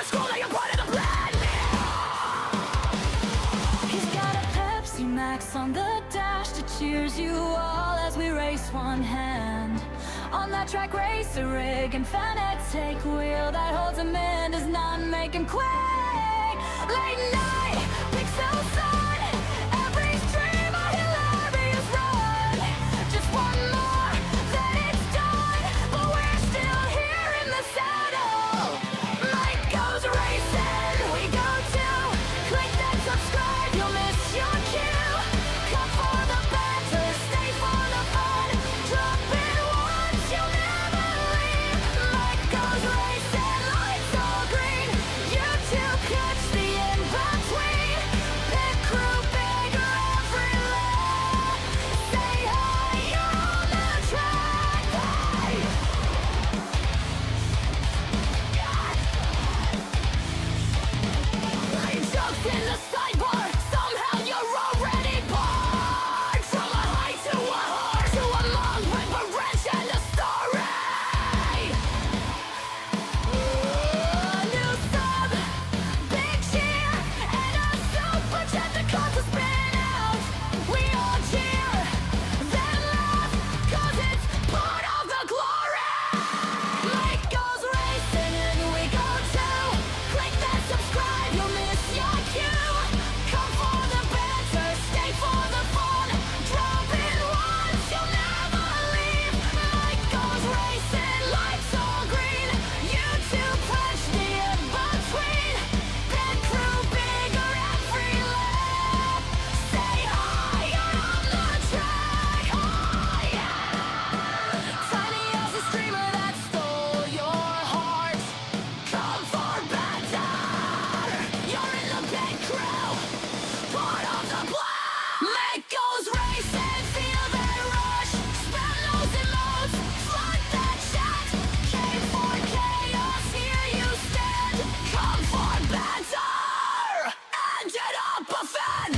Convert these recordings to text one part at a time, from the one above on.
scroll that you're part of the plan. He's got a Pepsi Max on the dash to cheers you all as we race one hand. On that track, racer rig and Fanatec wheel that holds him in does not make him quake. Late night, pixel sun, every stream a hilarious run. Just one more, then it's done, but we're still here in the saddle. Mike goes racing, we go too. Click that subscribe, you'll miss your cue. Come for the banter, stay for the fun. Drop in once, you'll never leave. Mike goes racing, lights all green. You two catch the in-between. Pit crew bigger every lap. Say hi, you're on the track. Hey! Jokes in the sidebar, somehow you're already bored. From a high to a horse, to a monk with a wrench and a story. New sub, big cheer, and a super jet that caused a spin out. We all cheer, then laugh, cause it's part of the glory. Mike goes racing and we go too. Click that subscribe, you'll miss your cue. Come for the banter, stay for the fun. Drop in once, you'll never leave. Mike goes racing, lights all green. You two punch the in-between. Pit crew bigger every lap. Say hi, you're on the track. Oh yeah. Tiny Aussie streamer that stole your heart. Come for banter. You're in the pit crew, part of the plan. Mike goes racing, feel that rush. Spam those emotes, flood that chat. Came for chaos, here you stand. Come for banter, ended up a fan.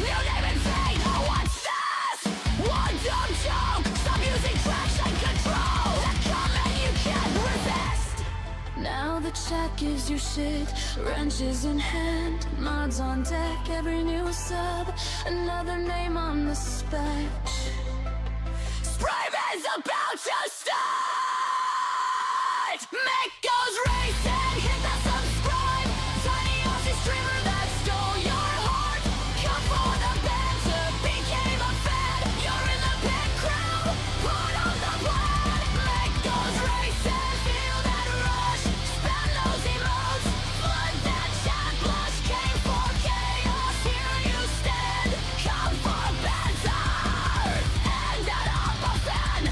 You name it, fate, oh what's this? One dumb joke, stop using traction control. That comment you can't resist. Now the chat gives you shit, wrenches in hand, mods on deck, every new sub, another name on the spec. Sprime is about to start! Mick goes racing, hit the subscribe. Tiny Aussie streamer that stole your heart. Come for the banter, became a fan. You're in the pit crew, part of the plan. Mick goes racing, feel that rush. Spam those emotes, flood that chat. Blush came for chaos, here you stand. Come for banter, ended up a fan.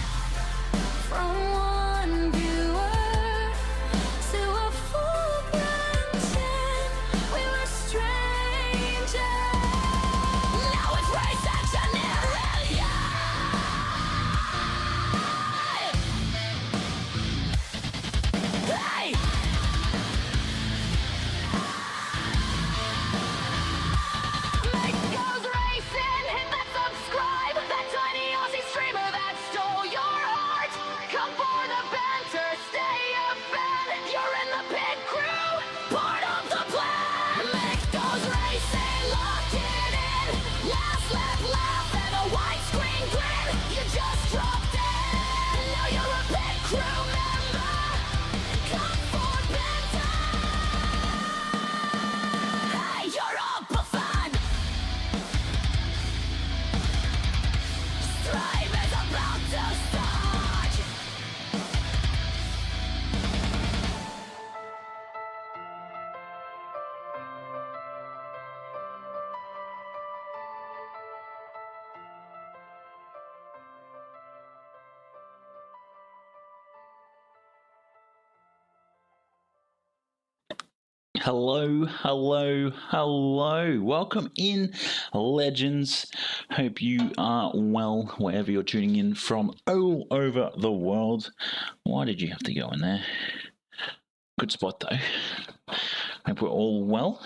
From one viewer to a full plantain, we were strangers. Now it's race engineering, yeah. Hey! Mike goes racing, hit that subscribe. That tiny Aussie streamer that stole your heart. Come for the banter, stay a fan. You're in the pit crew, part of the plan. Mike goes racing, locked it in. Last lap laugh and a widescreen grin. You just dropped in, now you're a pit crew member. Come for banter. Hey, you're up a fan. Strive is about to start. Hello, hello, hello. Welcome in, legends. Hope you are well wherever you're tuning in from all over the world. Why did you have to go in there? Good spot though. Hope we're all well.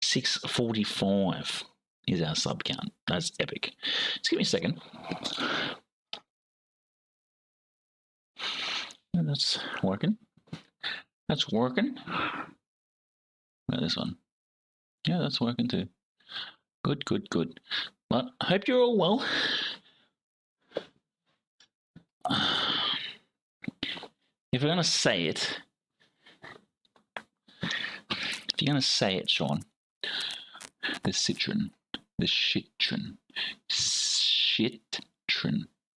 645 is our sub count. That's epic. Just give me a second. that's working. That's working. Look at this one. Yeah, that's working too. Good, good, good. But I hope you're all well. If we're going to say it, Sean, this citron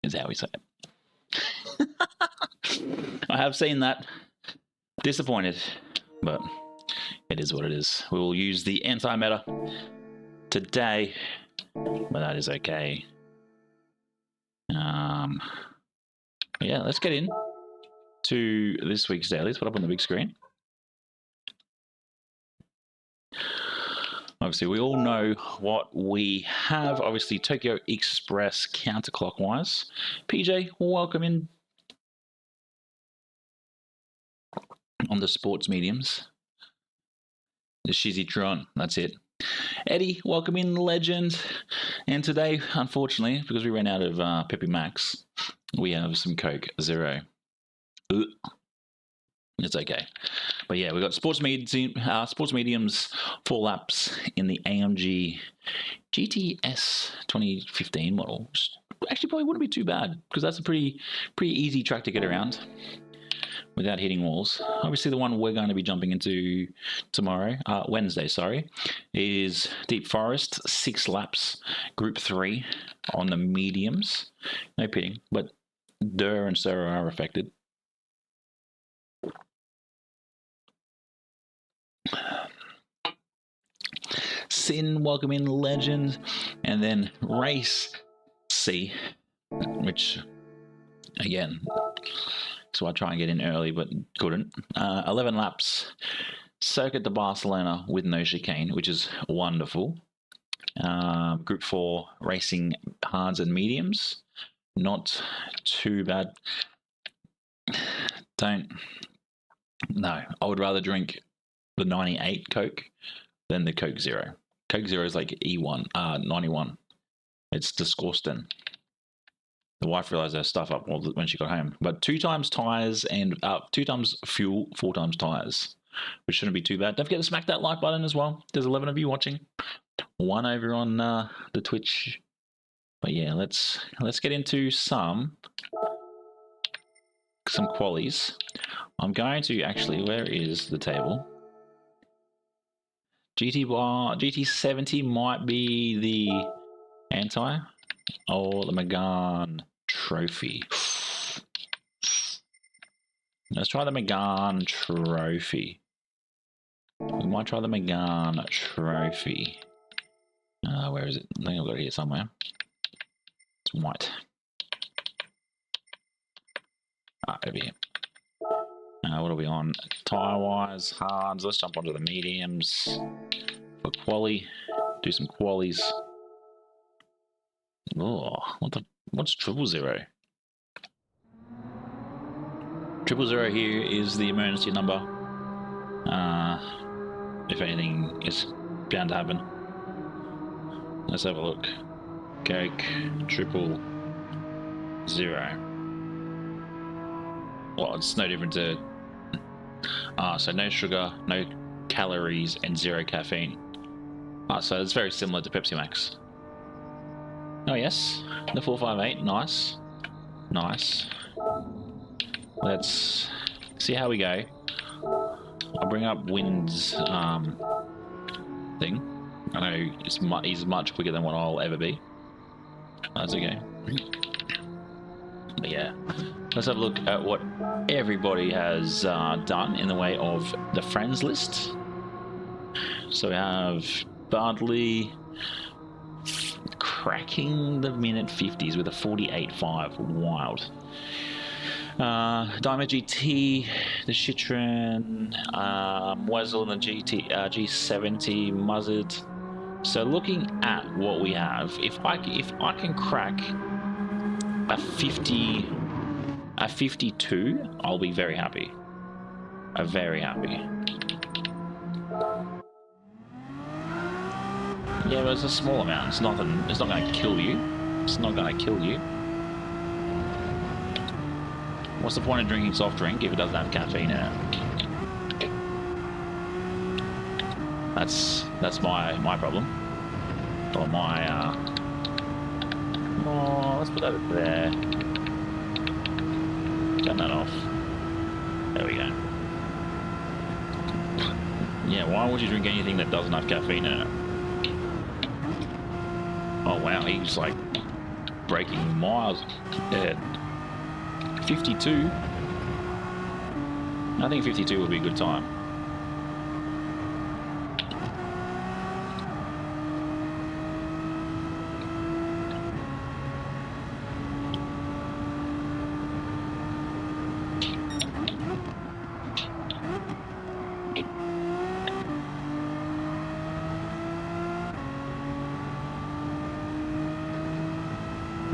is how we say it. I have seen that. Disappointed, but it is what it is. We will use the anti-meta today, but that is okay. Yeah, let's get in to this week's dailies. Put up on the big screen. Obviously, we all know what we have. Obviously, Tokyo Express counterclockwise. PJ, welcome in on the sports mediums. The Shizzy-tron, that's it. Eddie, welcome in, legend. And today, unfortunately, because we ran out of Peppy Max, we have some Coke Zero. It's okay. But yeah, we've got sports mediums, 4 laps in the AMG GTS 2015 model. Actually, probably wouldn't be too bad because that's a pretty easy track to get around without hitting walls. Obviously, the one we're going to be jumping into tomorrow, Wednesday, sorry, is Deep Forest, 6 laps, Group 3 on the mediums. No pitting, but Dur and Sura are affected. Sin, welcome in, legend. And then Race C, which, again, so I try and get in early, but couldn't. 11 laps, circuit to Barcelona with no chicane, which is wonderful. Group 4, racing hards and mediums. Not too bad. No, I would rather drink the 98 Coke than the Coke Zero. Coke Zero is like E1, 91. It's disgusting. The wife realized her stuff up when she got home. But 2 times tires and 2 times fuel, 4 times tires, which shouldn't be too bad. Don't forget to smack that like button as well. There's 11 of you watching. 1 over on the Twitch. But yeah, let's get into some qualies. I'm going to actually, where is the table? GT70 might be the anti or the Megane Trophy. Let's try the Megane Trophy. We might try the Megane Trophy. Where is it? I think I've got it here somewhere. It's white. Over here. What are we on? Tire-wise, hards. Let's jump onto the mediums. For quali, do some qualies. Oh, what's 000? 000 here is the emergency number. If anything is bound to happen. Let's have a look. Coke 000. Well, it's no different to... so no sugar, no calories, and 0 caffeine. So it's very similar to Pepsi Max. Oh yes, the 458, nice. Nice. Let's see how we go. I'll bring up Wynn's thing. I know he's much quicker than what I'll ever be. That's okay. But yeah, let's have a look at what everybody has done in the way of the friends list. So we have Bardley cracking the minute 50s with a 48.5. Wild. Diamond GT, the Citron, Wezel and the G70, Muzzard. So looking at what we have, if I can crack a 52, I'll be very happy. Very happy. Yeah, but it's a small amount. It's nothing. It's not going to kill you. It's not going to kill you. What's the point of drinking soft drink if it doesn't have caffeine in it? That's my problem. Or my oh, let's put that there. Turn that off. There we go. Yeah, why would you drink anything that doesn't have caffeine in it? Oh wow, he's like breaking miles ahead. 52. I think 52 would be a good time.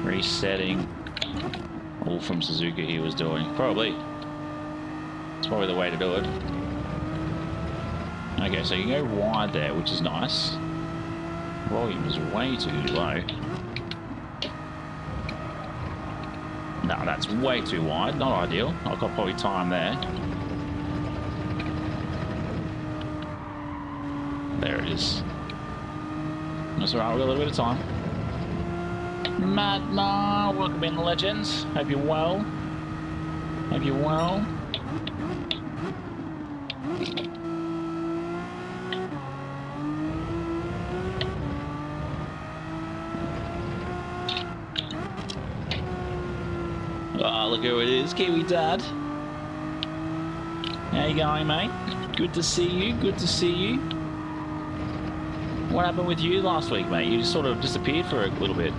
Resetting. All from Suzuka he was doing. Probably. It's probably the way to do it. Okay, so you go wide there, which is nice. Volume is way too low. No, that's way too wide. Not ideal. I've got probably time there. There it is. That's alright, we've got a little bit of time. Madma, welcome in, legends. Hope you're well. Hope you're well. Oh, look who it is, Kiwi Dad. How you going, mate? Good to see you, good to see you. What happened with you last week, mate? You just sort of disappeared for a little bit.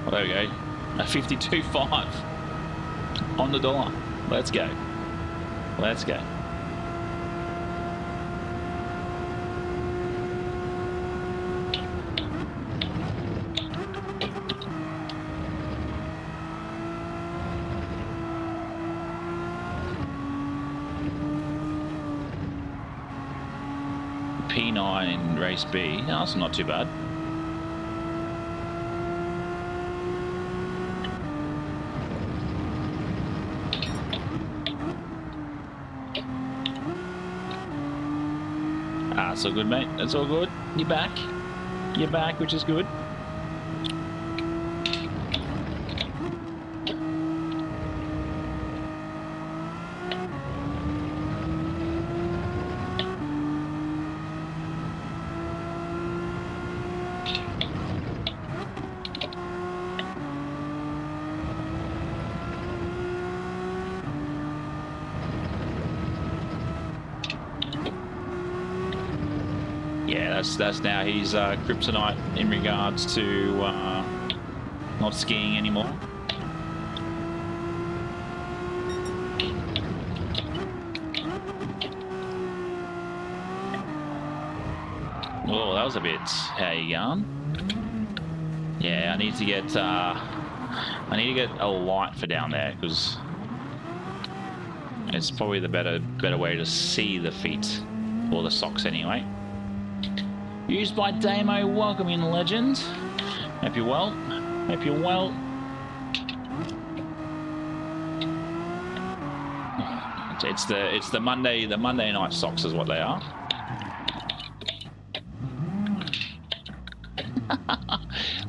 Well, there we go. A 52.5 on the dollar. Let's go. Let's go. P9 in race B. No, that's not too bad. Ah, it's all good, mate. That's all good. You're back. You're back, which is good. Yeah, that's now his kryptonite in regards to not skiing anymore. Oh, that was a bit. How you going? Yeah, I need to get a light for down there because it's probably the better way to see the feet or the socks anyway. Used by Damo, welcome in, legend. Hope you're well. Hope you're well. It's the Monday night socks is what they are.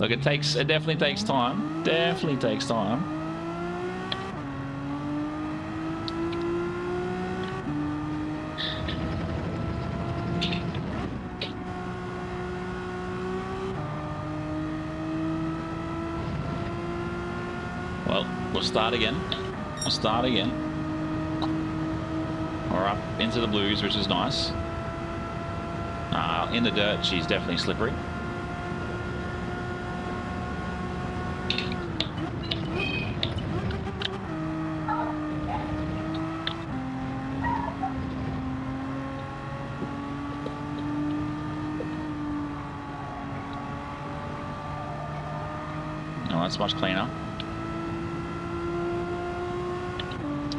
Look, it definitely takes time. Definitely takes time. Well, we'll start again. We'll start again. We're up into the blues, which is nice. In the dirt, she's definitely slippery. Oh, that's much cleaner.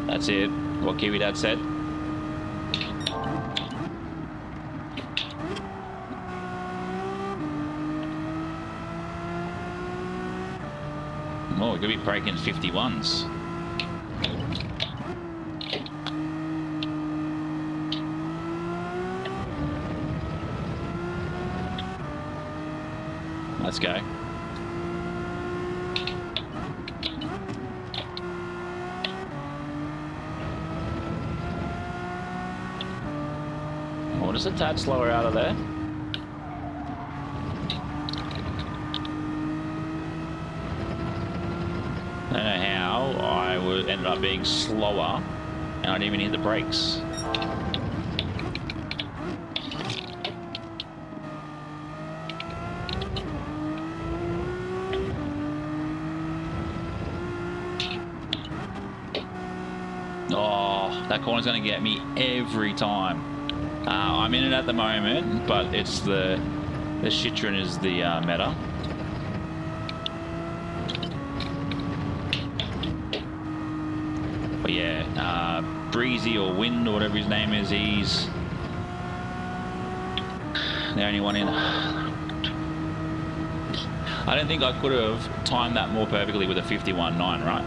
That's it. What Kiwi Dad said. Oh, it could be breaking 51s. Let's go. Oh, just a tad slower out of there. I don't know how I ended up being slower and I didn't even hit the brakes. Oh, that corner's going to get me every time. I'm in it at the moment, but it's the Citroen is the meta. But yeah, Breezy or Wind or whatever his name is, he's the only one in. I don't think I could have timed that more perfectly with a 51.9, right?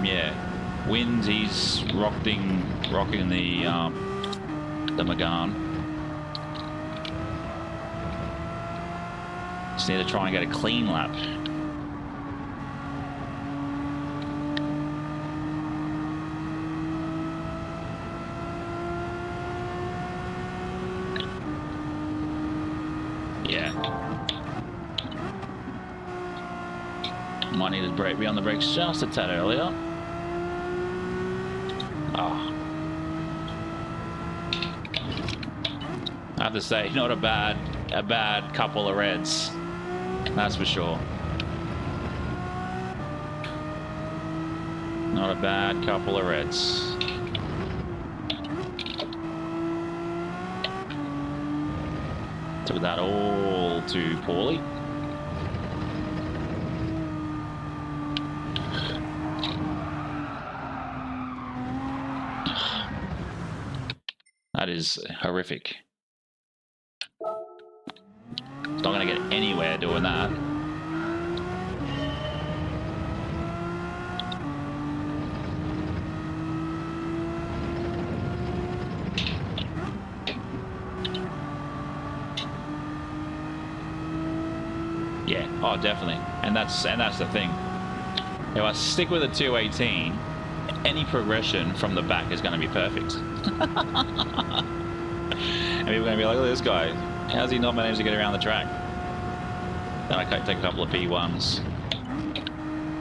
Yeah, Wind, he's rocking the Megane. Just need to try and get a clean lap. Yeah. Might need to be on the brakes just a tad earlier. Oh. I have to say, not a bad couple of reds. That's for sure. Not a bad couple of reds. Took that all too poorly. That is horrific. Not going to get anywhere doing that. Yeah, oh definitely. And that's the thing. If I stick with a 218, any progression from the back is going to be perfect. And people are going to be like, look at this guy. How's he not managed to get around the track? Then I take a couple of P1s.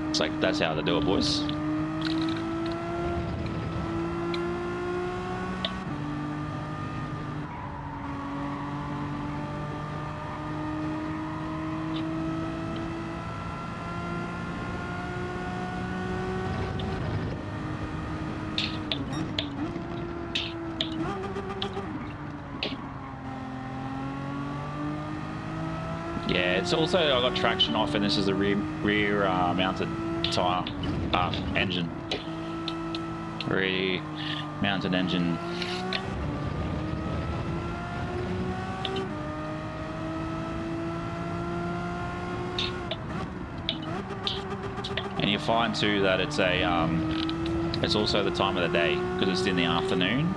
It's like, that's how to do it, boys. Yeah, it's also, I got traction off, and this is a rear mounted tire engine. Rear mounted engine. And you find too that it's it's also the time of the day because it's in the afternoon.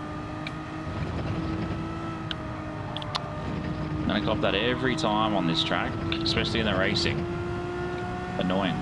I cop that every time on this track, especially in the racing. Annoying.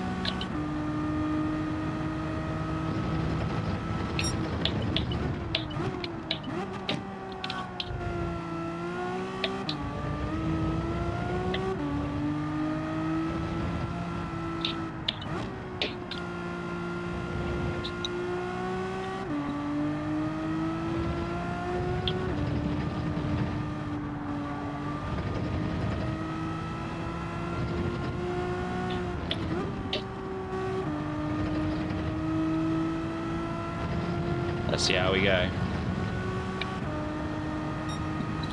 Let's see how we go.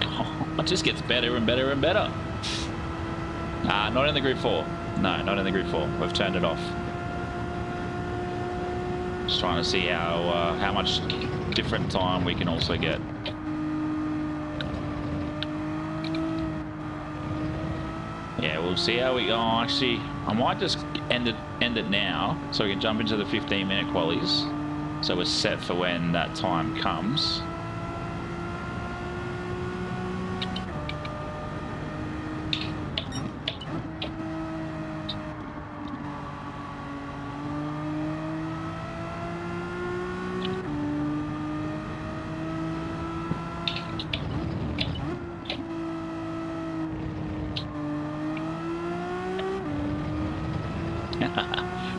Oh, it just gets better and better and better. Not in the Group 4. No, not in the Group 4. We've turned it off. Just trying to see how much different time we can also get. Yeah, we'll see how we go. Oh, actually, I might just end it now so we can jump into the 15-minute qualies. So we're set for when that time comes.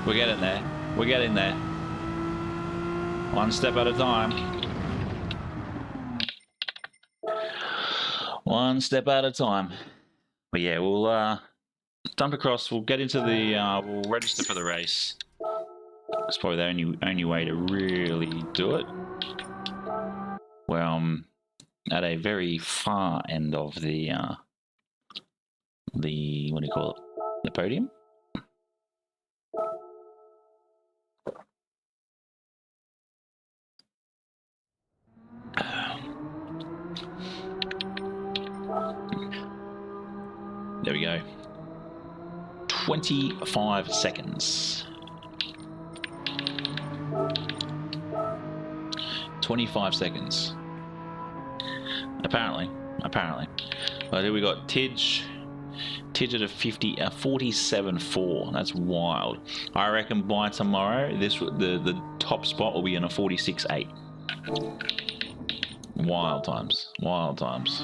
We're getting there. We're getting there. One step at a time. One step at a time. But yeah, we'll dump across. We'll get into the. We'll register for the race. It's probably the only way to really do it. Well, at a very far end of the what do you call it? The podium. There we go. 25 seconds. 25 seconds. Apparently. But here we got Tidge at a 47.4. That's wild. I reckon by tomorrow, the top spot will be in a 46.8. Wild times. Wild times.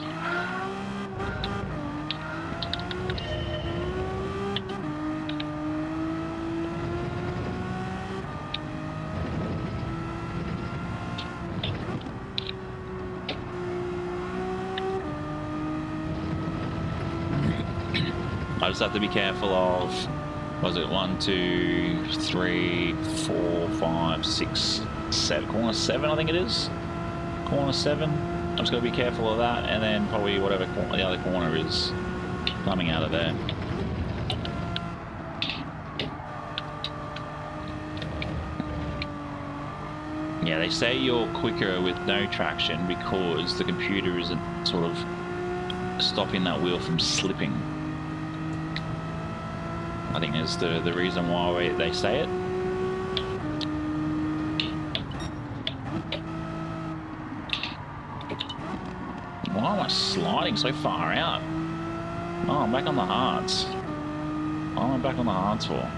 I just have to be careful of, was it 1, 2, 3, 4, 5, 6, 7, corner 7 I think it is. Corner 7. I'm just going to be careful of that, and then probably whatever the other corner is coming out of there. Yeah, they say you're quicker with no traction because the computer isn't sort of stopping that wheel from slipping. I think that's the reason why they say it. Why am I sliding so far out? Oh, I'm back on the hards. Oh, I'm back on the hards for.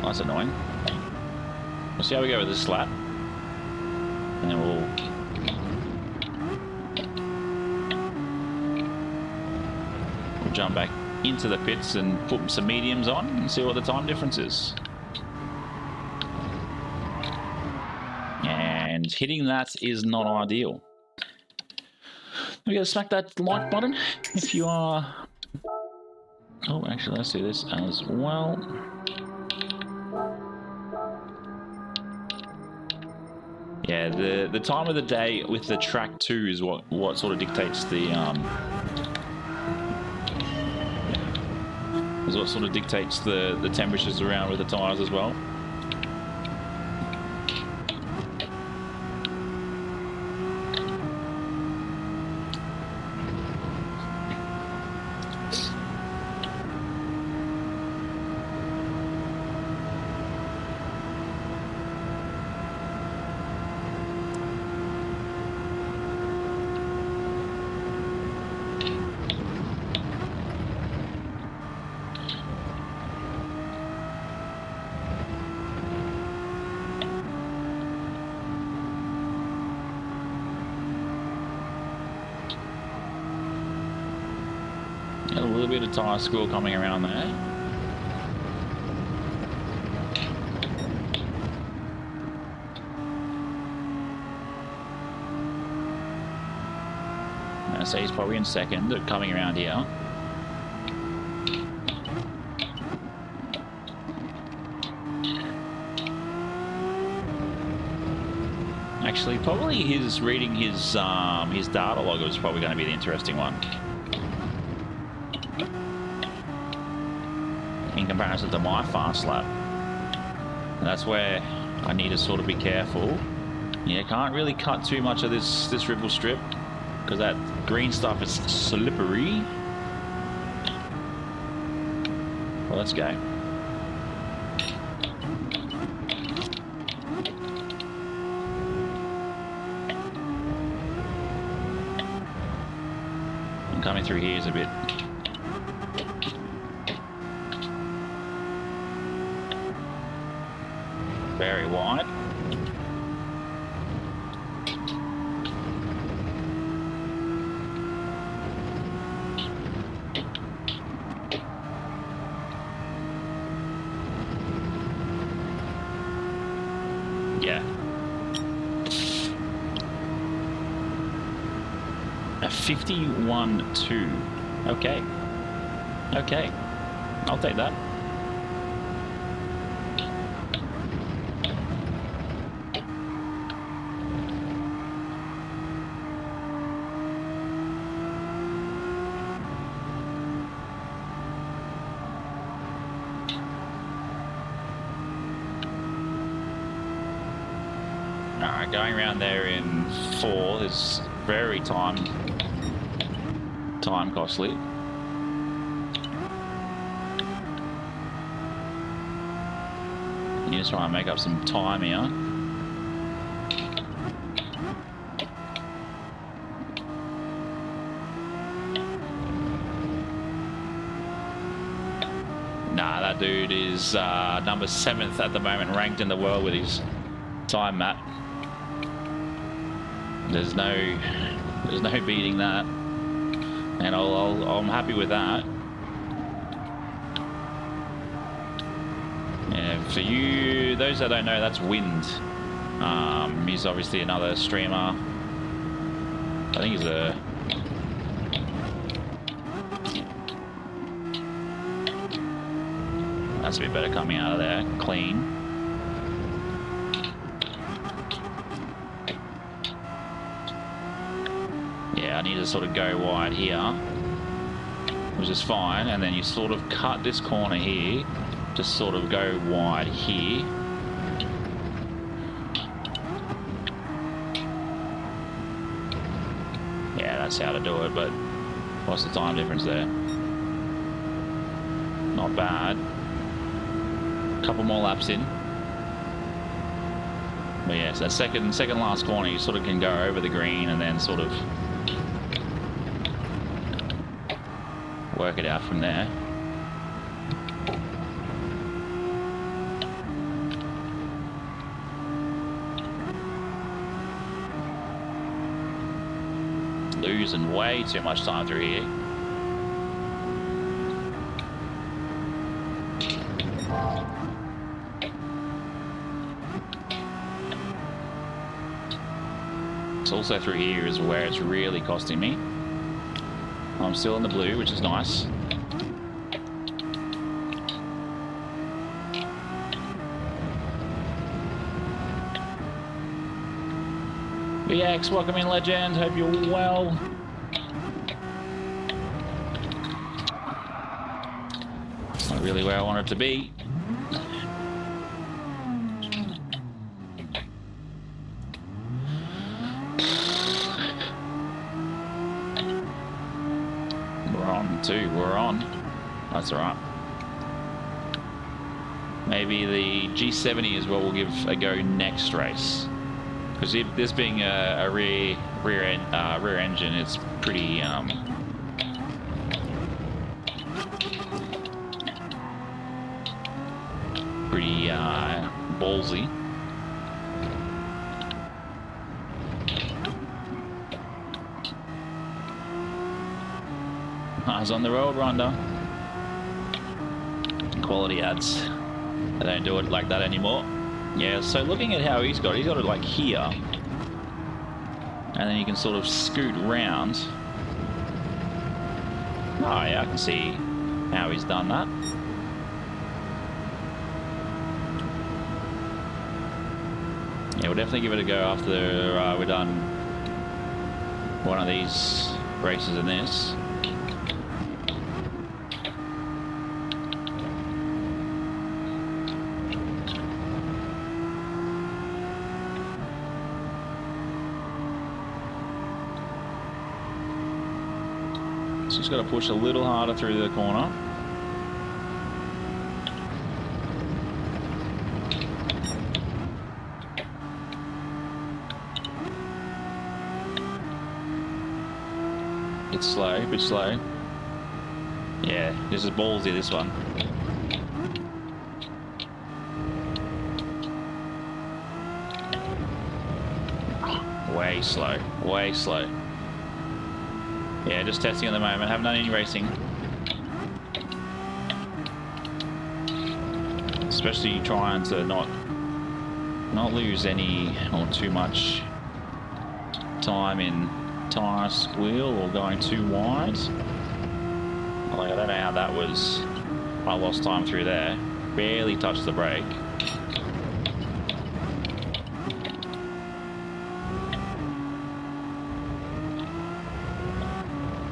That's annoying. We'll see how we go with this lap. And then we'll jump back into the pits and put some mediums on and see what the time difference is. And hitting that is not ideal. We gotta smack that like button if you are. Oh, actually, let's do this as well. Yeah, the time of the day with the Trak 2 is what sort of dictates the is what sort of dictates the temperatures around with the tyres as well. Got a little bit of tyre score coming around there. So he's probably in second, coming around here. Actually, probably reading his data log is probably going to be the interesting one. In comparison to my fast lap. And that's where I need to sort of be careful Yeah, can't really cut too much of this ripple strip because that green stuff is slippery. Well, let's go. And coming through here is a bit very wide. Yeah. A 51.2. Okay. Okay. I'll take that. Alright, going around there in 4 is very time costly. You just try and make up some time here. Nah, that dude is number 7th at the moment, ranked in the world with his time map. There's no beating that, and I'm happy with that. Yeah, for you, those that don't know, that's Wind. He's obviously another streamer. I think he's a that's a bit better coming out of there, clean. I need to sort of go wide here, which is fine, and then you sort of cut this corner here, just sort of go wide here. Yeah, that's how to do it, but what's the time difference there? Not bad. Couple more laps in. But yeah, so that second last corner, you sort of can go over the green and then sort of work it out from there. Losing way too much time through here. It's also through here is where it's really costing me. I'm still in the blue, which is nice. BX, welcome in, legend. Hope you're well. Not really where I want it to be. We're on. That's all right. Maybe the G70 is what we'll give a go next race, because this being a rear engine, it's pretty ballsy. Eyes on the road, Rhonda. Quality ads. They don't do it like that anymore. Yeah, so looking at how he's got it like here. And then you can sort of scoot round. Oh yeah, I can see how he's done that. Yeah, we'll definitely give it a go after we're done one of these races in this. Just got to push a little harder through the corner. It's slow, bit slow. Yeah, this is ballsy, this one. Way slow, way slow. Yeah, just testing at the moment. Haven't done any racing. Especially trying to not lose any or too much time in tyre squeal or going too wide. Like, I don't know how that was. I lost time through there. Barely touched the brake.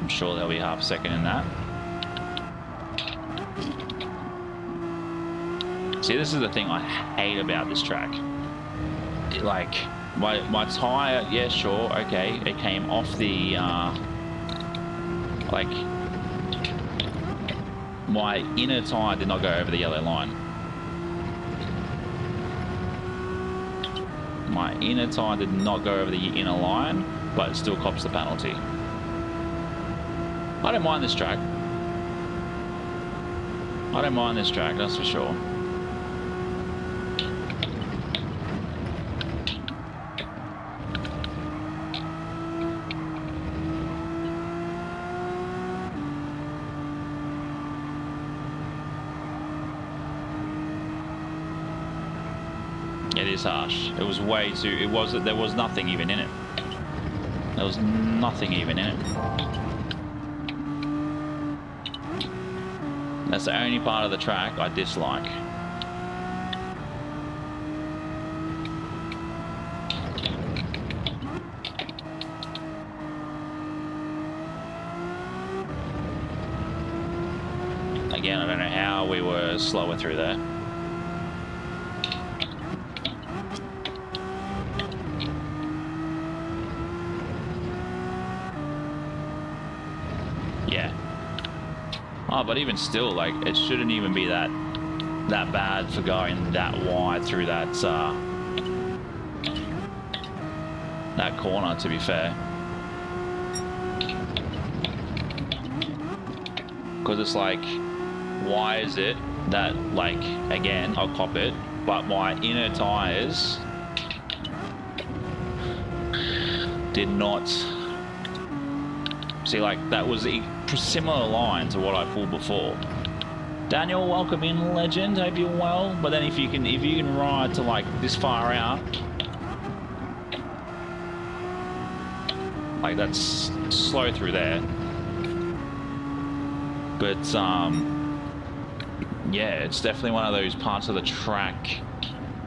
I'm sure there'll be half a second in that. See, this is the thing I hate about this track. Like, my tyre, yeah, sure, okay, it came off the, like, my inner tyre did not go over the yellow line. My inner tyre did not go over the inner line, but it still cops the penalty. I don't mind this track. I don't mind this track, that's for sure. It is harsh. It was way too. It was. There was nothing even in it. There was nothing even in it. That's the only part of the track I dislike. Again, I don't know how we were slower through there. Oh, but even still, like, it shouldn't even be that bad for going that wide through that that corner, to be fair. Because it's like, why is it that, like, again, I'll cop it, but my inner tires did not... See, like, that was a similar line to what I pulled before. Daniel, welcome in, legend. Hope you're well. But then if you can ride to like this far out, like that's slow through there. But yeah, it's definitely one of those parts of the track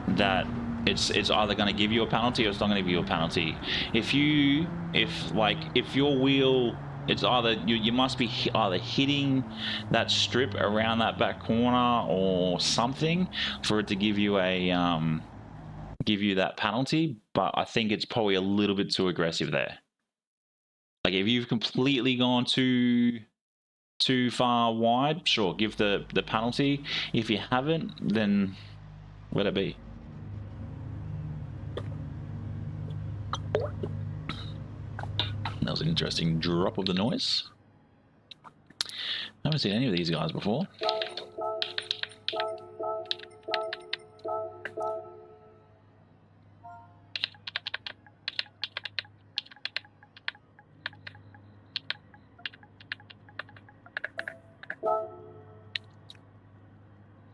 that it's either going to give you a penalty or it's not going to give you a penalty. If your wheel, it's either you must be either hitting that strip around that back corner or something for it to give you a give you that penalty. But I think it's probably a little bit too aggressive there. Like if you've completely gone too far wide, sure, give the penalty. If you haven't, then let it be. That was an interesting drop of the noise. I haven't seen any of these guys before.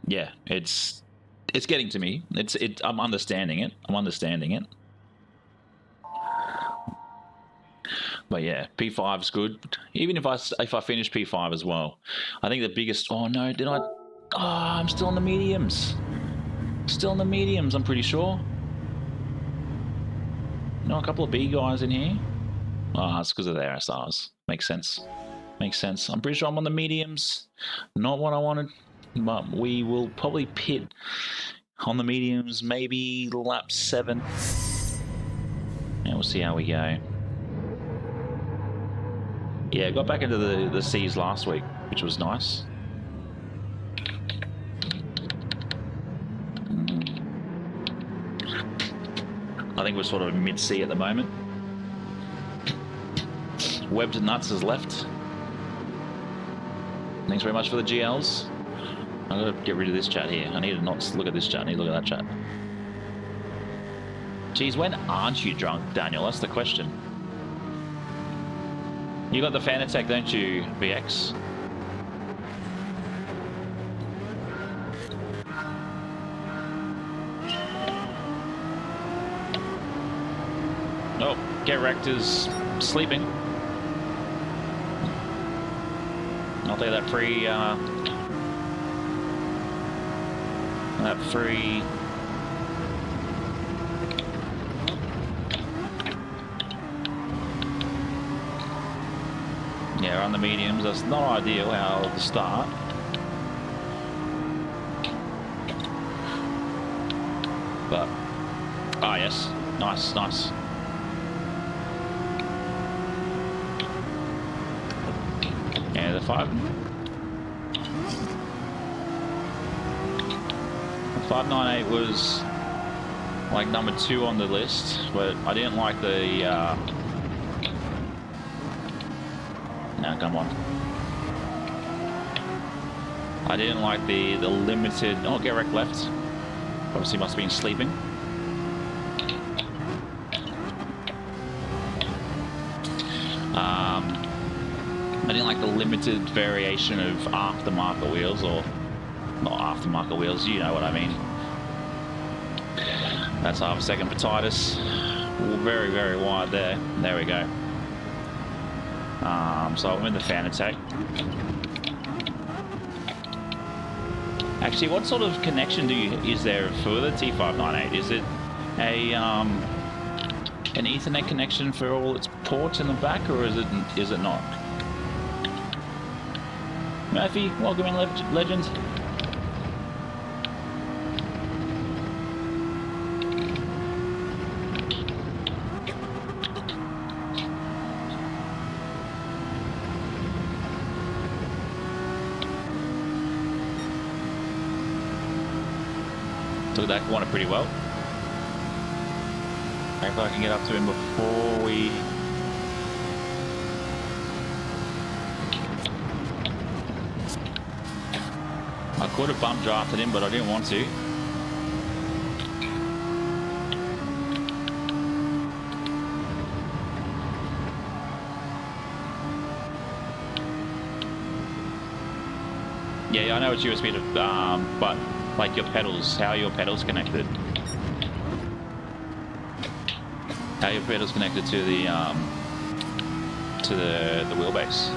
Yeah, it's getting to me. I'm understanding it. But yeah, P5's good. Even if I finish P5 as well, I think the biggest. Oh no, did I? Oh, I'm still in the mediums. Still in the mediums. I'm pretty sure. No, a couple of B guys in here. Oh, it's because of their SRs. Makes sense. Makes sense. I'm pretty sure I'm on the mediums. Not what I wanted, but we will probably pit on the mediums. Maybe lap 7. And we'll see how we go. Yeah, got back into the seas last week, which was nice. I think we're sort of mid-sea at the moment. Webbed Nuts has left. Thanks very much for the GLs. I'm gonna get rid of this chat here. I need to not look at this chat, I need to look at that chat. Geez, when aren't you drunk, Daniel? That's the question. You got the Fanatec, don't you, VX? Oh, Get Wrecked is sleeping. I'll take that free, yeah, on the mediums, that's not ideal how to start. But, ah, yes, nice, nice. Yeah, the 598 was like number 2 on the list, but I didn't like the no, come on. I didn't like the limited. Oh, Get Wrecked left. Obviously must have been sleeping. I didn't like the limited variation of aftermarket wheels, or not aftermarket wheels, you know what I mean. That's half a second for Tyres. Very, very wide there. There we go. So I'm in the Fanatec. Actually, what sort of connection is there for the T598? Is it a an Ethernet connection for all its ports in the back, or is it not? Murphy, welcome in, legend. Took that corner pretty well. Maybe I can get up to him before we... I could have bump drafted him, but I didn't want to. Yeah, I know it's USB to, but like your pedals, how are your pedals connected? How are your pedals connected to the wheelbase?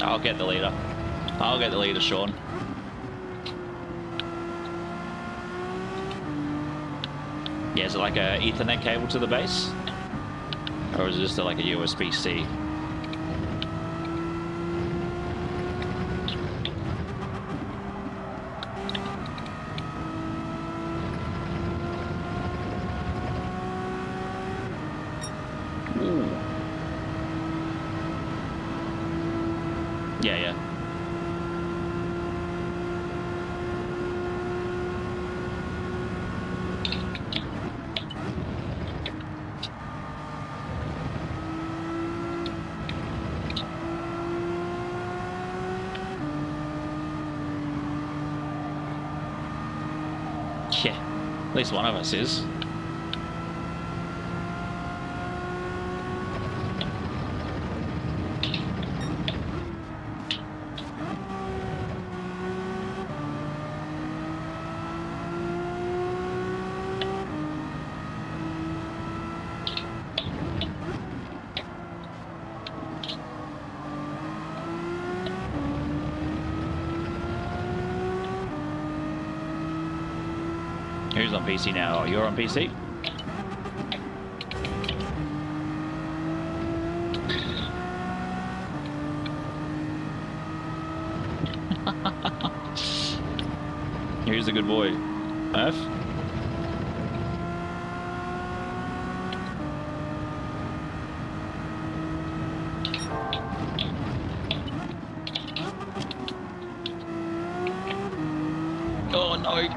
I'll get the leader. I'll get the leader, Sean. Yeah, is it like a Ethernet cable to the base? Or is it just like a USB-C? Yeah, yeah. Yeah, at least one of us is. Who's on PC now? Oh, you're on PC? Who's the good boy? Earth? Oh no!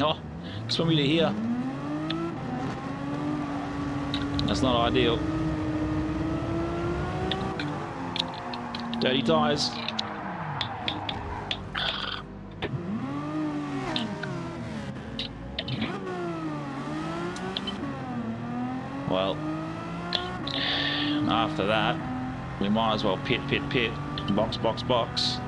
Oh, just want me to hear. That's not ideal. Dirty tyres. Well, after that, we might as well pit, box, box, box.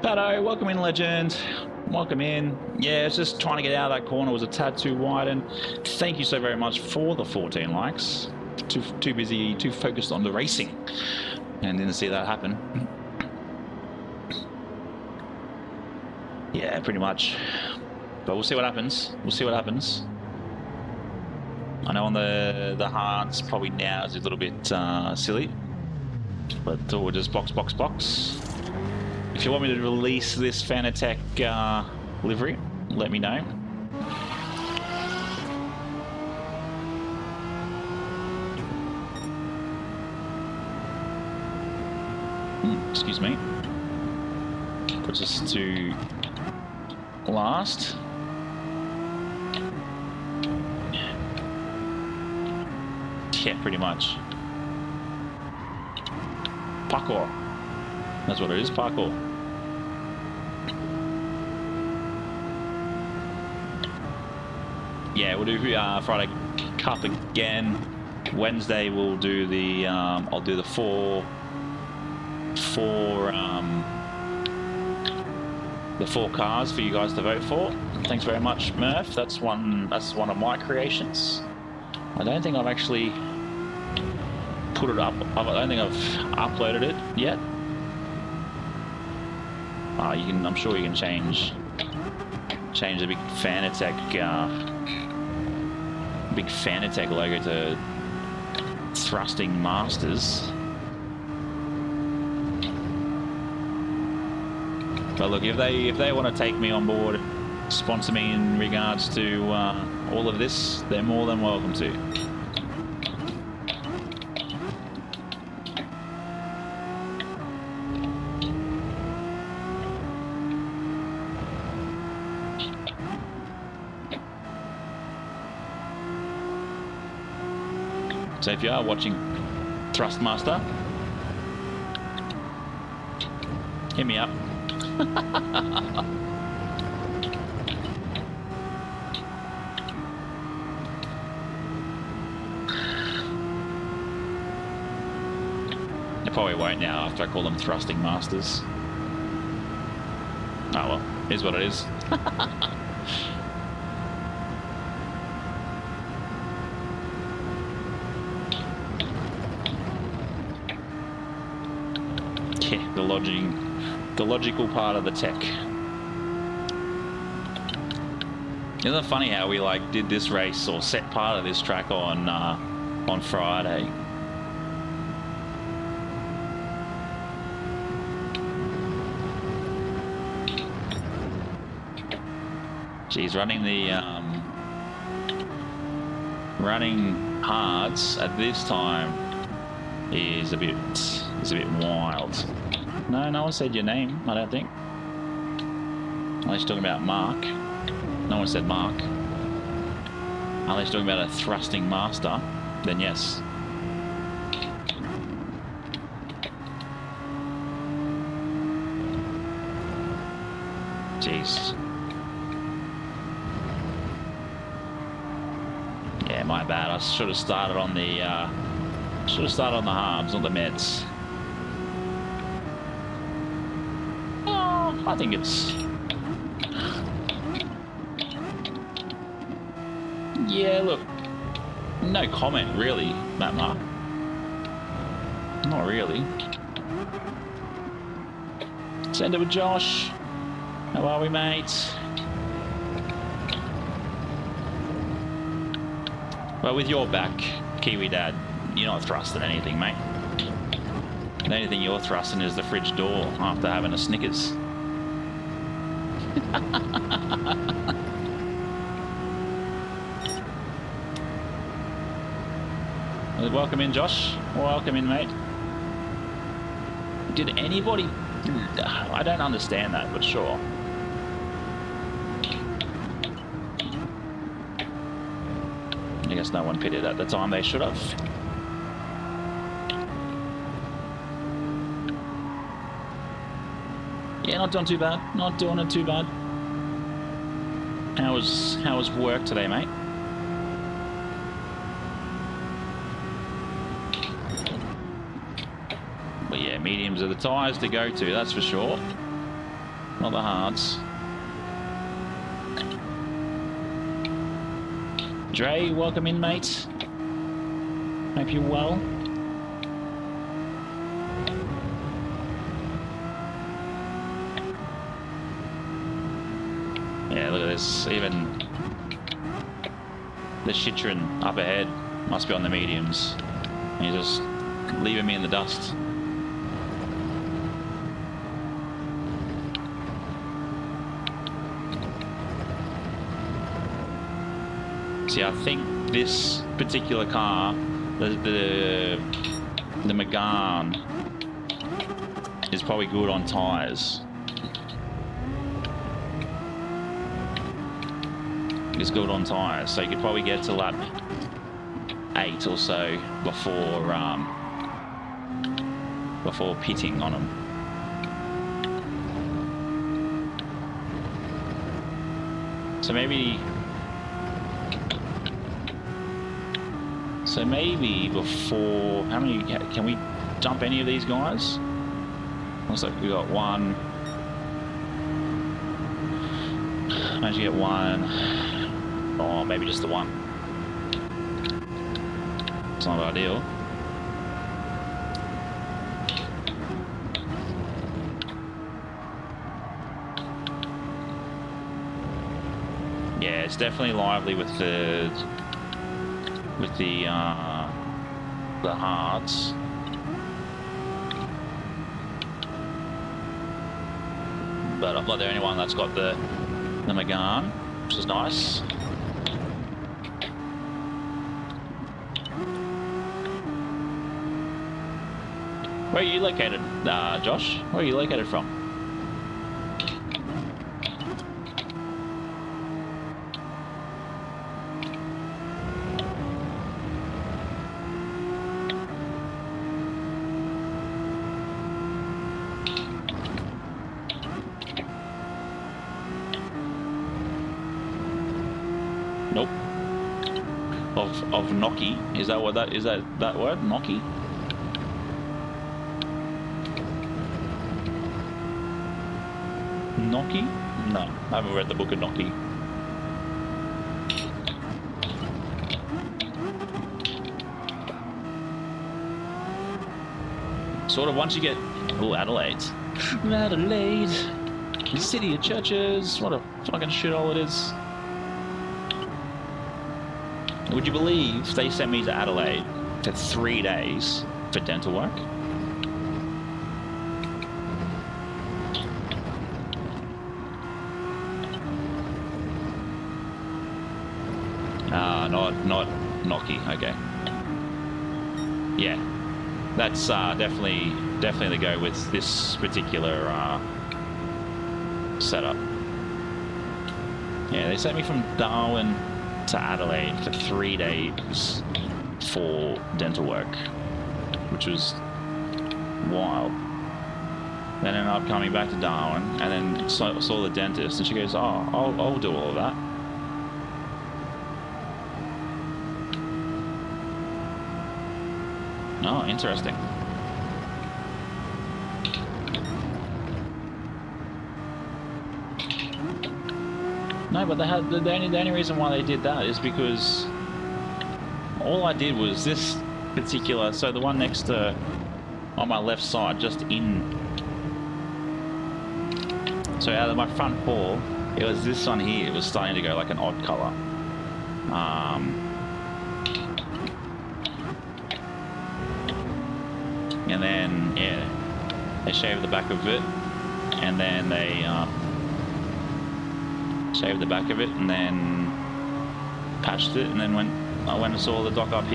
Hello, welcome in, legend. Welcome in. Yeah, it's just trying to get out of that corner was a tad too wide, and thank you so very much for the 14 likes. Too busy, too focused on the racing, and didn't see that happen. Yeah, pretty much. But we'll see what happens. We'll see what happens. I know on the hards, probably now is a little bit silly, but we'll just box, box, box. If you want me to release this Fanatec livery, let me know. Excuse me. Puts us to last. Yeah, pretty much. Parkour. That's what it is, parkour. Yeah, we'll do Friday Cup again. Wednesday we'll do the I'll do the four cars for you guys to vote for. Thanks very much, Murph. That's one of my creations. I don't think I've actually put it up. I don't think I've uploaded it yet. You can. I'm sure you can change the big Fanatec logo to Thrusting Masters. But look, if they want to take me on board, sponsor me in regards to all of this, they're more than welcome to. So if you are watching Thrustmaster, hit me up. They probably won't now after I call them Thrusting Masters. Oh well, here's what it is. The logical part of the tech. Isn't it funny how we did this race or set part of this track on Friday? Geez, running hards at this time is a bit wild. No one said your name, I don't think. Unless you're talking about Mark. No one said Mark. Unless you're talking about a thrusting master, then yes. Jeez. Yeah, my bad. I should have started on the halves, not the meds. I think it's... Yeah, look. No comment, really, Matt Mark. Not really. Send it with Josh. How are we, mate? Well, with your back, Kiwi Dad, you're not thrusting anything, mate. The only thing you're thrusting is the fridge door after having a Snickers. Welcome in, Josh. Welcome in, mate. Did anybody... I don't understand that, but sure. I guess no one pitted at the time they should have. Yeah, not doing too bad. Not doing it too bad. How was work today, mate? But yeah, mediums are the tyres to go to, that's for sure. Not the hards. Dre, welcome in, mate. Hope you're well. Yeah, look at this. Even the Citroen up ahead must be on the mediums. And you're just leaving me in the dust. See, I think this particular car, the Megane, is probably good on tyres. It's good on tyres, so you could probably get to lap 8 or so before pitting on them. So maybe before, how many, can we dump any of these guys? Looks like we got one. Managed to get one. Or maybe just the one. It's not ideal. Yeah, it's definitely lively with the hards. But I'm not the only one that's got the Megane, which is nice. Where are you located, Josh? Where are you located from? Nope. Of Noki. Is that what that is? That word? Noki? Noki? No, I haven't read the book of Noki. Sort of once you get... Oh, Adelaide. Adelaide. The city of churches. What a fucking shithole it is. Would you believe they sent me to Adelaide for 3 days for dental work? Not Noki. Okay. Yeah, that's definitely the go with this particular setup. Yeah, they sent me from Darwin to Adelaide for 3 days for dental work, which was wild. Then ended up coming back to Darwin and then saw the dentist, and she goes, "Oh, I'll do all of that." Oh, interesting. No, but they had the only reason why they did that is because all I did was this particular, so the one next to on my left side, just in. So out of my front four, it was this one here. It was starting to go like an odd color. And then yeah, they shaved the back of it, and then they shaved the back of it, and then patched it, and then I went and saw the dock up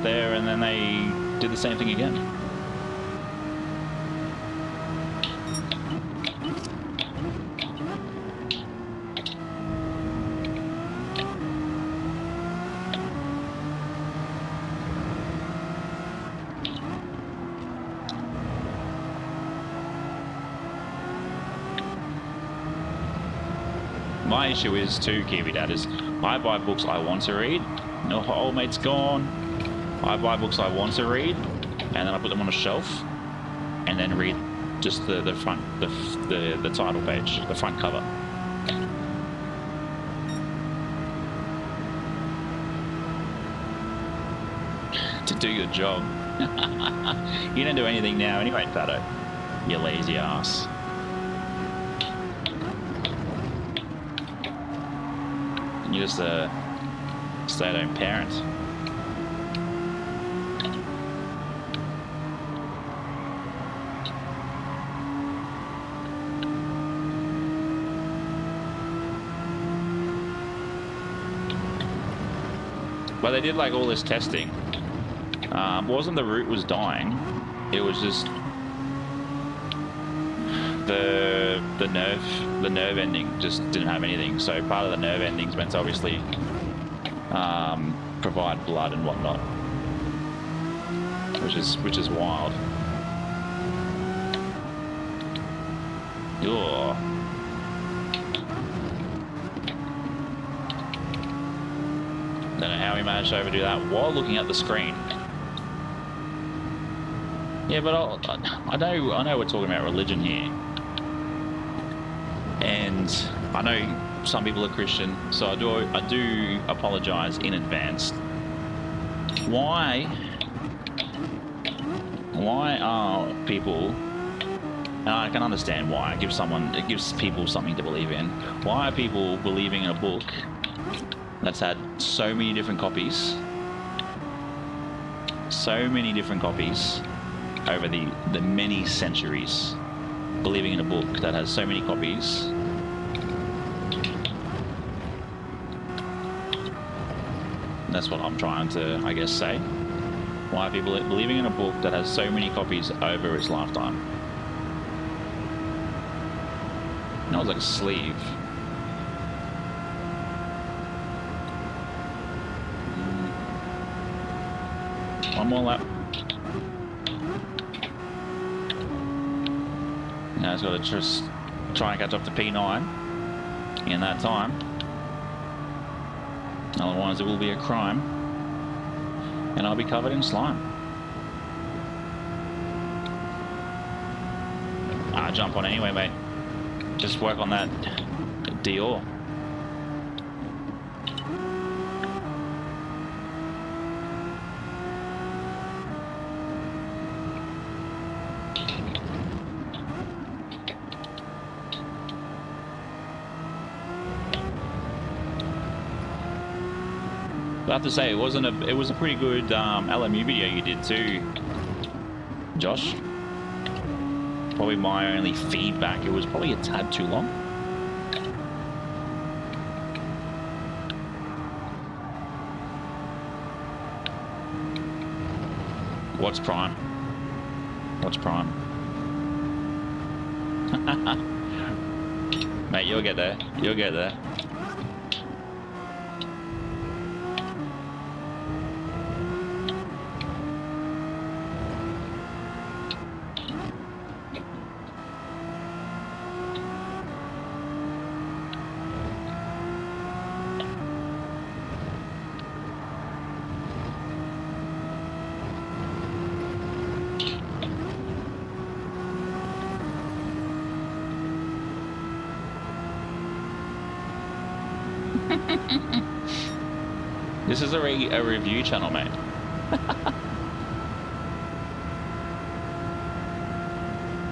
there, and then they did the same thing again. My issue is too, Kiwi Dad, is I buy books I want to read. No, old mate's gone. I buy books I want to read, and then I put them on a shelf, and then read just the front, the title page, the front cover. To do your job. You don't do anything now anyway, Tato. You lazy ass. You're just a stay-at-home parent. But they did like all this testing. Wasn't the root was dying? It was just the nerve ending just didn't have anything. So part of the nerve endings meant to obviously provide blood and whatnot, which is wild. Ugh. Don't know how we managed to overdo that while looking at the screen. Yeah, but I know we're talking about religion here, and I know some people are Christian, so I do apologize in advance. Why are people? And I can understand why. It gives people something to believe in. Why are people believing in a book that's had so many different copies? So many different copies over the many centuries, believing in a book that has so many copies. That's what I'm trying to, I guess, say. Why are people believing in a book that has so many copies over its lifetime? That was like a sleeve. One more lap. Now it's got to just try and catch up to P9 in that time. Otherwise it will be a crime. And I'll be covered in slime. Jump on anyway, mate. Just work on that Dior. I have to say, it was a pretty good LMU video you did too, Josh. Probably my only feedback, it was probably a tad too long. What's prime? What's prime? Mate, you'll get there. You'll get there. This is a review channel, mate.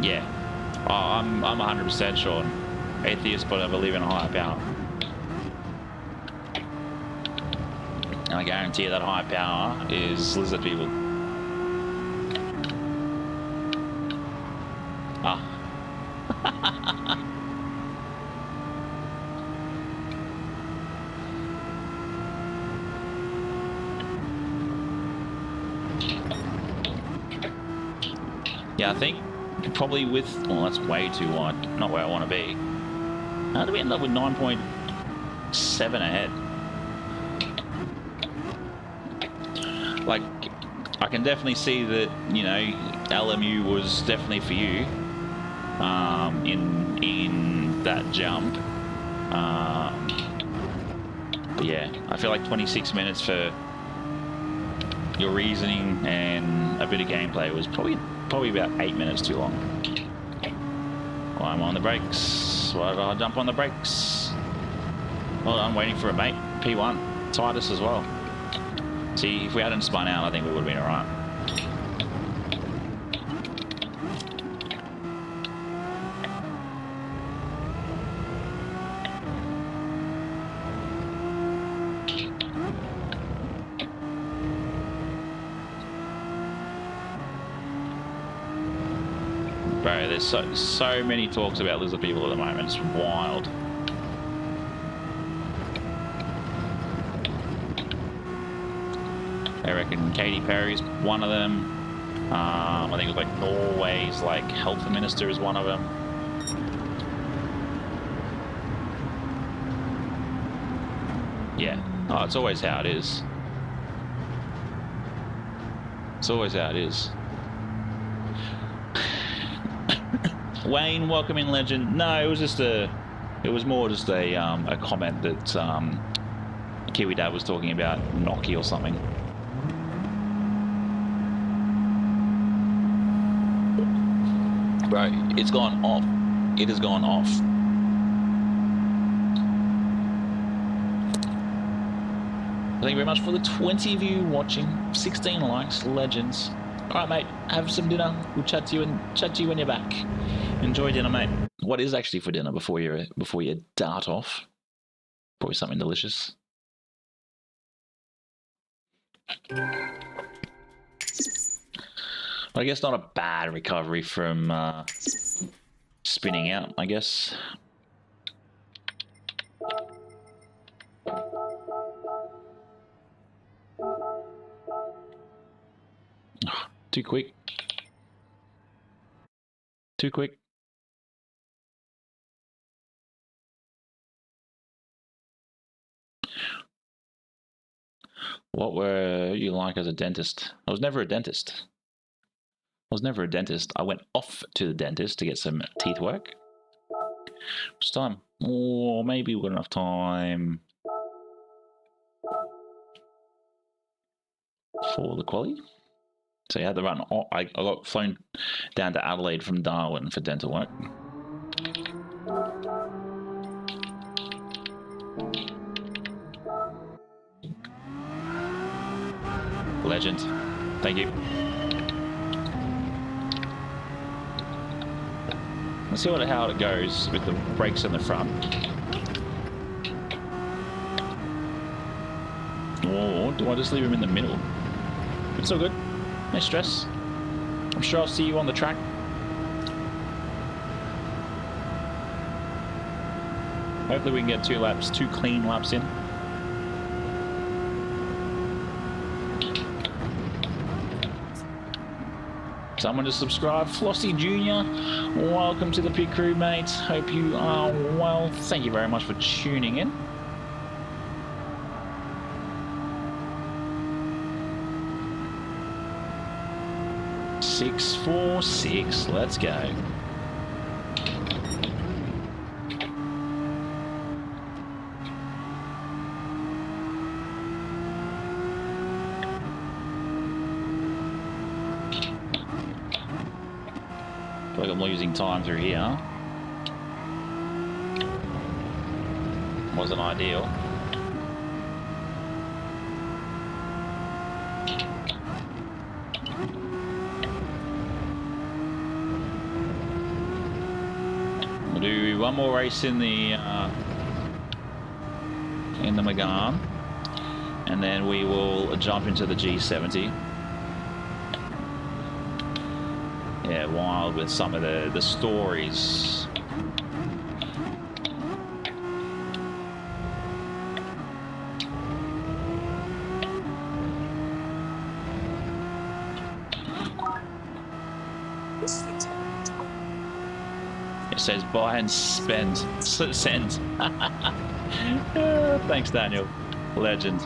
Yeah. Oh, I'm 100% sure. Atheist, but I believe in a higher power. And I guarantee you that higher power is lizard people. Ah. Yeah, I think probably with... Oh, that's way too wide. Not where I want to be. How do we end up with 9.7 ahead? Like, I can definitely see that, you know, LMU was definitely for you in that jump. But yeah, I feel like 26 minutes for your reasoning and a bit of gameplay was probably about 8 minutes too long. Well, I'm on the brakes. Why did I jump on the brakes? Well, I'm waiting for a mate. P1. Tyres as well. See, if we hadn't spun out, I think we would have been alright. Bro, there's so many talks about lizard people at the moment. It's wild. I reckon Katy Perry's one of them. I think it was like Norway's like health minister is one of them. Yeah. Oh, it's always how it is. It's always how it is. Wayne, welcome in, legend. No, it was just it was more just a comment that Kiwi Dad was talking about Noki or something. Bro, it's gone off. It has gone off. Thank you very much for the 20 of you watching. 16 likes, legends. All right, mate. Have some dinner. We'll chat to you when you're back. Enjoy dinner, mate. What is actually for dinner before you dart off? Probably something delicious. I guess not a bad recovery from spinning out, I guess. Too quick. Too quick. What were you like as a dentist? I was never a dentist. I went off to the dentist to get some teeth work. Which time? Or maybe we've got enough time for the quali. So you had to run. I got flown down to Adelaide from Darwin for dental work. Legend. Thank you. Let's see how it goes with the brakes in the front. Or do I just leave him in the middle? It's all good. No stress. I'm sure I'll see you on the track. Hopefully we can get 2 clean laps in. Someone to subscribe. Flossie Jr., welcome to the pit crew, mate. Hope you are well. Thank you very much for tuning in. Six, 4, 6. Let's go. I feel like I'm losing time through here. Wasn't ideal. We'll do one more race in the Megane, and then we will jump into the G70. Yeah, wild with some of the stories. It says buy and spend. Send. Thanks, Daniel. Legend.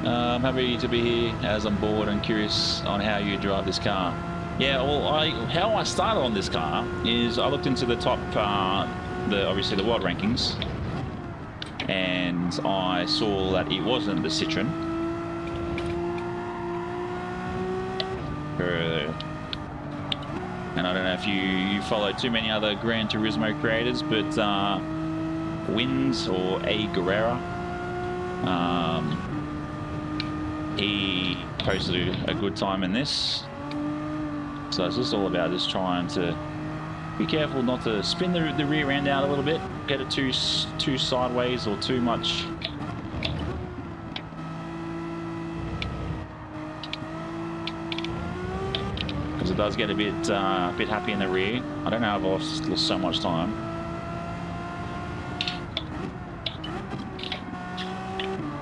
I'm happy to be here as I'm bored and curious on how you drive this car. Yeah, well, how I started on this car is I looked into the top, obviously the world rankings, and I saw that it wasn't the Citroen. And I don't know if you follow too many other Gran Turismo creators, but Wins or A Guerrera, he posted a good time in this. So it's just all about just trying to be careful not to spin the rear end out a little bit, get it too sideways or too much. Because it does get a bit happy in the rear. I don't know how I've lost so much time.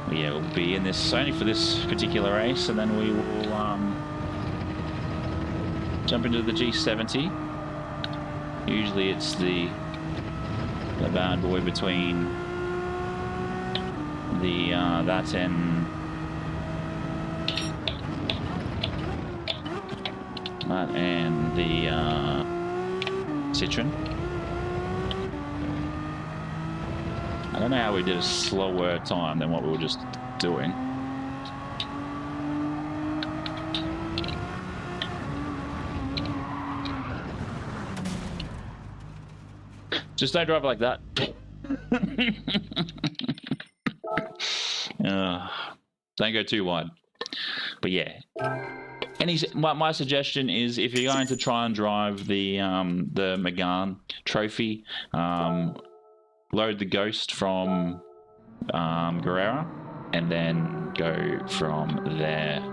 But yeah, we'll be in this only for this particular race, and then we will jump into the G70. Usually it's the bad boy between the that and the Citroen. I don't know how we did a slower time than what we were just doing. Just don't drive like that. Don't go too wide. But yeah, my suggestion is if you're going to try and drive the Megane Trophy, load the Ghost from Guerrera, and then go from there.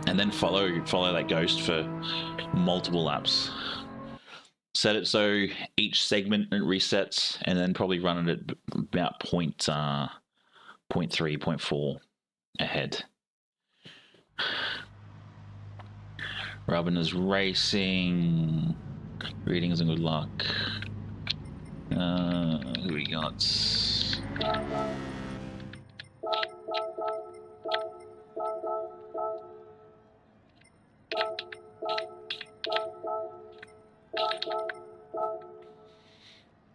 And then follow that Ghost for multiple laps. Set it so each segment it resets, and then probably run it at about 0.3, 0.4 ahead. Robin is racing. Greetings and good luck. Who we got?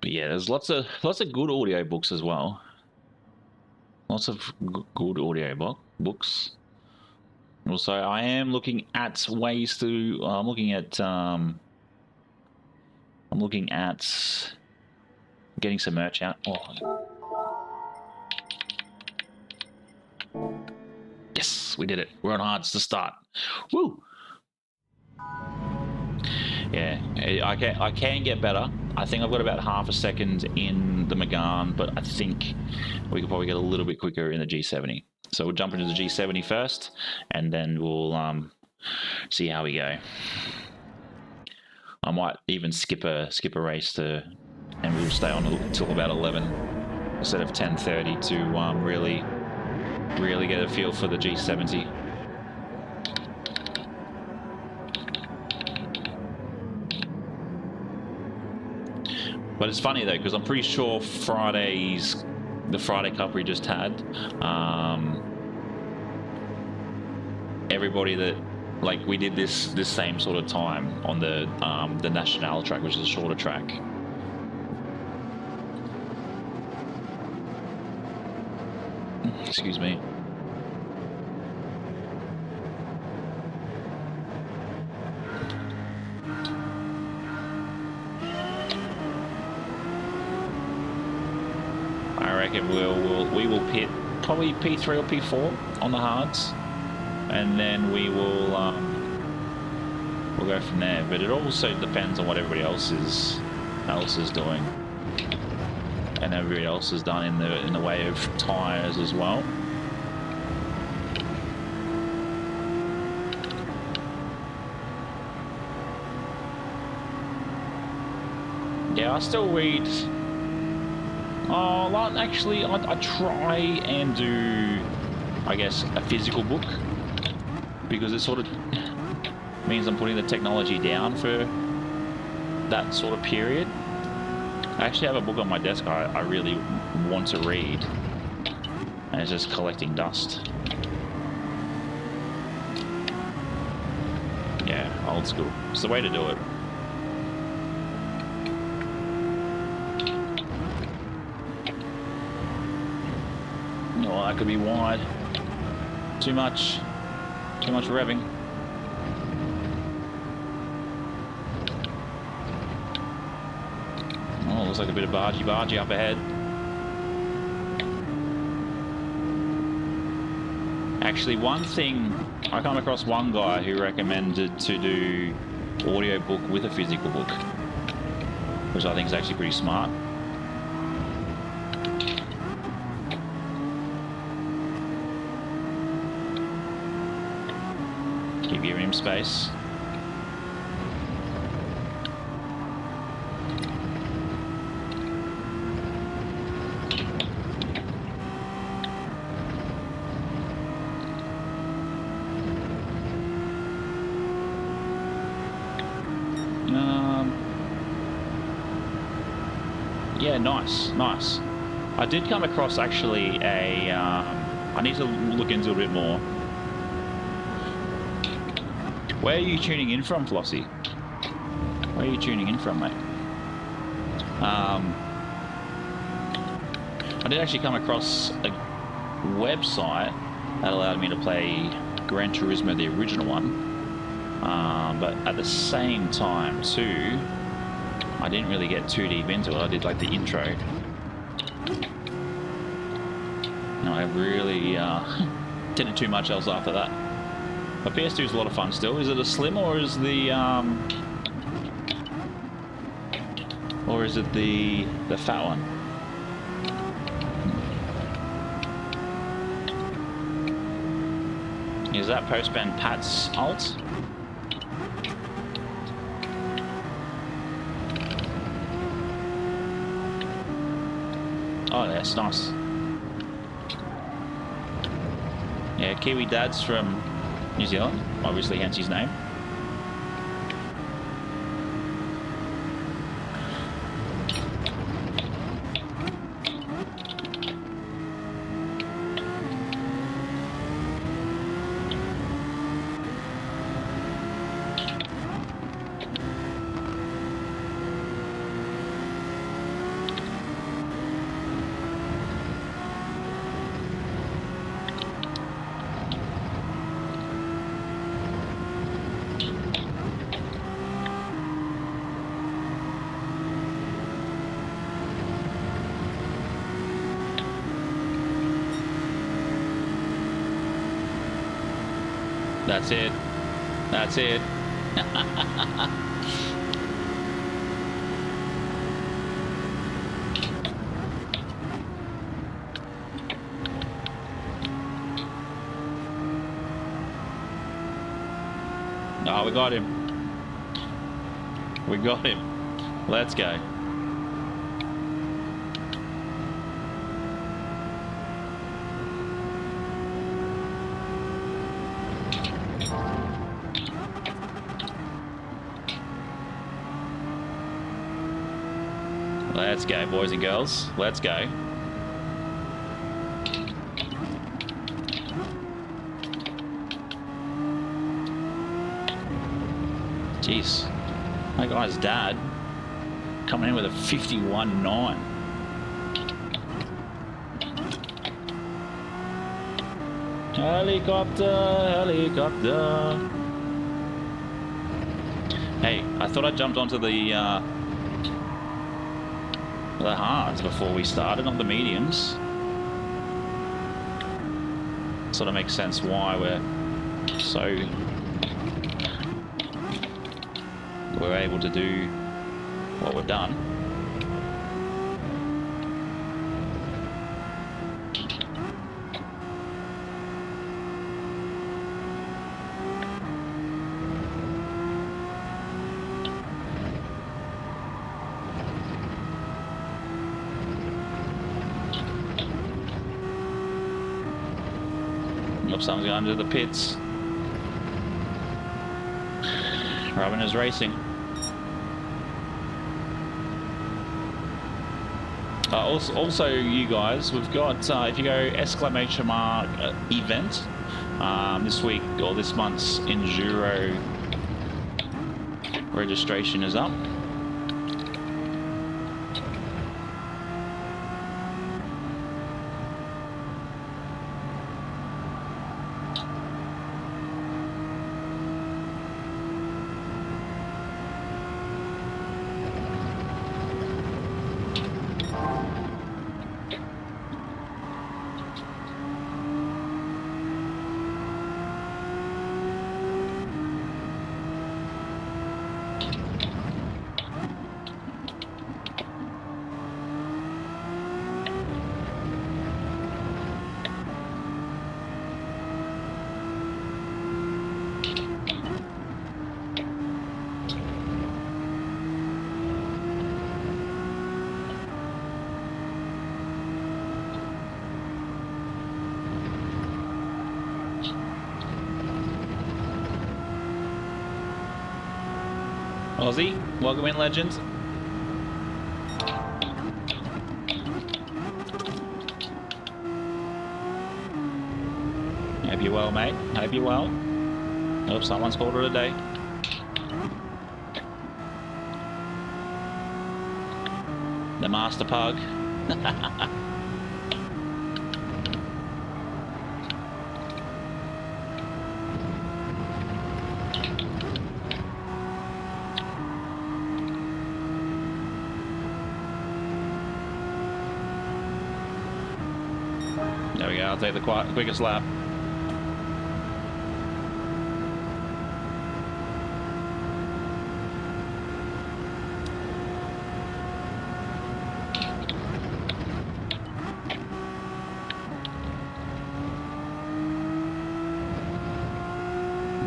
But yeah, there's lots of good audio books as well. Lots of good audio books. Also, I am looking at ways to. I'm looking at getting some merch out. Oh. Yes, we did it. We're on hards to start. Woo! Yeah, I can get better. I think I've got about half a second in the Megane, but I think we could probably get a little bit quicker in the G70. So we'll jump into the G70 first, and then we'll see how we go. I might even skip a race and we'll stay on until about 11 instead of 10:30 to really get a feel for the G70. But it's funny though, because I'm pretty sure the Friday Cup we just had, everybody that, like, we did this same sort of time on the National track, which is a shorter track. Excuse me. reckon we will pit probably P3 or P4 on the hards, and then we'll go from there. But it also depends on what everybody else is doing, and everybody else has done in the way of tyres as well. Yeah, I still read. Oh, well, actually, I try and do, I guess, a physical book, because it sort of means I'm putting the technology down for that sort of period. I actually have a book on my desk I really want to read, and it's just collecting dust. Yeah, old school. It's the way to do it. Oh, that could be wide. Too much revving. Oh, looks like a bit of bargy up ahead. Actually, one thing, I come across one guy who recommended to do audio book with a physical book, which I think is actually pretty smart. Keep giving him space. Yeah, nice. I did come across actually a. I need to look into it a bit more. Where are you tuning in from, Flossie? Where are you tuning in from, mate? I did actually come across a website that allowed me to play Gran Turismo, the original one. But at the same time, too, I didn't really get too deep into it. I did like the intro. No, I really didn't do too much else after that. But PS2 is a lot of fun still. Is it a slim or is the fat one? Is that postman Pat's alt? Oh, that's nice. Yeah, Kiwi Dad's from New Zealand, obviously, hence his name. That's it. That's it. Oh, we got him. We got him. Let's go. Let's go, boys and girls. Let's go. Jeez. My guy's dad coming in with a 51.9. Helicopter, helicopter. Hey, I thought I jumped onto the hards before we started, not the mediums. Sort of makes sense why we're able to do what we've done. Someone's going to the pits. Robin is racing. Also, you guys, we've got, if you go exclamation mark event, this week or this month's Enduro registration is up. Aussie, welcome in, legend. Hope you're well, mate. Hope you're well. Hope someone's called it a day. The Master Pug. There we go, I'll take the quickest lap.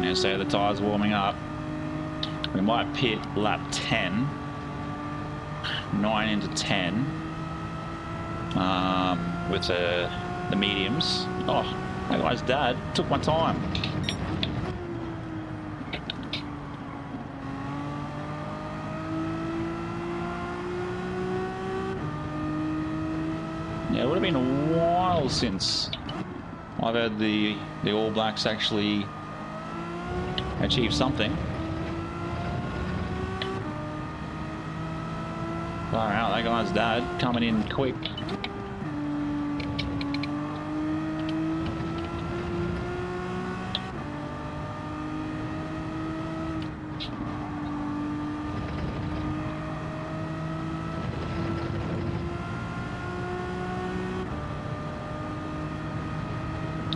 Yeah, so the tyres warming up. We might pit lap 10. 9 into 10. With the mediums. Oh, that guy's dad took my time. Yeah, it would have been a while since I've had the All Blacks actually achieve something. Far out, that guy's dad coming in quick.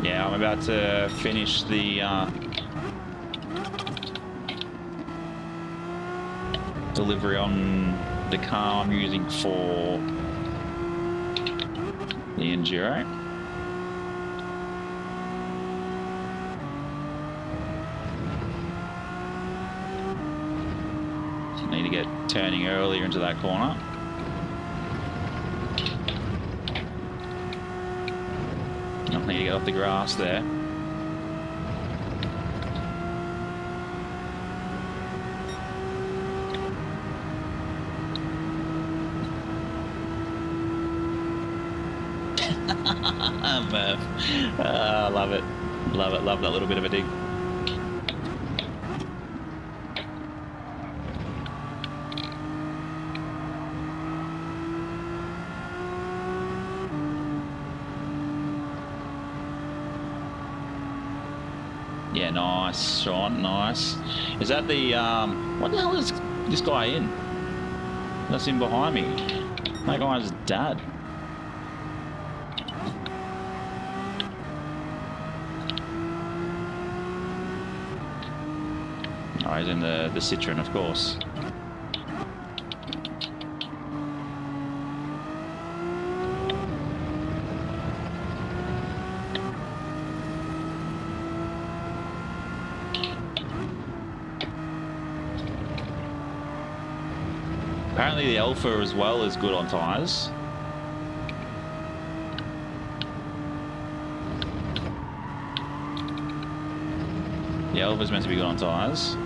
Yeah, I'm about to finish the delivery on the car I'm using for the Enduro. Need to get turning earlier into that corner. I need to get off the grass there. Murph. I love it. Love it. Love that little bit of a dig. Yeah, nice, Sean, nice. Is that the, what the hell is this guy in? That's him behind me. That guy's dad. Oh, he's in the Citroen, of course. Apparently the Alpha as well is good on tyres. The Alpha's meant to be good on tyres.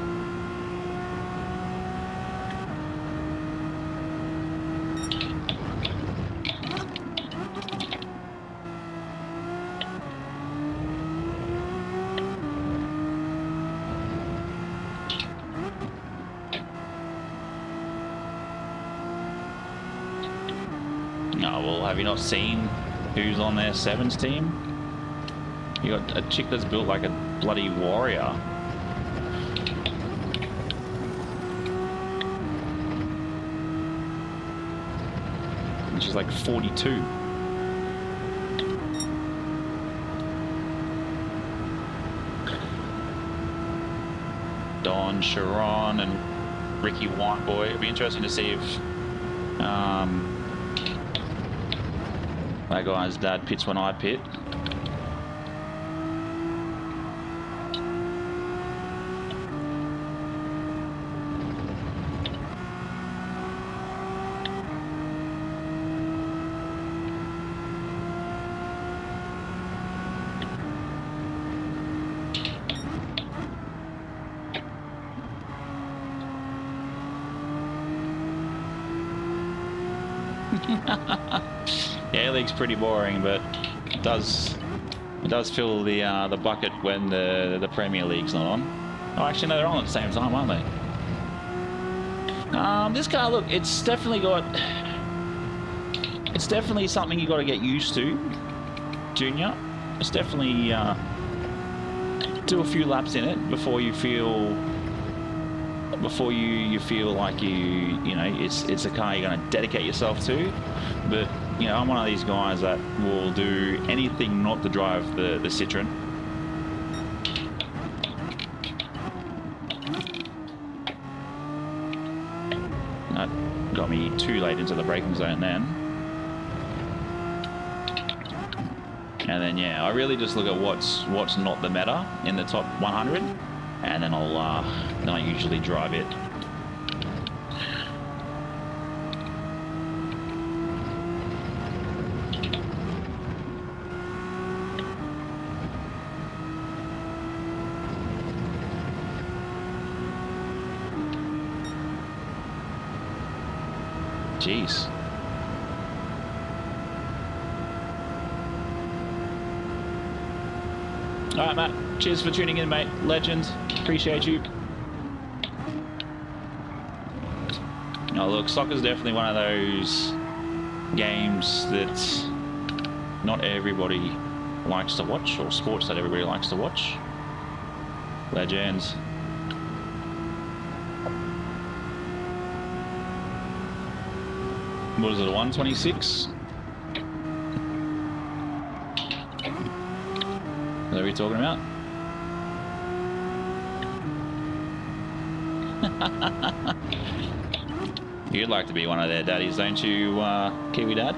Oh, well, have you not seen who's on their sevens team? You got a chick that's built like a bloody warrior. And she's like 42. Don, Sharon, and Ricky Whiteboy. It'd be interesting to see if that guy's dad pits when I pit. Yeah, league's pretty boring, but it does fill the bucket when the Premier League's not on. Oh, actually, no, they're on at the same time, aren't they? This car, look, it's definitely something you got to get used to, Junior. It's definitely do a few laps in it before you feel like you know it's a car you're going to dedicate yourself to. But you know, I'm one of these guys that will do anything not to drive the Citroen. That got me too late into the braking zone then. And then yeah, I really just look at what's not the meta in the top 100, and then I usually drive it. Jeez. All right, Matt. Cheers for tuning in, mate. Legend. Appreciate you. Oh, look, soccer's definitely one of those games that not everybody likes to watch, or sports that everybody likes to watch. Legends. What is it, a 126? Is that what you're talking about? You'd like to be one of their daddies, don't you, Kiwi Dad?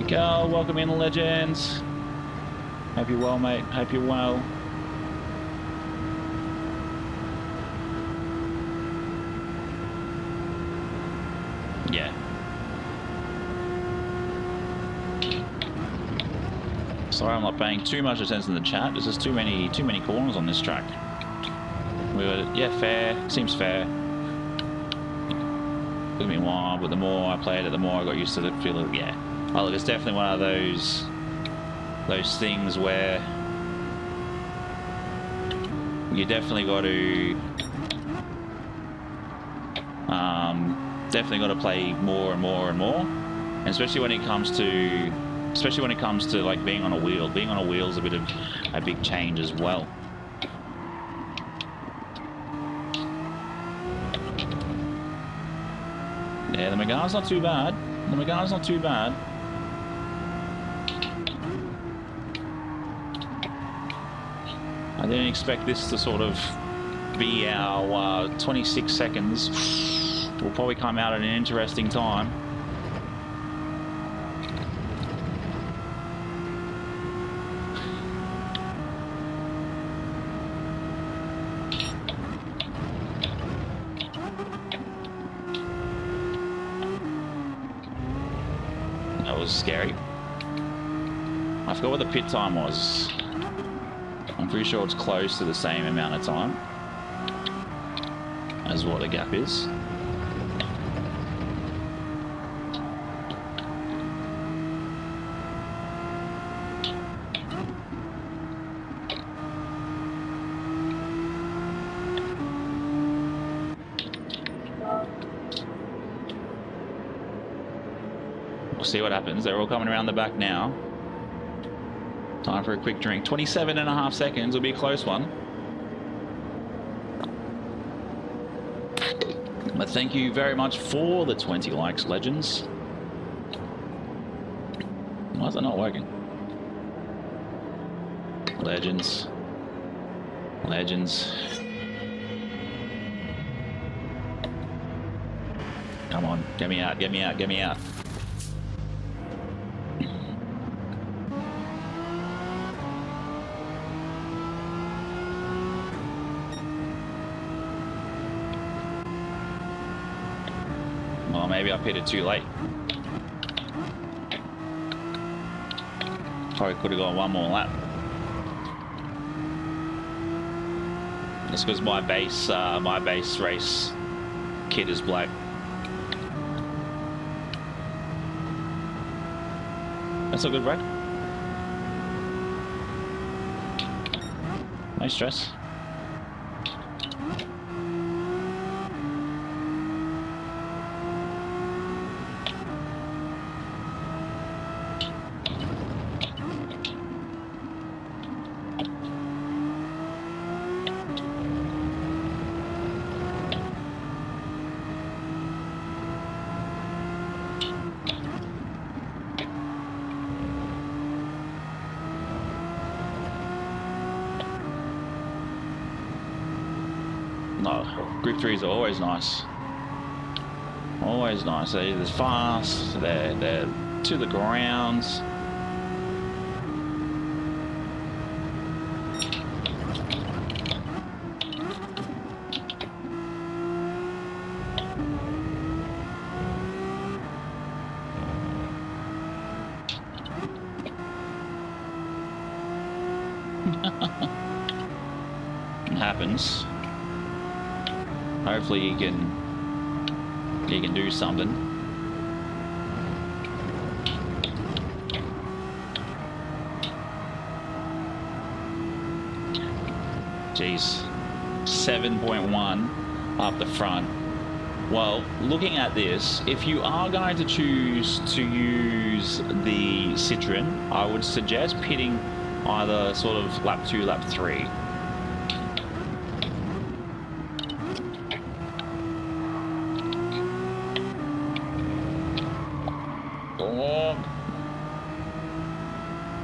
Carl, welcome in, Legends. Hope you're well, mate. Hope you're well. Sorry, I'm not paying too much attention to the chat. There's just too many corners on this track. Yeah, fair. Seems fair. Took me a while, but the more I played it, the more I got used to the feel of, yeah. Oh, look, it's definitely one of those things where you definitely got to play more and more and more, and especially when it comes to like being on a wheel. Being on a wheel is a big change as well. Yeah, the Megane's not too bad. The Megane's not too bad. I didn't expect this to sort of be our 26 seconds. Will probably come out at an interesting time. That was scary. I forgot what the pit time was. I'm pretty sure it's close to the same amount of time as what the gap is. We'll see what happens. They're all coming around the back now. Time for a quick drink. 27.5 seconds will be a close one. But thank you very much for the 20 likes, legends. Why is that not working? Legends. Legends. Come on, get me out, get me out, get me out. Well, maybe I pitted too late. Probably could have gone one more lap. That's because my base race kit is black. That's all good, Brad. No stress. No, Group 3s are always nice. Always nice. They're fast, they're to the grounds. It happens. Hopefully he can do something. Jeez, 7.1 up the front. Well, looking at this, if you are going to choose to use the Citroen, I would suggest pitting either sort of lap 2, lap 3.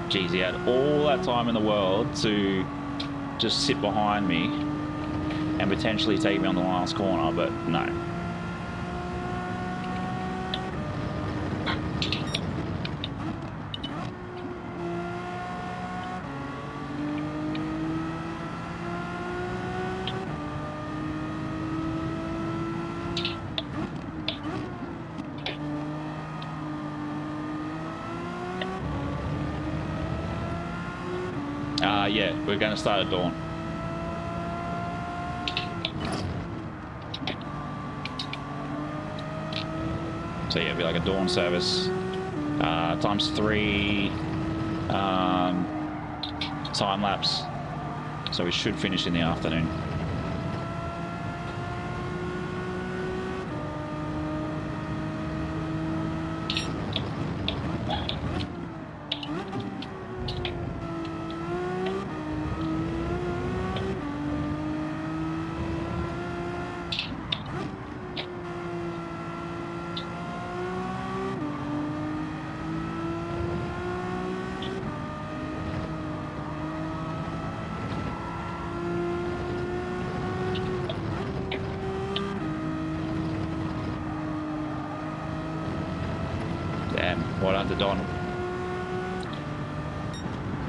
Jeez, he had all that time in the world to just sit behind me and potentially take me on the last corner, but no. Yeah, we're going to start at dawn. So yeah, it'll be like a dawn service, times 3 time lapse. So we should finish in the afternoon. Damn, what under Don?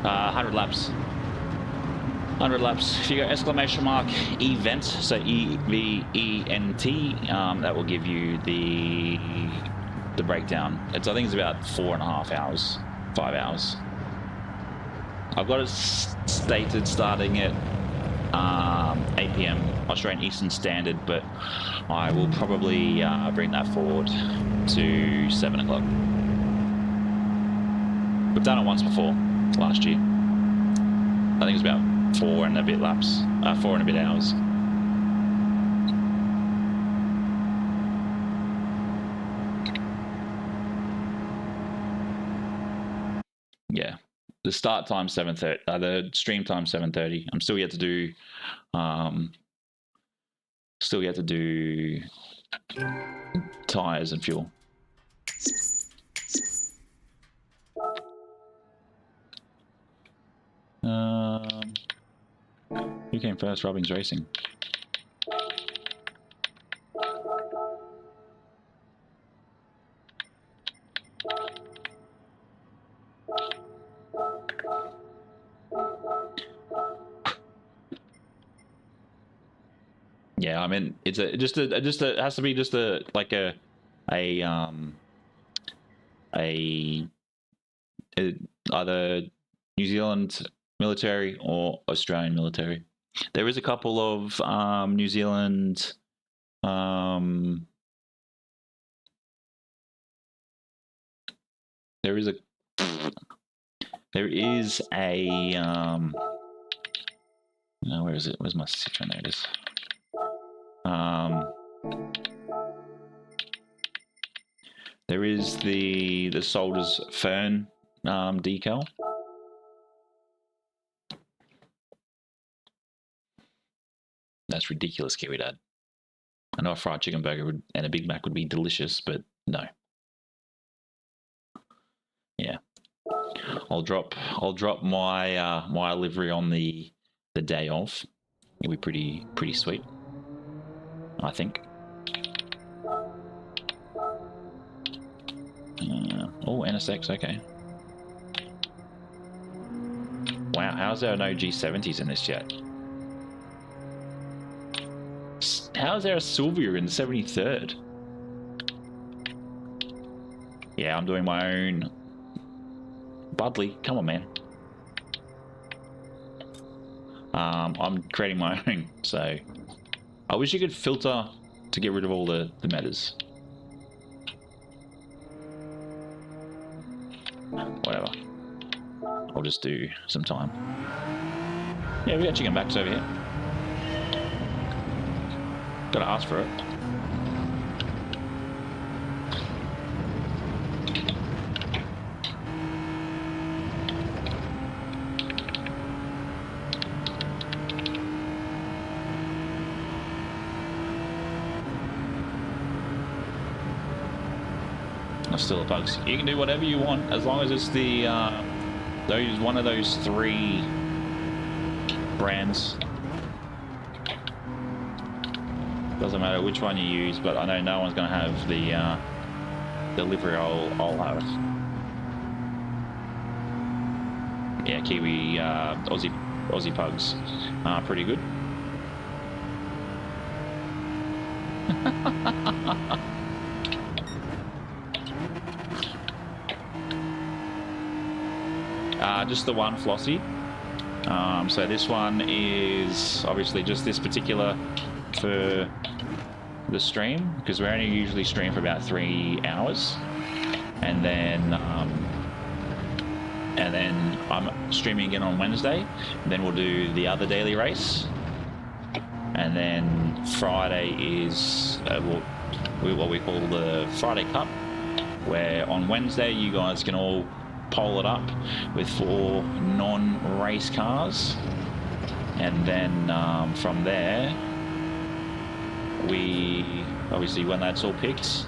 100 laps. 100 laps. If you go exclamation mark event, so EVENT, that will give you the breakdown. I think it's about 4.5 hours, 5 hours. I've got it stated starting at 8 p.m. Australian Eastern Standard, but I will probably bring that forward to 7 o'clock. We've done it once before, last year. I think it's about 4 and a bit laps, 4 and a bit hours. Yeah, the start time 7:30, the stream time 7:30. I'm still yet to do, tires and fuel. Who came first? Robbins Racing. Yeah, I mean, it's it has to be just either New Zealand military or Australian military. There is a couple of New Zealand there is a where is it? Where's my Citroen? There it is. There is the Soldiers Fern decal. That's ridiculous, Kiwi Dad. I know a fried chicken burger and a Big Mac would be delicious, but no. Yeah, I'll drop my my livery on the day of. It'll be pretty sweet, I think. Oh, NSX, okay. Wow, how's there no G70s in this yet? How is there a Silvia in the 73rd? Yeah, I'm doing my own. Budley, come on, man. I'm creating my own, so I wish you could filter to get rid of all the metas. Whatever. I'll just do some time. Yeah, we got chicken backs over here. Gotta ask for it. Still a bugs. You can do whatever you want as long as it's the one of those 3 brands. Doesn't matter which one you use, but I know no one's going to have the livery I'll have. Yeah, Kiwi Aussie pugs are pretty good. Just the one Flossie. So this one is obviously just this particular for the stream, because we only usually stream for about 3 hours, and then I'm streaming again on Wednesday. Then we'll do the other daily race, and then Friday is what we call the Friday Cup, where on Wednesday you guys can all pole it up with 4 non-race cars, and then from there we obviously, when that's all picked,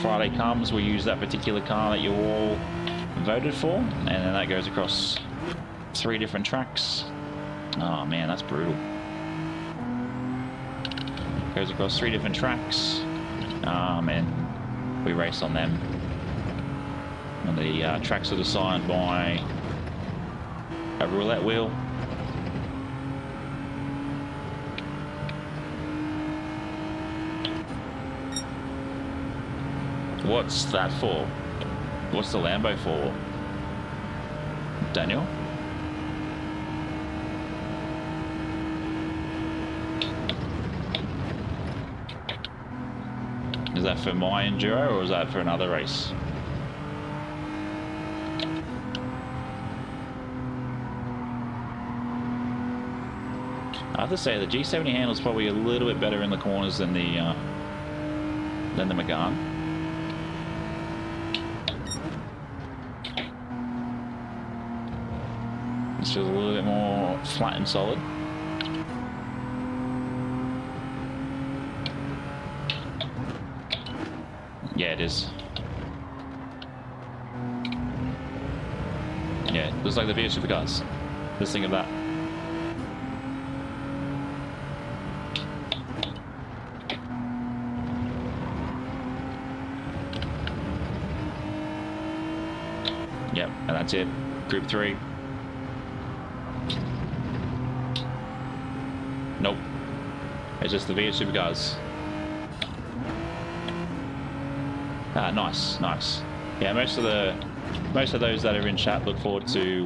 Friday comes, we use that particular car that you all voted for, and then that goes across 3 different tracks. Oh man, that's brutal. Goes across 3 different tracks, and we race on them. And the tracks are assigned by a roulette wheel. What's that for? What's the Lambo for, Daniel? Is that for my Enduro, or is that for another race? I have to say the G70 handles probably a little bit better in the corners than the Megane. This feels a little bit more flat and solid. Yeah, it is. Yeah, looks like the VF supercars. Just think of that. Yep, and that's it. Group 3. Nope. It's just the VF supercars. Ah, nice, nice. Yeah, most of those that are in chat look forward to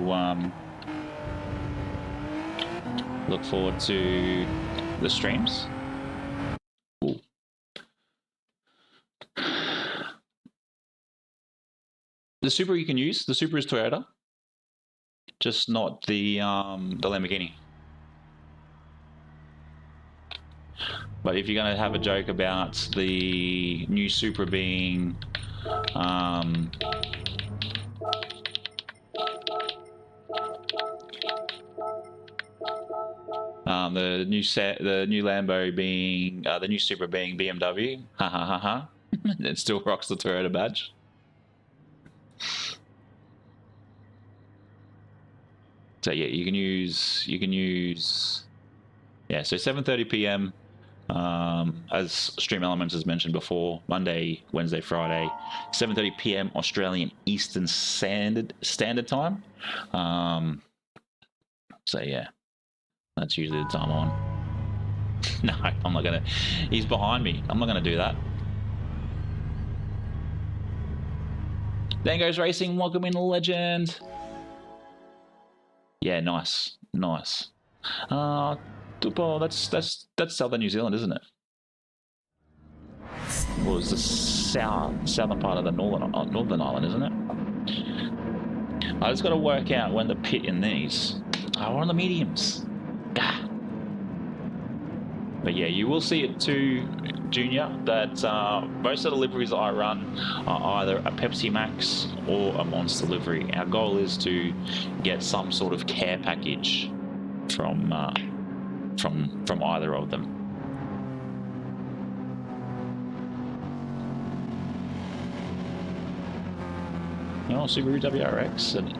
the streams. Ooh. The Supra you can use. The Supra is Toyota, just not the Lamborghini. But if you're going to have a joke about the new Supra being the new Lambo being the new Supra being BMW, ha ha ha ha, it still rocks the Toyota badge. So yeah, you can use yeah. So 7:30 p.m. As Stream Elements has mentioned before, Monday, Wednesday, Friday, 7:30 p.m. Australian Eastern Standard Time. So yeah, that's usually the time on. No, I'm not gonna. He's behind me. I'm not gonna do that. Dango's Racing, welcome in, legend. Yeah, nice, nice. Well, that's southern New Zealand, isn't it? Well, it's the southern part of the northern island, isn't it? I just got to work out when to pit in these. Oh, we're on the mediums. Gah. But yeah, you will see it too, Junior, that most of the liveries I run are either a Pepsi Max or a Monster livery. Our goal is to get some sort of care package from either of them. You know, Subaru WRX and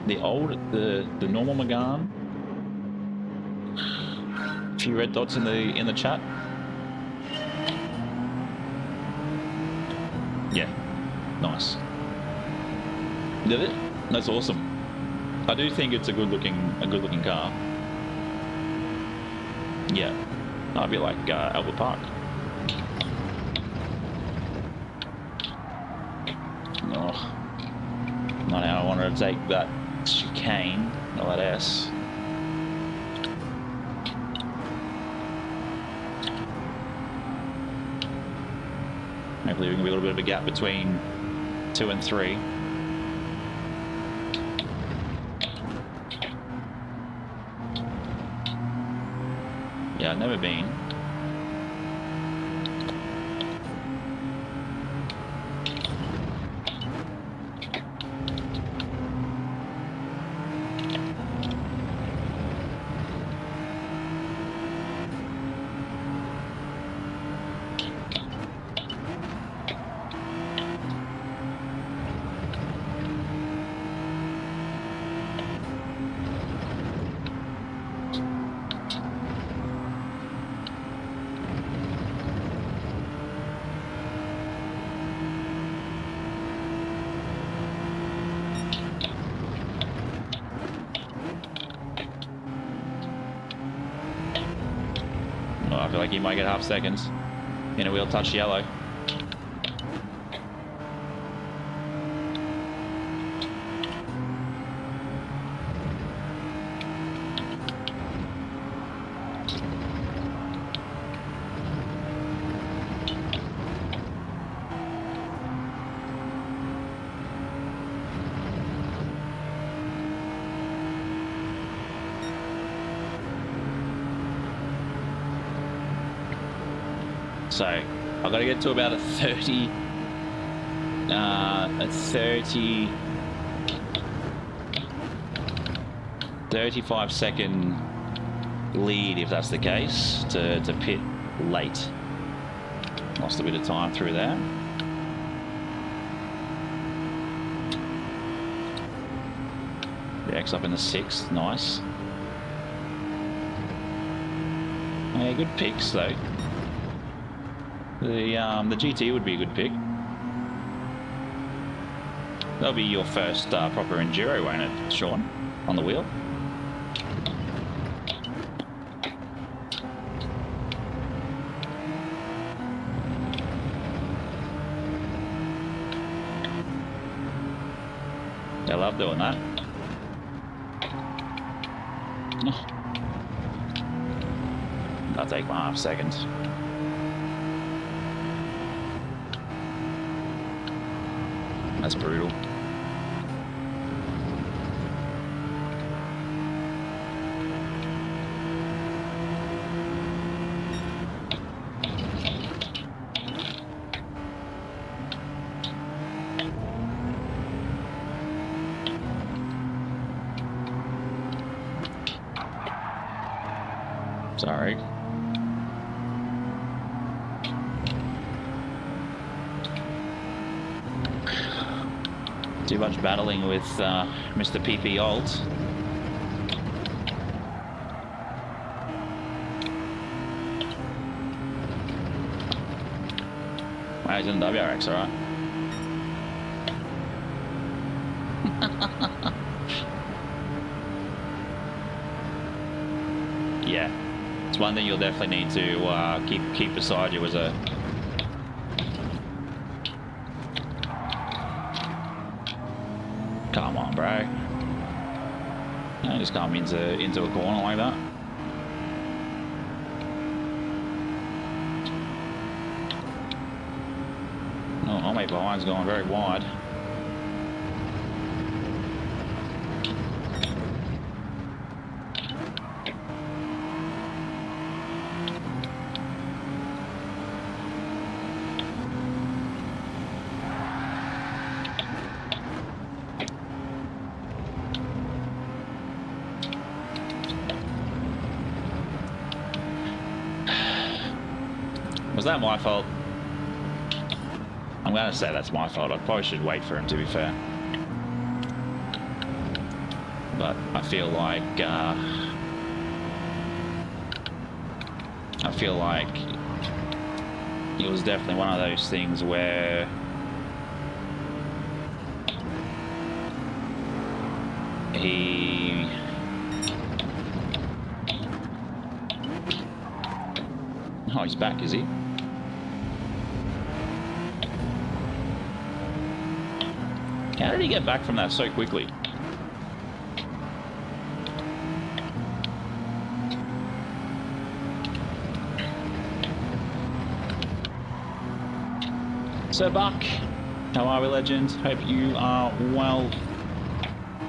the normal Megane. A few red dots in the chat. Yeah, nice. Did it? That's awesome. I do think it's a good looking car. Yeah, I'd be like Albert Park. Oh, not to take that chicane, or that S. Hopefully we can be a little bit of a gap between 2 and 3. Yeah, I've never been. I feel like he might get half seconds. Inner wheel touch yellow. So I've got to get to about a 35-second lead, if that's the case, to pit late. Lost a bit of time through that. The X up in the 6th, nice. Yeah, good picks though. The GT would be a good pick. That'll be your first proper enduro, won't it, Sean? On the wheel. They love doing that. Oh. That'll take 1.5 seconds. That's brutal. Sorry. Too much battling with Mr. PP Alt. Wow, he's in the WRX, alright. Yeah, it's one thing you'll definitely need to keep beside you as a come on, bro. No, just come into a corner like that. Oh, my behind's going very wide. Was that my fault? I'm going to say that's my fault. I probably should wait for him, to be fair. But I feel like it was definitely one of those things where he oh, he's back, is he? How did he get back from that so quickly? So Buck, how are we, legends? Hope you are well.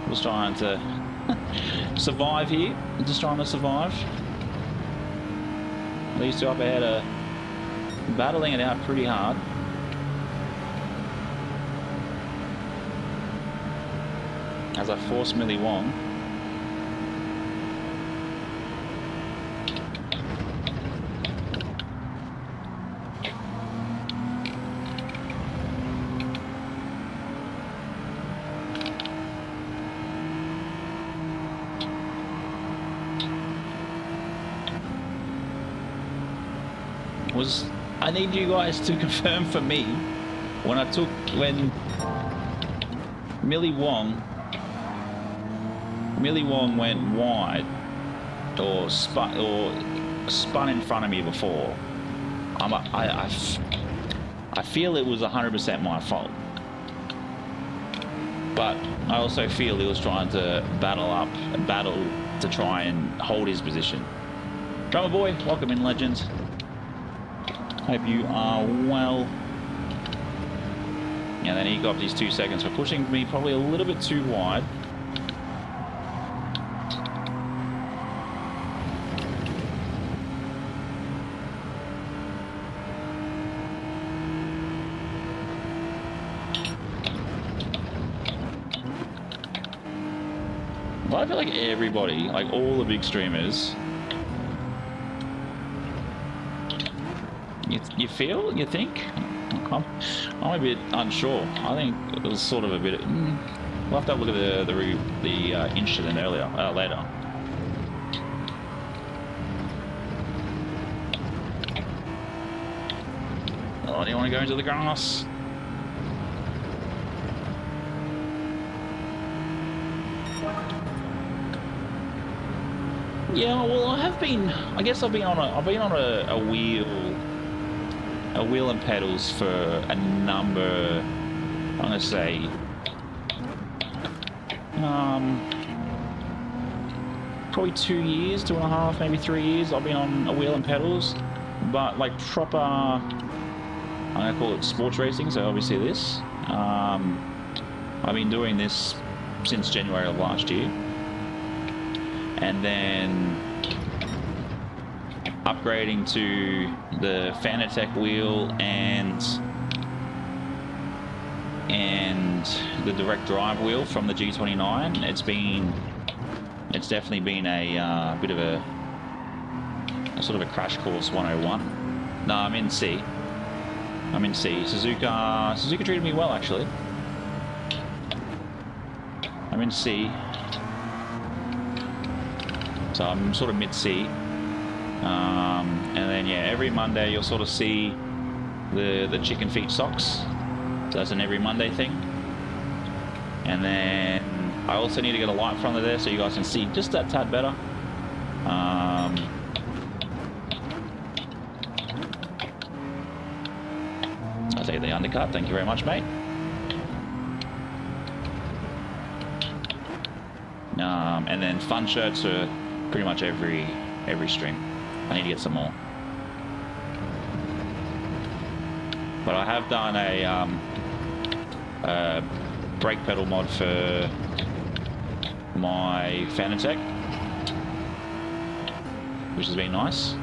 Just trying to survive here. Just trying to survive. These two up ahead are battling it out pretty hard. As I force Millie Wong. I need you guys to confirm for me when Millie Wong went wide or spun in front of me before. I feel it was 100% my fault, but I also feel he was trying to battle to try and hold his position. Drummer boy, welcome in, legends. Hope you are well. And then he got these 2 seconds for pushing me probably a little bit too wide. Well, I feel like everybody, like all the big streamers, you think? I'm a bit unsure. I think it was sort of a bit. We'll have to have a look at the incident later. Oh, do you want to go into the grass? Yeah, well, I guess I've been on a wheel and pedals for a number, I'm gonna say, probably 2 years, 2.5, maybe 3 years. I've been on a wheel and pedals, but like proper, I'm gonna call it sports racing. So obviously this, I've been doing this since January of last year, and then upgrading to the Fanatec wheel and the direct drive wheel from the G29. It's definitely been a bit of a sort of a crash course 101. No, I'm in C. Suzuka treated me well, actually. I'm in C, so I'm sort of mid C. And then yeah, every Monday you'll sort of see the chicken feet socks. So that's an every Monday thing. And then I also need to get a light from there so you guys can see just that tad better. I'll take the undercut. Thank you very much, mate. And then fun shirts are pretty much every stream. I need to get some more. But I have done a brake pedal mod for my Fanatec, which has been nice.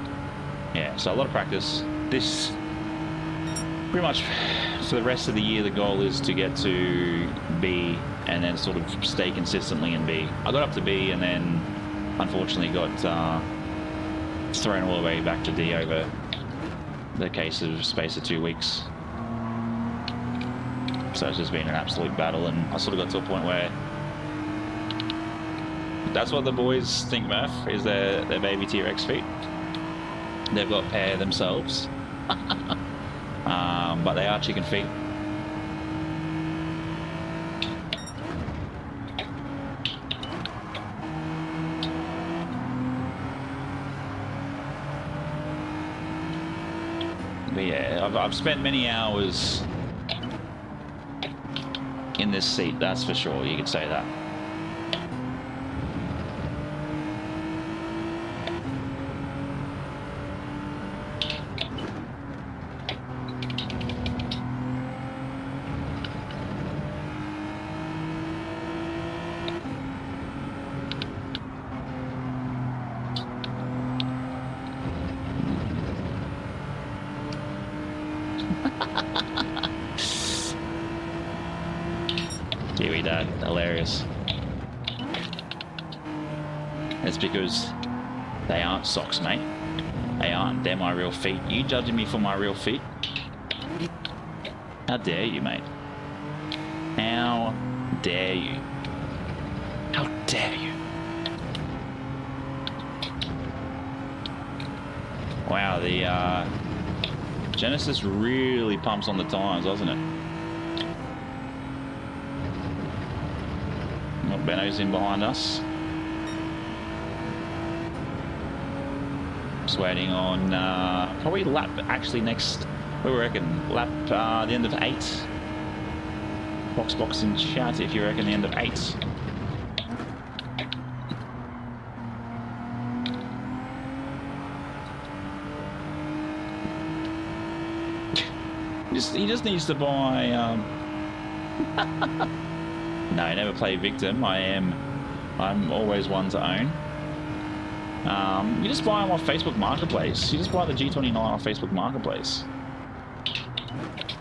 Yeah, so a lot of practice. This, pretty much for the rest of the year, the goal is to get to B and then sort of stay consistently in B. I got up to B and then unfortunately got thrown all the way back to D over the space of 2 weeks. So it's just been an absolute battle, and I sort of got to a point where that's what the boys think, Murph, is their baby T-Rex feet. They've got pair themselves, but they are chicken feet. But yeah, I've spent many hours in this seat, that's for sure. You could say that. that hilarious. It's because they aren't socks, mate. They aren't. They're my real feet. You judging me for my real feet? How dare you, mate? How dare you? How dare you? Wow, the Genesis really pumps on the tires, doesn't it? Well, Benno's in behind us. Just waiting on probably lap actually next. What do we reckon? Lap the end of 8. Box in chat if you reckon the end of 8. He just needs to buy. No, I never play victim. I'm always one to own. You just buy them off Facebook Marketplace. You just buy the G29 off Facebook Marketplace.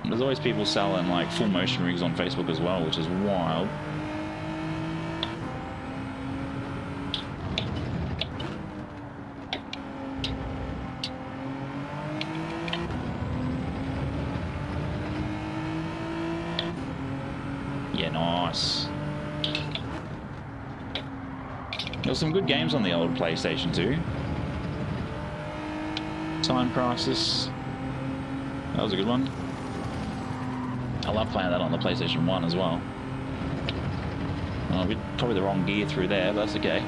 There's always people selling like full motion rigs on Facebook as well, which is wild. Yeah, nice. There were some good games on the old PlayStation 2. Time Crisis. That was a good one. I love playing that on the PlayStation 1 as well. Probably the wrong gear through there, but that's okay.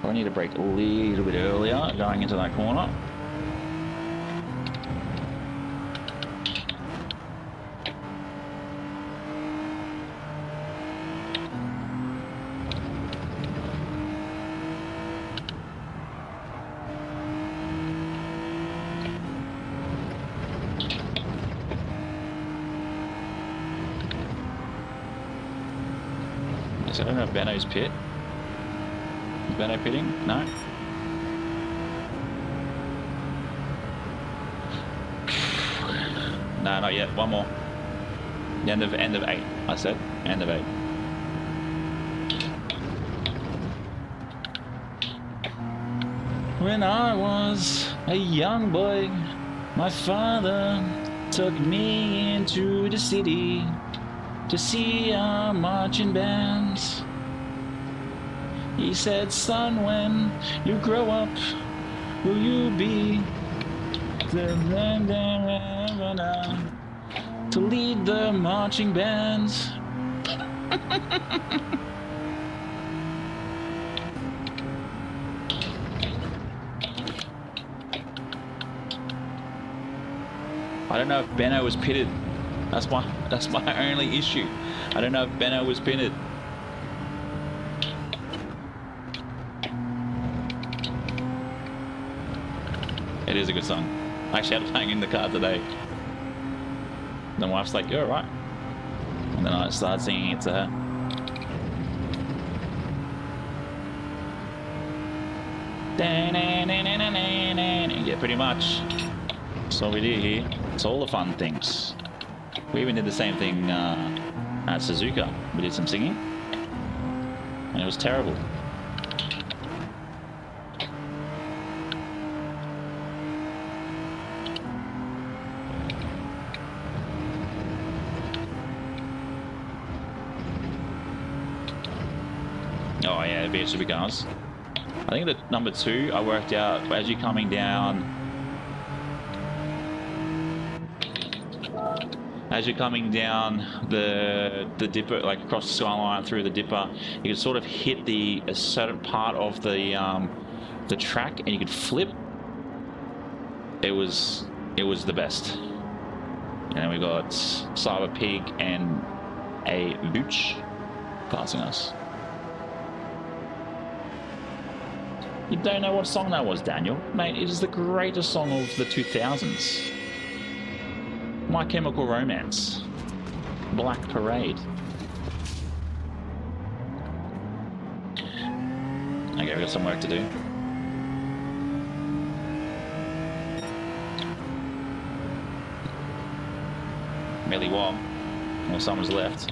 I need to brake a little bit earlier going into that corner. I don't know if Benno's pit. Is Benno pitting? No. No, not yet. One more. The end of 8. I said end of 8. When I was a young boy, my father took me into the city to see our marching bands. He said, son, when you grow up, will you be to lead the marching bands? I don't know if Benno was pitted. That's my only issue. I don't know if Benno was pitted. It is a good song. I actually had it playing in the car today. The wife's like, "You're alright," and then I started singing it to her. Yeah, pretty much. That's all we do here. It's all the fun things. We even did the same thing at Suzuka. We did some singing, and it was terrible. Oh yeah, the VHW cars. I think that number 2, I worked out as you're coming down. As you're coming down the dipper, like across the skyline through the dipper, you could sort of hit a certain part of the track, and you could flip. It was the best. And we got Cyber Pig and a Booch passing us. You don't know what song that was, Daniel? Mate, it is the greatest song of the 2000s. My Chemical Romance. Black Parade. Okay, we've got some work to do. Millie Wong. Well, someone's left.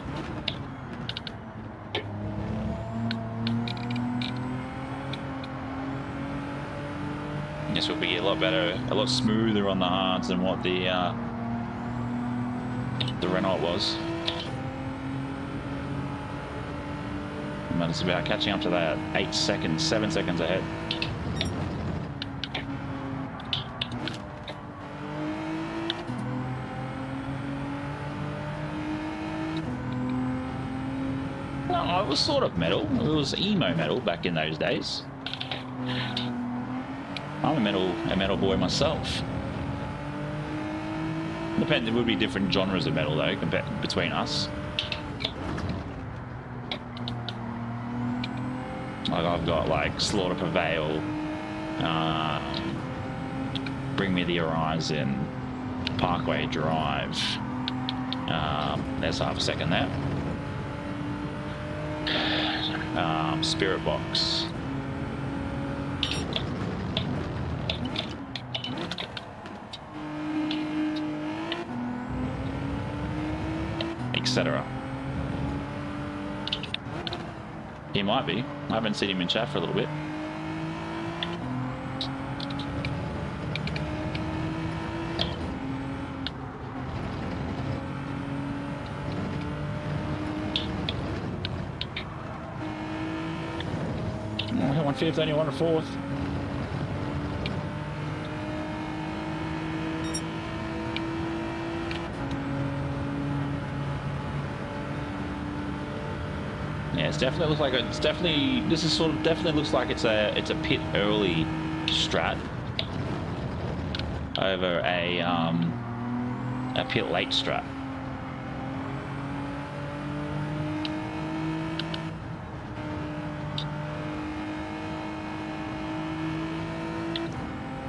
This will be a lot better, a lot smoother on the hards than what the Renault was. But it's about catching up to that 8 seconds, 7 seconds ahead. No, it was sort of metal. It was emo metal back in those days. I'm a metal boy myself. There would be different genres of metal though, between us. Like I've got like Slaughter Prevail, Bring Me the Horizon, Parkway Drive. There's half a second there. Spirit Box. Etc. He might be. I haven't seen him in chat for a little bit. Only 1/5, only 1/4. Yeah, it definitely looks like definitely looks like it's a pit early strat over a pit late strat.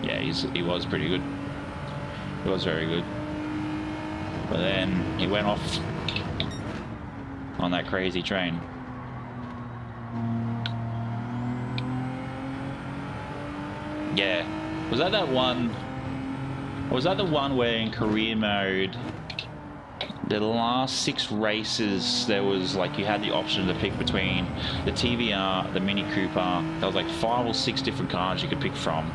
Yeah, he was pretty good. He was very good. But then he went off on that crazy train. Yeah, was that one? Was that the one where in career mode, the last 6 races, there was like you had the option to pick between the TVR, the Mini Cooper. There was like 5 or 6 different cars you could pick from.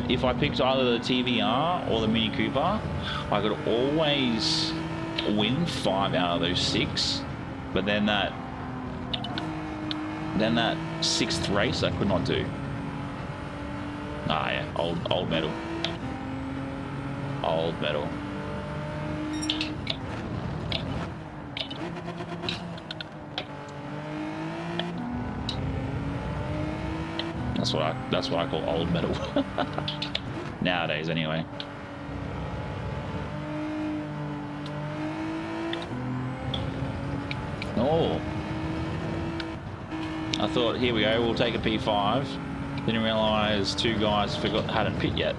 If I picked either the TVR or the Mini Cooper, I could always win 5 out of those 6. But then that 6th race I could not do. Ah yeah, old metal. Old metal. That's what I call old metal. Nowadays anyway. Oh. I thought, here we go, we'll take a P5. Didn't realise 2 guys hadn't pit yet.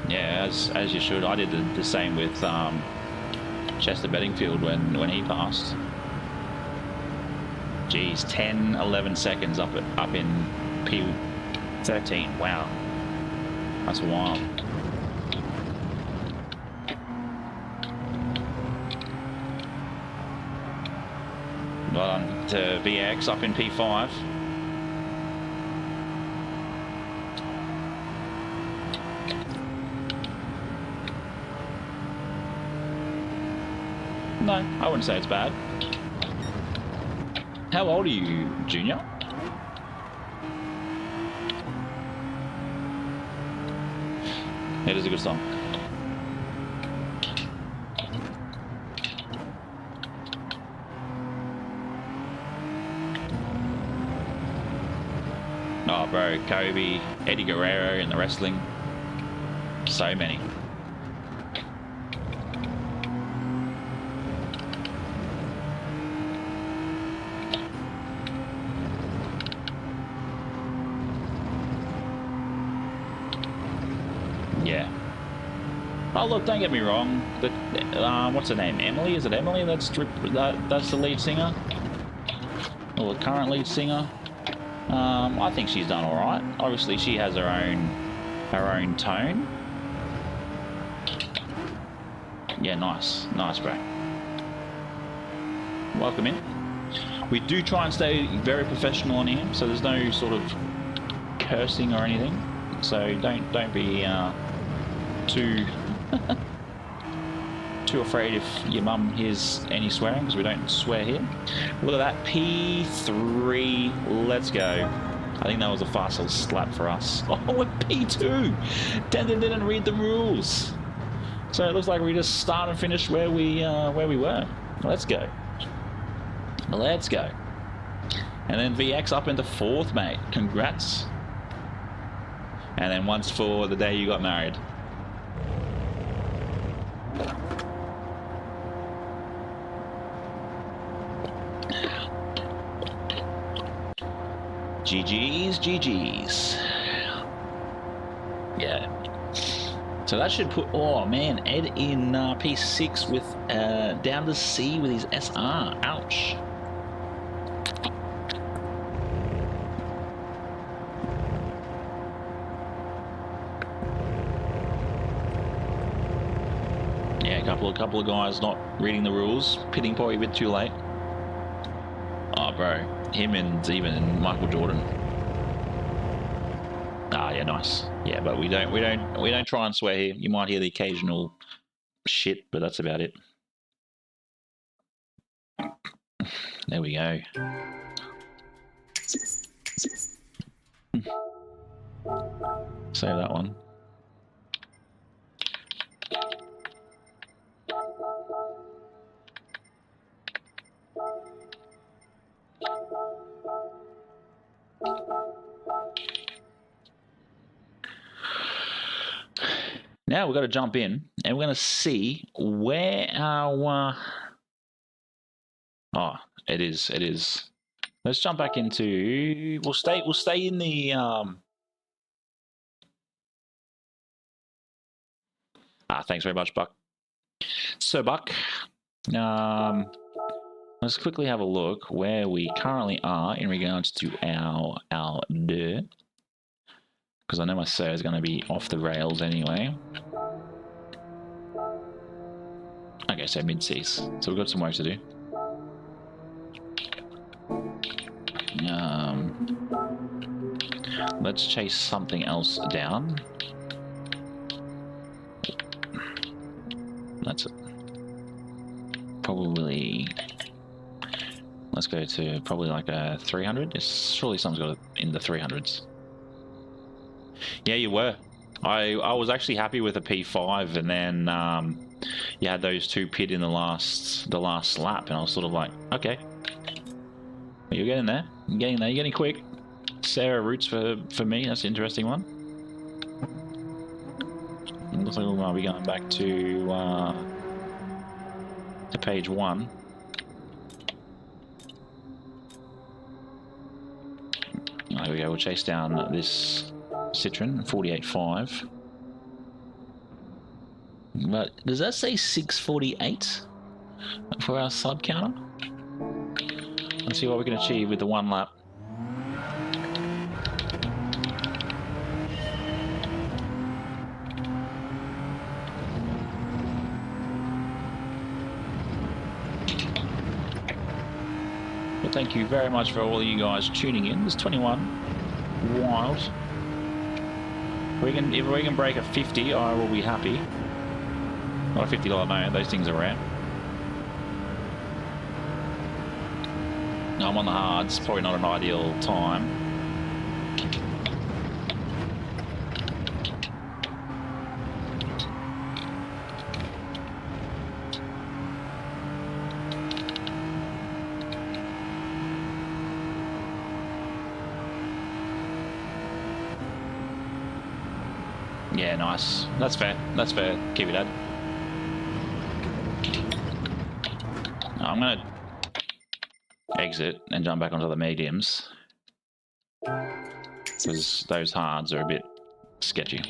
Yeah, as you should. I did the same with Chester Bedingfield when he passed. Geez, 10, 11 seconds up in P13. Wow, that's wild. Well done to VX up in P5. No, I wouldn't say it's bad. How old are you, Junior? It is a good song. Oh, bro, Kobe, Eddie Guerrero in the wrestling. So many. Yeah. Oh, look, don't get me wrong. What's her name? Emily? Is it Emily? That's the lead singer? Or the current lead singer? I think she's done all right. Obviously, she has her own tone. Yeah, nice, bro. Welcome in. We do try and stay very professional on here, so there's no sort of cursing or anything. So don't be too too afraid if your mum hears any swearing, because we don't swear here. Look at that, P3. Let's go. I think that was a fast little slap for us. Oh, we're P2. Tendon didn't read the rules. So it looks like we just start and finish where we were. Let's go. Let's go. And then VX up into 4th, mate. Congrats. And then once for the day you got married. GG's. Yeah. So that should put, oh man, Ed in P6 with down to C with his SR. Ouch. Yeah, a couple of guys not reading the rules, pitting probably a bit too late. Oh, bro, him and even Michael Jordan. Ah, yeah, nice. Yeah, but we don't try and swear here. You might hear the occasional shit, but that's about it. There we go. Save that one. Now we've got to jump in and we're going to see where our oh, it is. Let's jump back into, we'll stay in the thanks very much, Buck. So Buck, let's quickly have a look where we currently are in regards to our dirt. Because I know my sir is going to be off the rails anyway. Okay, so mid-seas. So we've got some work to do. Let's chase something else down. That's it. Probably... Let's go to probably like a 300. Surely someone's got it in the 300s. Yeah, you were. I was actually happy with a P5, and then you had those two pit in the last lap, and I was sort of like, okay, well, you're getting there. You're getting there. You're getting quick. Sarah roots for me. That's an interesting one. It looks like we might be going back to page 1. There we go. We'll chase down this Citroen 48.5. But does that say 648 for our sub counter? Let's see what we can achieve with the 1 lap. Well, thank you very much for all of you guys tuning in. There's 21. Wild. If we can break a 50, I will be happy. Not a $50 note, those things are rare. I'm on the hards, probably not an ideal time. Yeah, nice. That's fair. That's fair. Keep it, Ed. I'm going to exit and jump back onto the mediums, because those hards are a bit sketchy.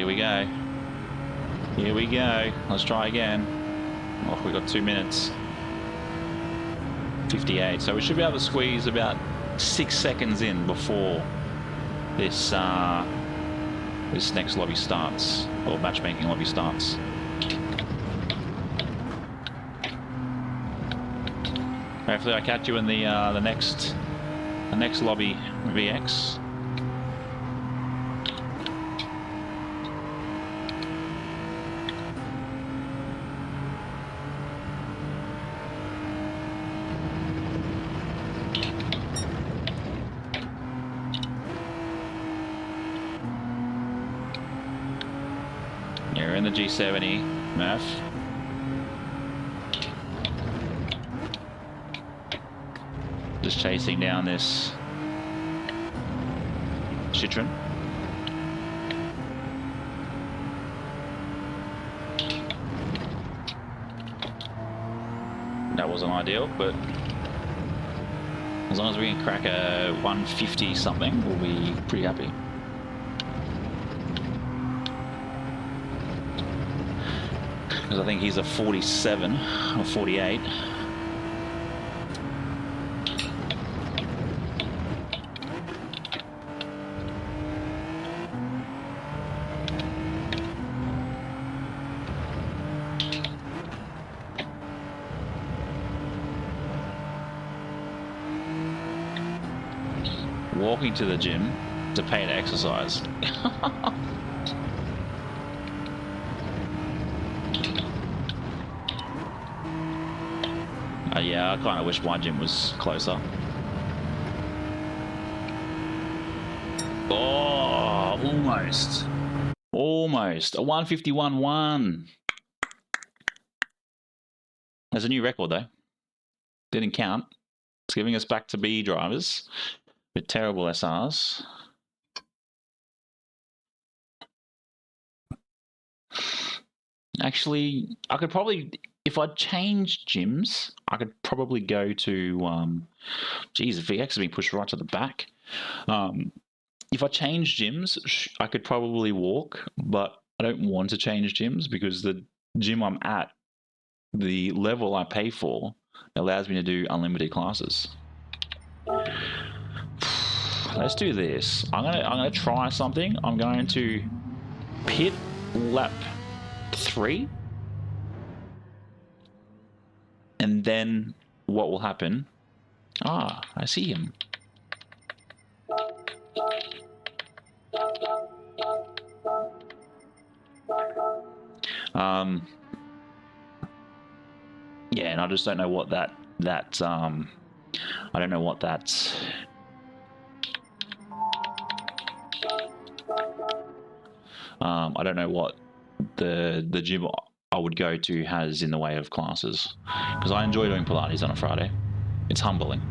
Here we go. Here we go. Let's try again. Oh, we got 2 minutes. 58. So we should be able to squeeze about 6 seconds in before this this next lobby starts, or matchmaking lobby starts. Hopefully I catch you in the next lobby VX. You're in the G70, Murph. Just chasing down this Citroen. That wasn't ideal, but as long as we can crack a 150 something, we'll be pretty happy. Because I think he's a 47 or 48. Walking to the gym to pay to exercise. Yeah, I kind of wish my gym was closer. Oh, almost. Almost. A 151.1. There's a new record, though. Didn't count. It's giving us back to B drivers with terrible SRs. Actually, I could probably... If I changed gyms, I could probably go to, geez, VX has been pushed right to the back. If I changed gyms, I could probably walk, but I don't want to change gyms because the gym I'm at, the level I pay for, allows me to do unlimited classes. Let's do this. I'm gonna try something. I'm going to pit lap 3. And then what will happen? Ah, I see him. Yeah, and I just don't know what I don't know what that's. I don't know what the gym I would go to has in the way of classes, because I enjoy doing Pilates on a Friday. It's humbling.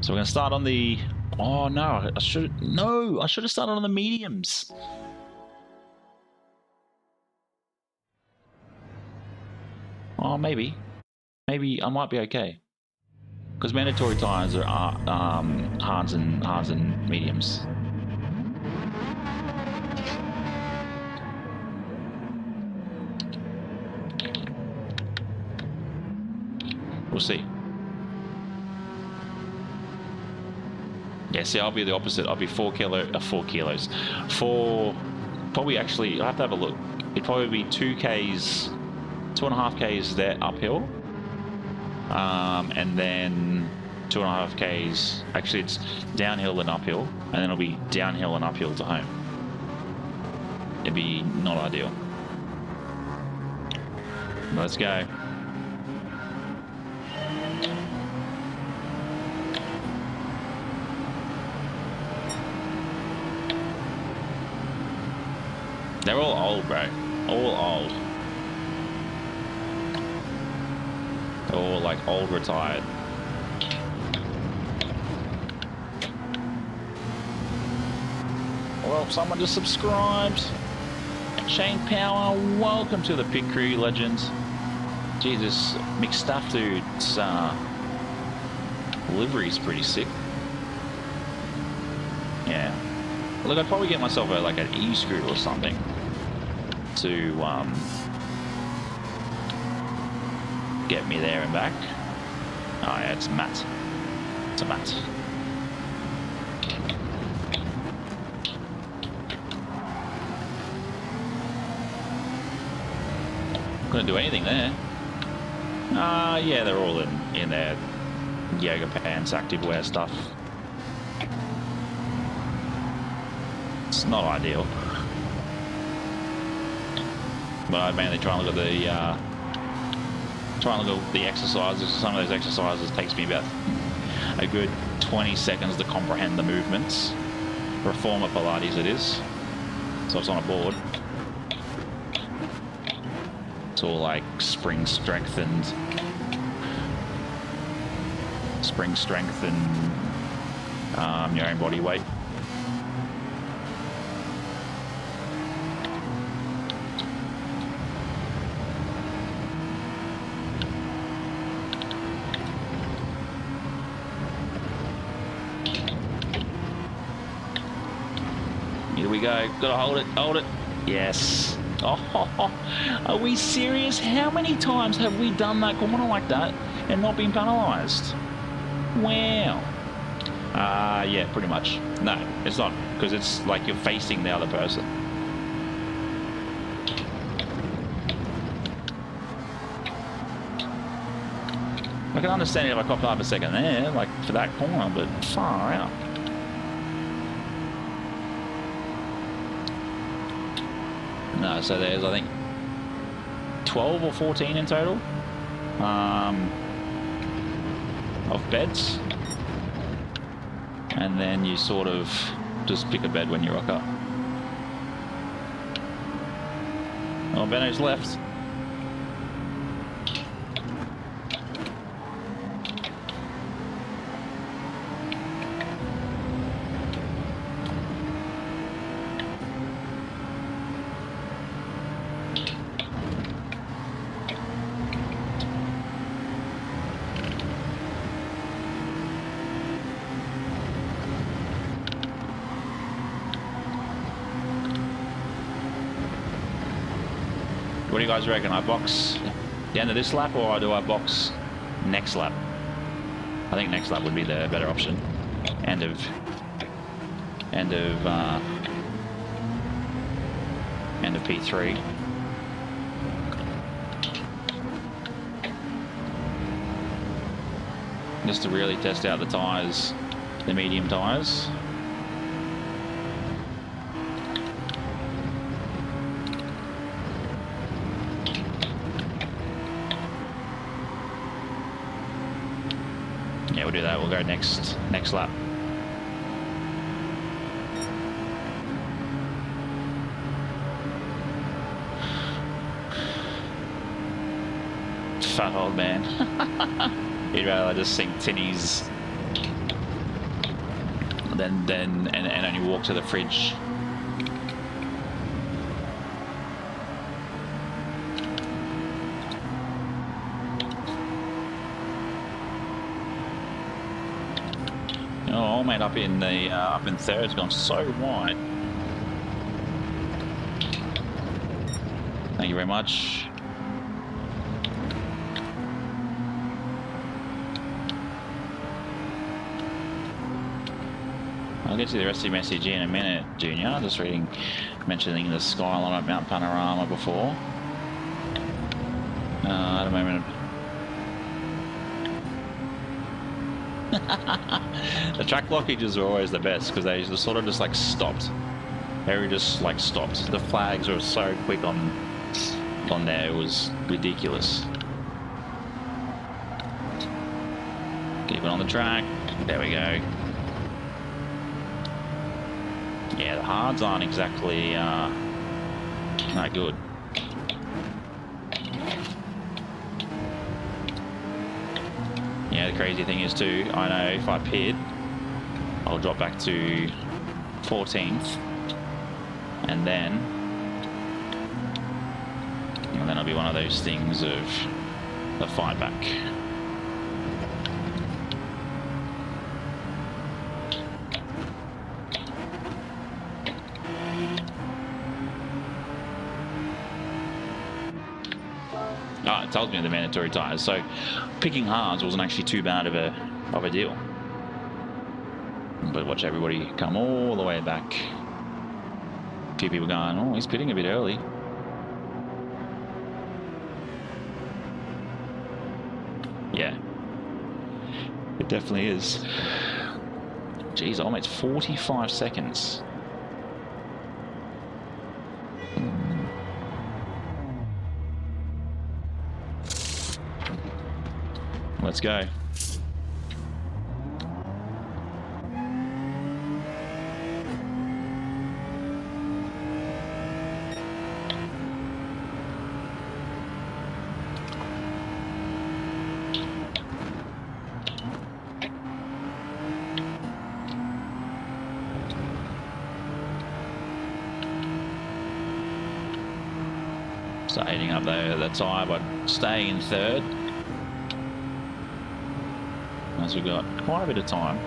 So we're gonna start on the. Oh no! I should have started on the mediums. Oh, maybe I might be okay, because mandatory tires are hards and mediums. We'll see. Yeah, see, I'll be the opposite. I'll be 4 kilos. Probably actually, I'll have to have a look. It'd probably be 2Ks, 2.5 Ks there uphill. And then 2.5 Ks, actually it's downhill and uphill. And then it'll be downhill and uphill to home. It'd be not ideal. Let's go. They're all old, bro. All old. They're all like old retired. Well, someone just subscribed. Shane Power, welcome to the pit crew, legends. Jesus, McStuff dude's livery's pretty sick. Yeah. Look, I'd probably get myself like an e-scooter or something to get me there and back. Oh yeah, it's Matt. It's a Matt. Couldn't do anything there. Yeah, they're all in their yoga pants, activewear stuff. It's not ideal. But I mainly try and look at the exercises. Some of those exercises takes me about a good 20 seconds to comprehend the movements. Reformer Pilates it is. So it's on a board. It's all like spring strength and your own body weight. Here we go. Gotta hold it. Yes. Oh, are we serious? How many times have we done that corner like that and not been penalised? Wow. Yeah, pretty much. No, it's not, because it's like you're facing the other person. I can understand if I copped half a second there, like for that corner, but far out. No, so there's, I think, 12 or 14 in total of beds. And then you sort of just pick a bed when you rock up. Oh, Benno's left. What do you guys reckon? I box the end of this lap, or do I box next lap? I think next lap would be the better option. End of P3. Just to really test out the tyres, the medium tyres. Yeah, we'll do that. We'll go next lap. Fat old man. He'd rather just sing tinnies and only walk to the fridge. Oh, mate, up in third has gone so wide. Thank you very much. I'll get to the rest of your message in a minute, Junior. Just mentioning the skyline at Mount Panorama before. At a moment. The track blockages are always the best because they just sort of just like stopped. They just like stopped. The flags were so quick on there, it was ridiculous. Keep it on the track. There we go. Yeah, the hards aren't exactly not good. Yeah, the crazy thing is too, I know if I pit, I'll drop back to 14th, and then it'll be one of those things of the fight back. that tells me the mandatory tyres. So picking hards wasn't actually too bad of a deal. But watch everybody come all the way back. A few people going, oh, he's pitting a bit early. Yeah, it definitely is. Jeez, almost 45 seconds. Let's go. Start heating up the tyre by staying in third. As we've got quite a bit of time.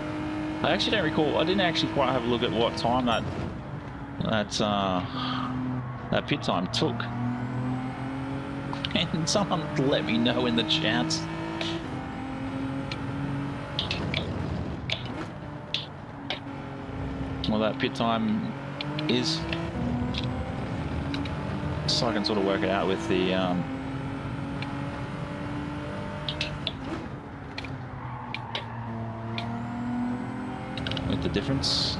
I actually don't recall, I didn't actually quite have a look at what time that pit time took. And someone let me know in the chat. Well, that pit time is, so I can sort of work it out with the difference.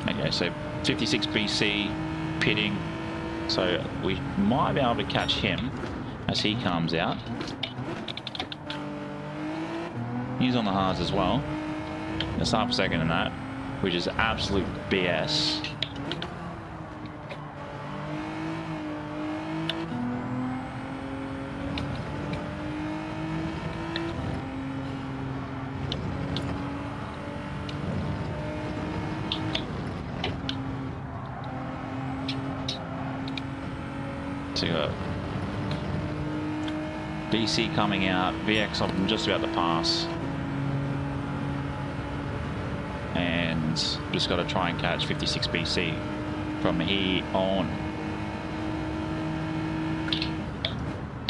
Okay, so 56 BC pitting, so we might be able to catch him as he comes out. He's on the hards as well. It's half a second in that, which is absolute BS. So you got BC coming out, VX I'm just about to pass. And just got to try and catch 56 BC from here on.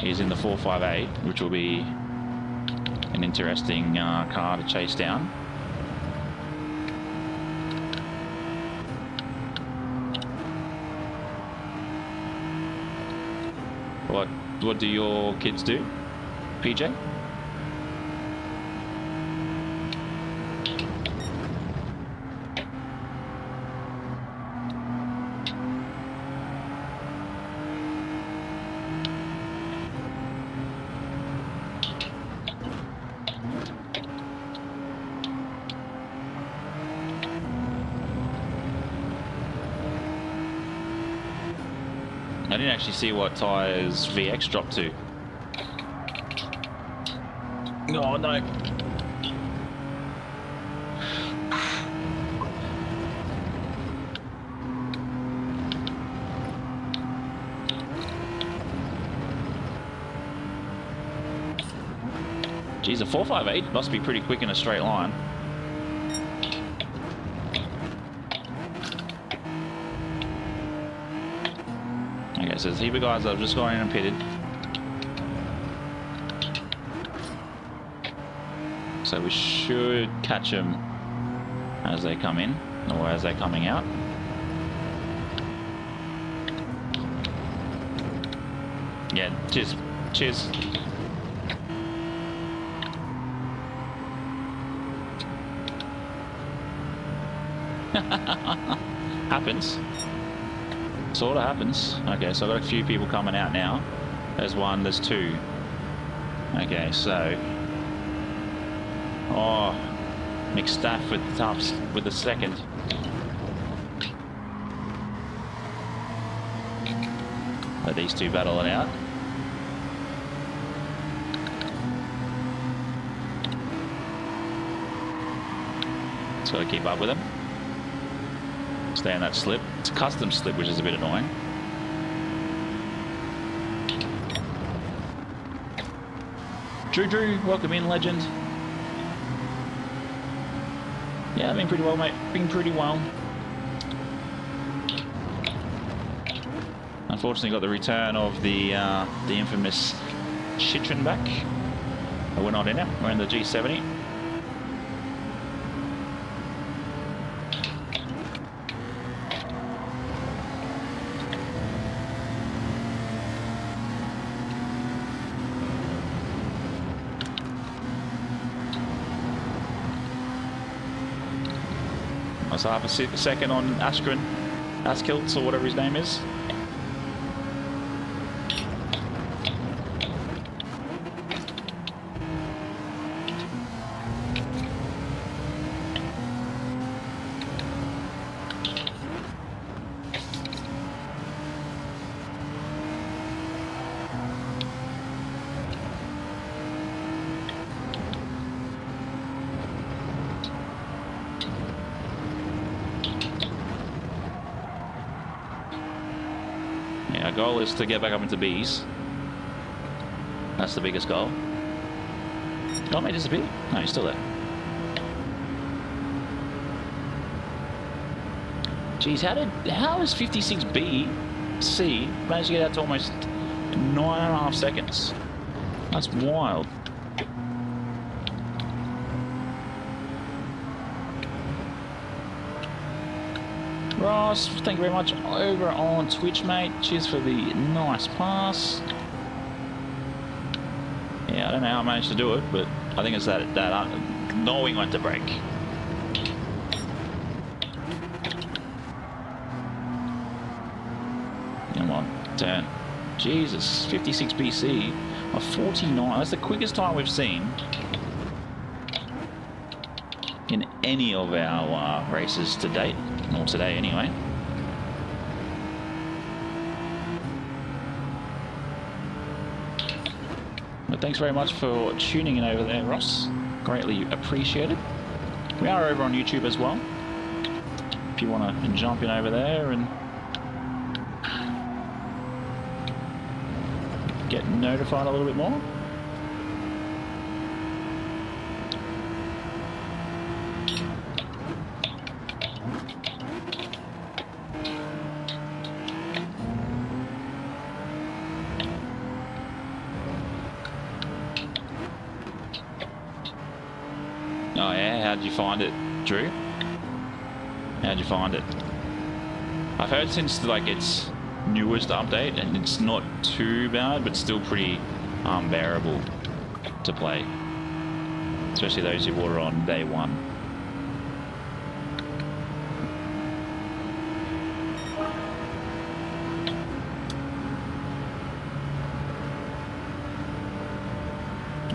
He's in the 458, which will be an interesting car to chase down. What do your kids do, PJ? I didn't actually see what Tyres VX dropped to. Oh no. Geez, a 458 must be pretty quick in a straight line. Okay, so there's a heap of guys that have just gone in and pitted. So we should catch them as they come in, or as they're coming out. Yeah, cheers. Cheers. Happens. Sort of happens. Okay, so I've got a few people coming out now. There's one, there's two. Okay, so... Oh, McStaff with the second. Let these two battle it out. Just got to keep up with them. Stay in that slip. It's a custom slip, which is a bit annoying. Drew, welcome in, legend. Yeah, been pretty well, mate. Been pretty well. Unfortunately, got the return of the infamous Chicane back. But we're not in it. We're in the G70. So half a second on Askilts or whatever his name is. Our goal is to get back up into Bs. That's the biggest goal. Oh, mate, disappear? No, he's still there. Jeez, how is 56BC managed to get out to almost 9.5 seconds? That's wild. Ross, thank you very much over on Twitch, mate. Cheers for the nice pass. Yeah, I don't know how I managed to do it, but I think it's that knowing when to brake. Come on, turn. Jesus, 56BC of 49. That's the quickest time we've seen in any of our races to date. Or today anyway. But thanks very much for tuning in over there, Ross. Greatly appreciated. We are over on YouTube as well. If you want to jump in over there and get notified a little bit more. Oh yeah, how'd you find it, Drew? How'd you find it? I've heard since like its newest update, and it's not too bad, but still pretty bearable to play. Especially those who bought it on day one.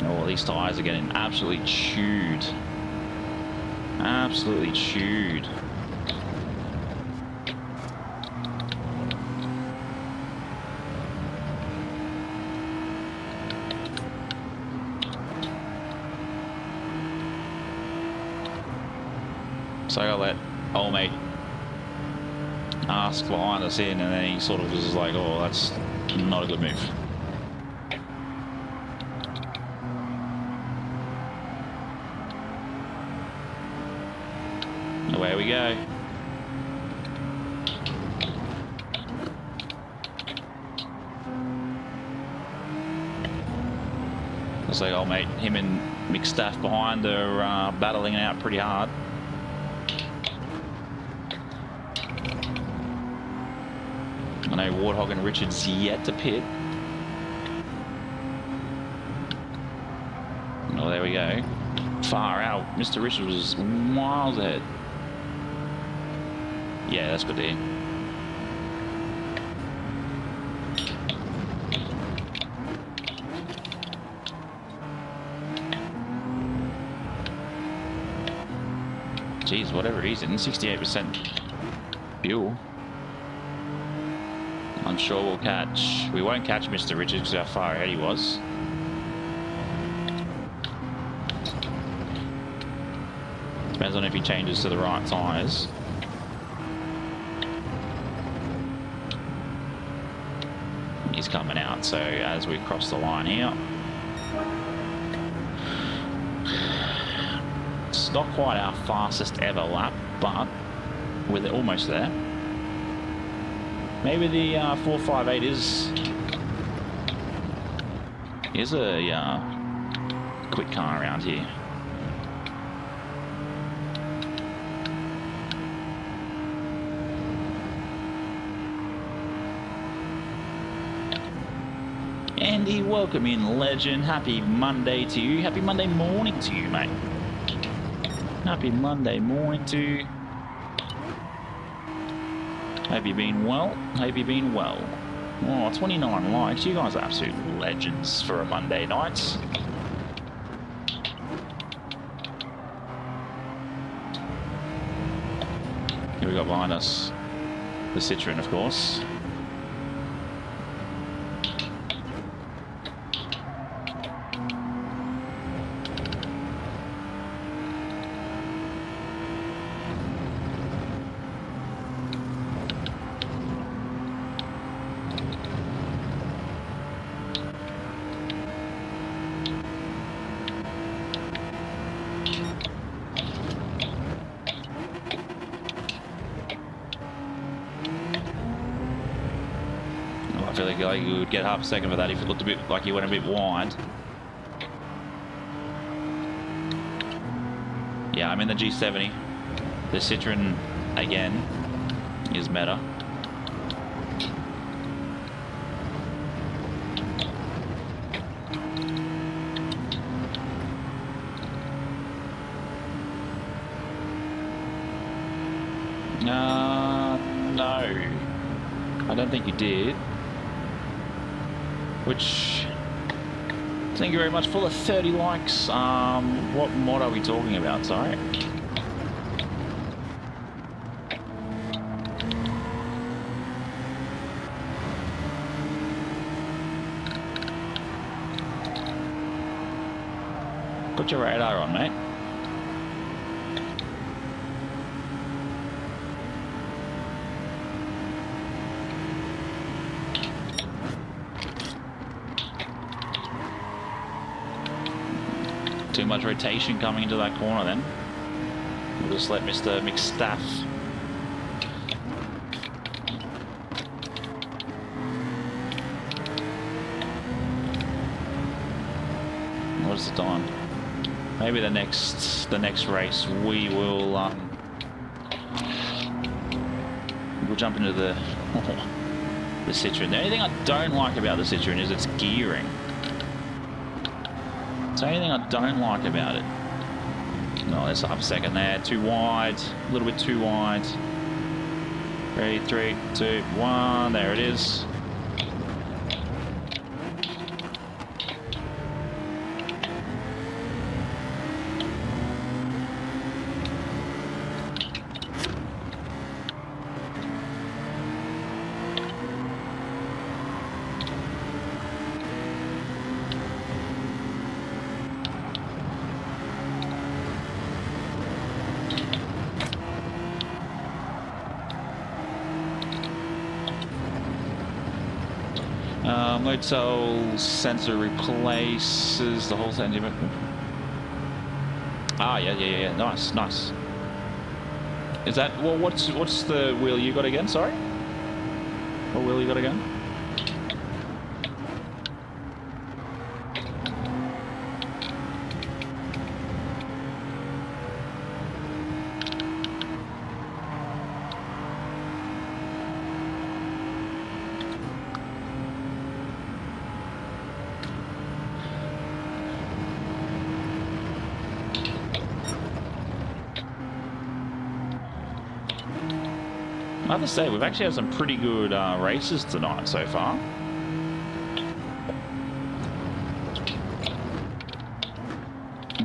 Oh, these tyres are getting absolutely chewed. Absolutely chewed. So I let old mate ask behind us in, and then he sort of was like, oh, that's not a good move. Away we go. Looks like old mate, him and McStaff behind are battling it out pretty hard. I know Warthog and Richard's yet to pit. Oh, there we go. Far out. Mr. Richard was miles ahead. Yeah, that's good to hear. Jeez, whatever he's in, 68% fuel. I'm sure we'll catch. We won't catch Mr. Richards because how far ahead he was. Depends on if he changes to the right tyres. He's coming out, so as we cross the line here, not quite our fastest ever lap, but we're almost there. Maybe the 458 is a quick car around here. Andy, welcome in, legend. Happy Monday to you. Happy Monday morning to you, mate. Happy Monday morning to you. Hope you've been well. Hope you've been well. Oh, 29 likes. You guys are absolute legends for a Monday night. Here we got behind us the Citroen, of course. I feel like you would get half a second for that if it looked a bit like you went a bit wide. Yeah, I'm in the G70. The Citroen, again, is meta. No. I don't think you did. Which, thank you very much for the 30 likes. What mod are we talking about? Sorry. Put your radar on, mate. Too much rotation coming into that corner then. We'll just let Mr. McStaff what is the time? Maybe the next race we will we'll jump into the the Citroen. The only thing I don't like about the Citroen is its gearing. It's the only thing I don't like about it. No, that's half a second there. Too wide. A little bit too wide. 3, 2, 1. There it is. Motel sensor replaces the whole thing. Ah, yeah. Nice. Is that, well, what's the wheel you got again? Sorry? What wheel you got again? I have to say, we've actually had some pretty good races tonight so far.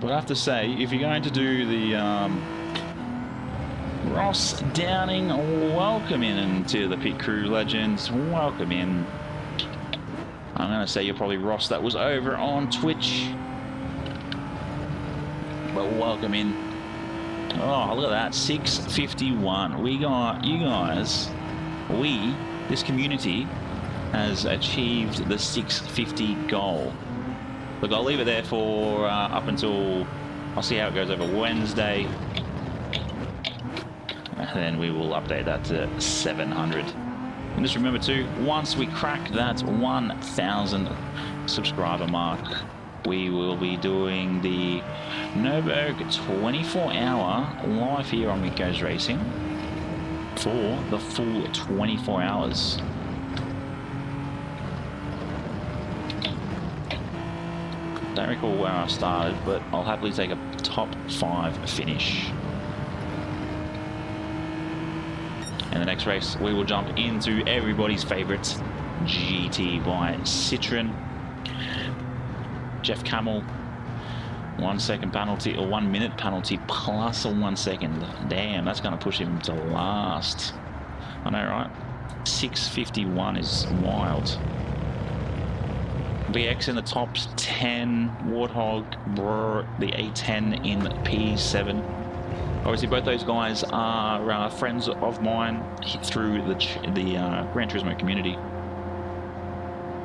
But I have to say, if you're going to do the Ross Downing, welcome in into the pit crew, legends. Welcome in. I'm going to say you're probably Ross that was over on Twitch. But welcome in. Oh, look at that, 651. We got, you guys, this community has achieved the 650 goal. Look, I'll leave it there for up until I'll see how it goes over Wednesday. And then we will update that to 700. And just remember too, once we crack that 1,000 subscriber mark, we will be doing the Nürburg 24-hour live here on Miko's Racing for the full 24 hours. Don't recall where I started, but I'll happily take a top 5 finish. And the next race, we will jump into everybody's favorite GT by Citroen. Jeff Camel, 1 second penalty or 1 minute penalty plus a 1 second. Damn, that's going to push him to last. I know, right? 6:51 is wild. VX in the top 10, Warthog, Brr, the A10 in P7. Obviously, both those guys are friends of mine through the Gran Turismo community.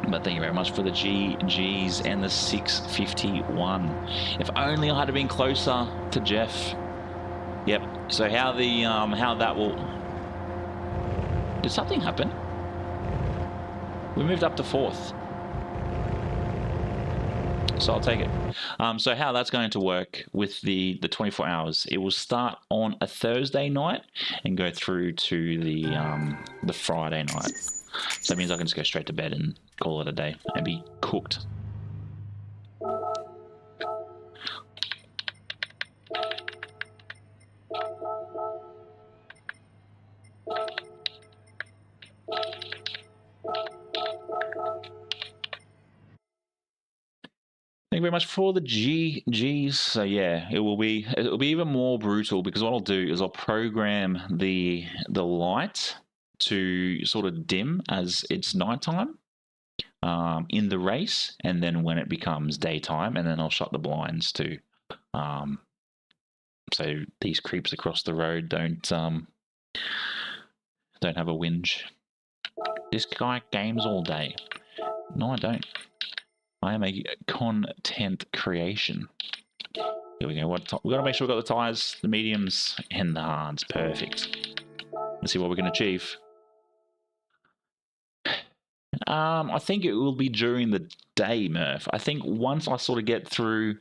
But thank you very much for the GGs and the 651. If only I had been closer to Jeff. Yep. So how that will... Did something happen? We moved up to 4th. So I'll take it. So how that's going to work with the 24 hours, it will start on a Thursday night and go through to the Friday night. So that means I can just go straight to bed and call it a day and be cooked. Thank you very much for the GGs. So yeah, it'll be even more brutal, because what I'll do is I'll program the light to sort of dim as it's nighttime in the race, and then when it becomes daytime, and then I'll shut the blinds too, so these creeps across the road don't have a whinge. This guy games all day. No, I don't. I am a content creation. Here we go. We got to make sure we got the tyres, the mediums, and the hards. Perfect. Let's see what we can achieve. I think it will be during the day, Murph. I think once I sort of get through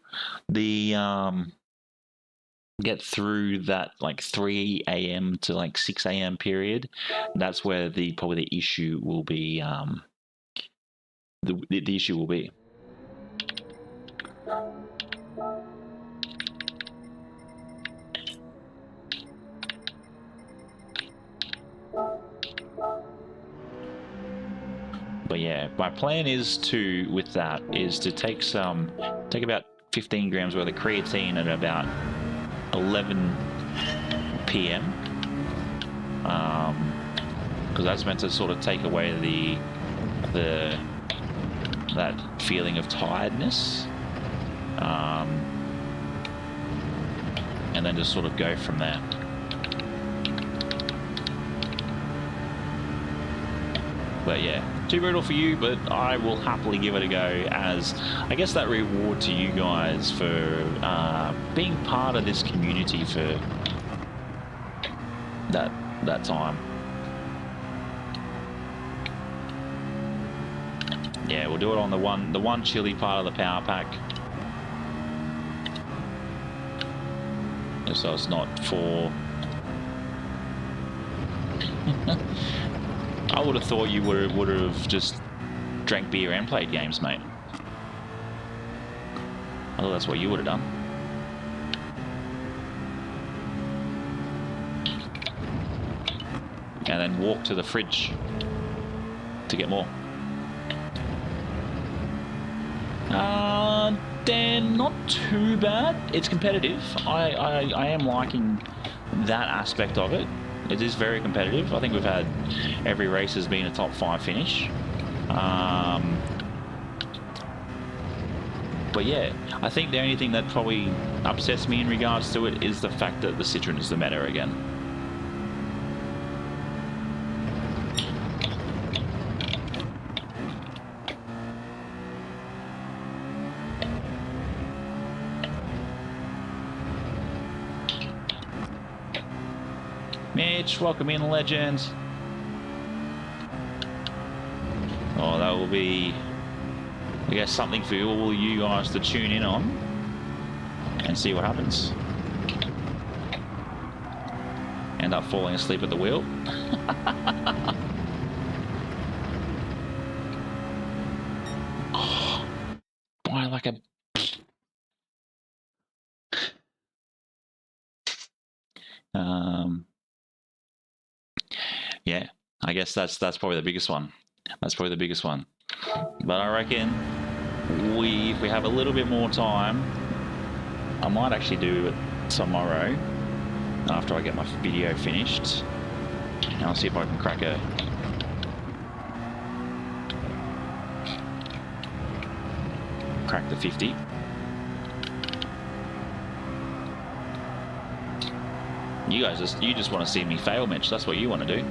the that like 3 a.m. to like 6 a.m. period, that's where probably the issue will be. The issue will be. But yeah, my plan is to take about 15 grams worth of creatine at about 11 p.m. Because that's meant to sort of take away that feeling of tiredness, and then just sort of go from there. But yeah, too brutal for you, but I will happily give it a go as, I guess, that reward to you guys for being part of this community for that time. Yeah, we'll do it on the one chili part of the power pack. So it's not for... I would have thought you would have just drank beer and played games, mate. I thought that's what you would have done. And then walk to the fridge to get more. Dan, not too bad. It's competitive. I am liking that aspect of it. It is very competitive. I think we've had every race has been a top 5 finish. But yeah, I think the only thing that probably upsets me in regards to it is the fact that the Citroen is the meta again. Mitch. Welcome in, legend. Oh, that will be, I guess, something for all you guys to tune in on and see what happens. End up falling asleep at the wheel. Oh, why like a... Yeah, I guess that's probably the biggest one. That's probably the biggest one. But I reckon if we have a little bit more time, I might actually do it tomorrow after I get my video finished. And I'll see if I can crack the 50. You just want to see me fail, Mitch. That's what you want to do.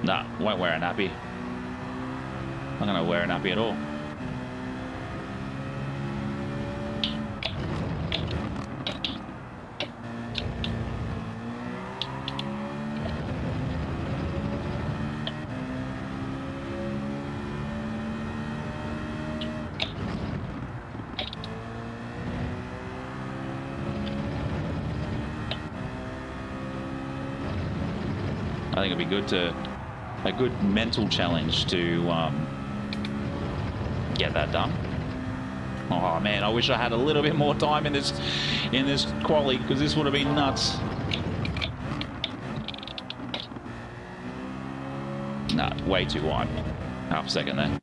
Nah, won't wear a nappy. I'm not gonna wear a nappy at all. I think it'd be good a good mental challenge to get that done. Oh man, I wish I had a little bit more time in this quali, because this would have been nuts. Nah, way too wide. Half a second there.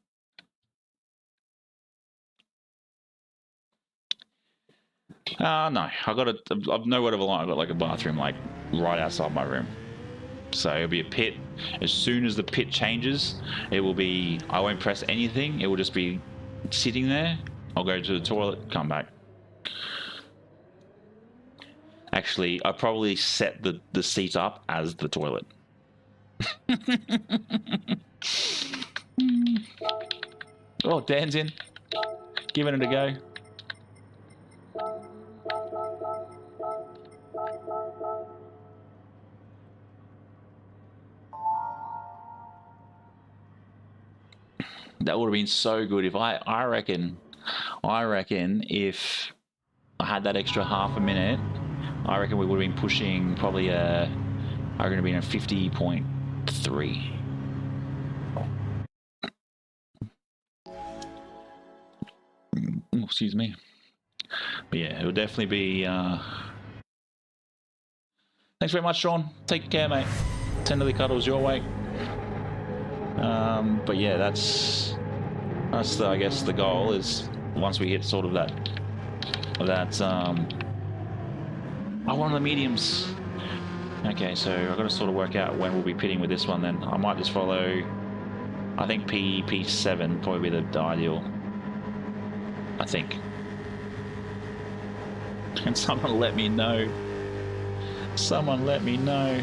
No, I've nowhere to lie. I've got like a bathroom like right outside my room. So it'll be a pit. As soon as the pit changes, it will be, I won't press anything. It will just be sitting there. I'll go to the toilet, come back. Actually, I probably set the seat up as the toilet. Oh, Dan's in. Giving it a go. That would have been so good if I reckon if I had that extra half a minute, I reckon we would have been pushing probably I reckon it would have been a 50.3. Oh, excuse me. But yeah, it would definitely be thanks very much, Sean. Take care, mate. Tenderly cuddles your way. But yeah, that's I guess the goal is once we hit sort of that one of the mediums. Okay, so I've got to sort of work out when we'll be pitting with this one. Then I might just follow. I think P7 probably be the ideal. I think. Can someone let me know? Someone let me know.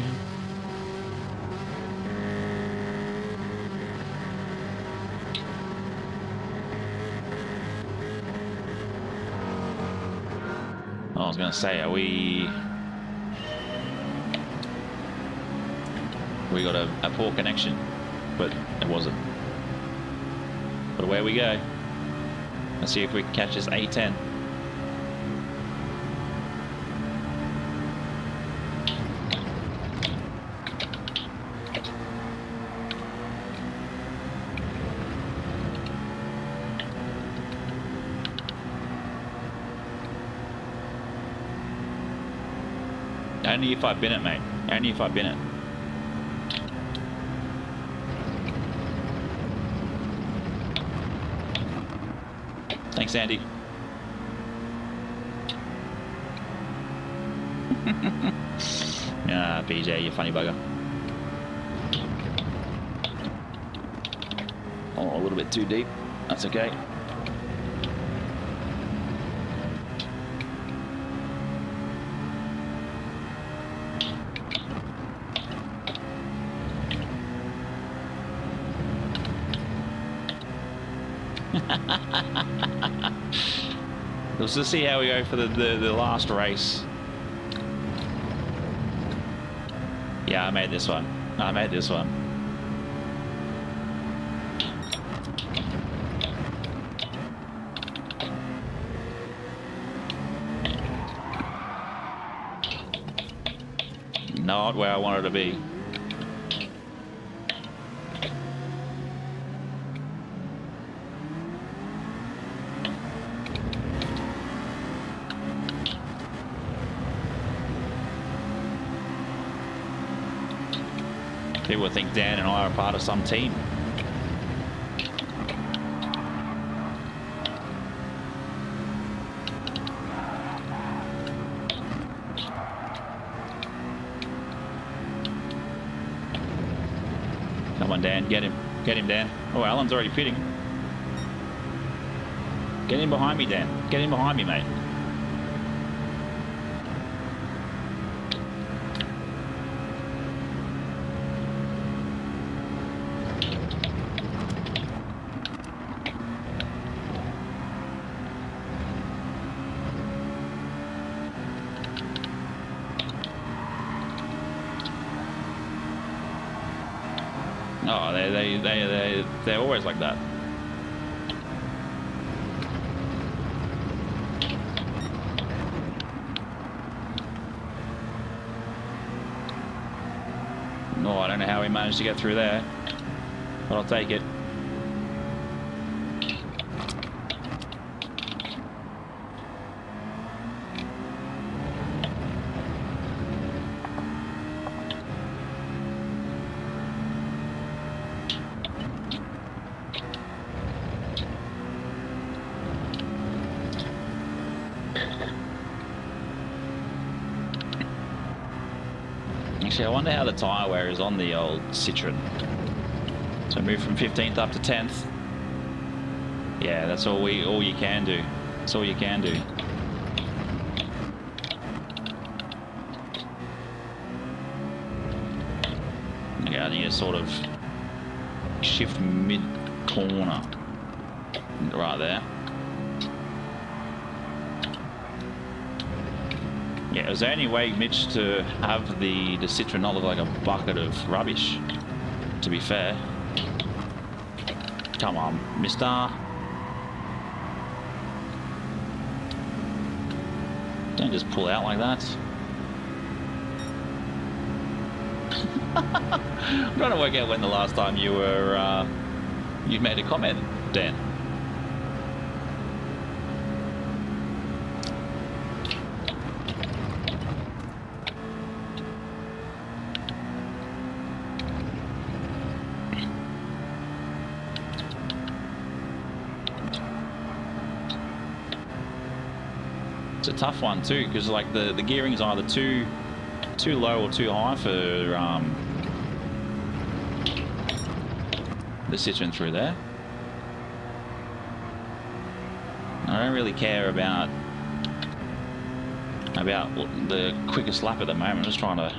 I was going to say, we got a poor connection, but it wasn't. But away we go. Let's see if we can catch this A10. Only if I bin it, mate. Only if I bin it. Thanks, Andy. Ah, PJ, you funny bugger. Oh, a little bit too deep. That's okay. Let's just see how we go for the last race. Yeah, I made this one. I made this one. Not where I wanted to be. People think Dan and I are part of some team. Come on, Dan, get him. Get him, Dan. Oh, Alan's already pitting. Get in behind me, Dan. Get in behind me, mate. Oh, they're always like that. No, I don't know how we managed to get through there, but I'll take it. Actually, I wonder how the tyre wear is on the old Citroen. So move from 15th up to 10th. Yeah, that's all you can do. That's all you can do. Okay, I need to sort of shift mid-corner. Right there. Yeah, it was the only way, Mitch, to have the Citroen not look like a bucket of rubbish, to be fair. Come on, mister. Don't just pull out like that. I'm trying to work out when the last time you were, you made a comment, Dan. It's a tough one too, because like the gearing's either too low or too high for the Citroen through there. I don't really care about the quickest lap at the moment. I'm just trying to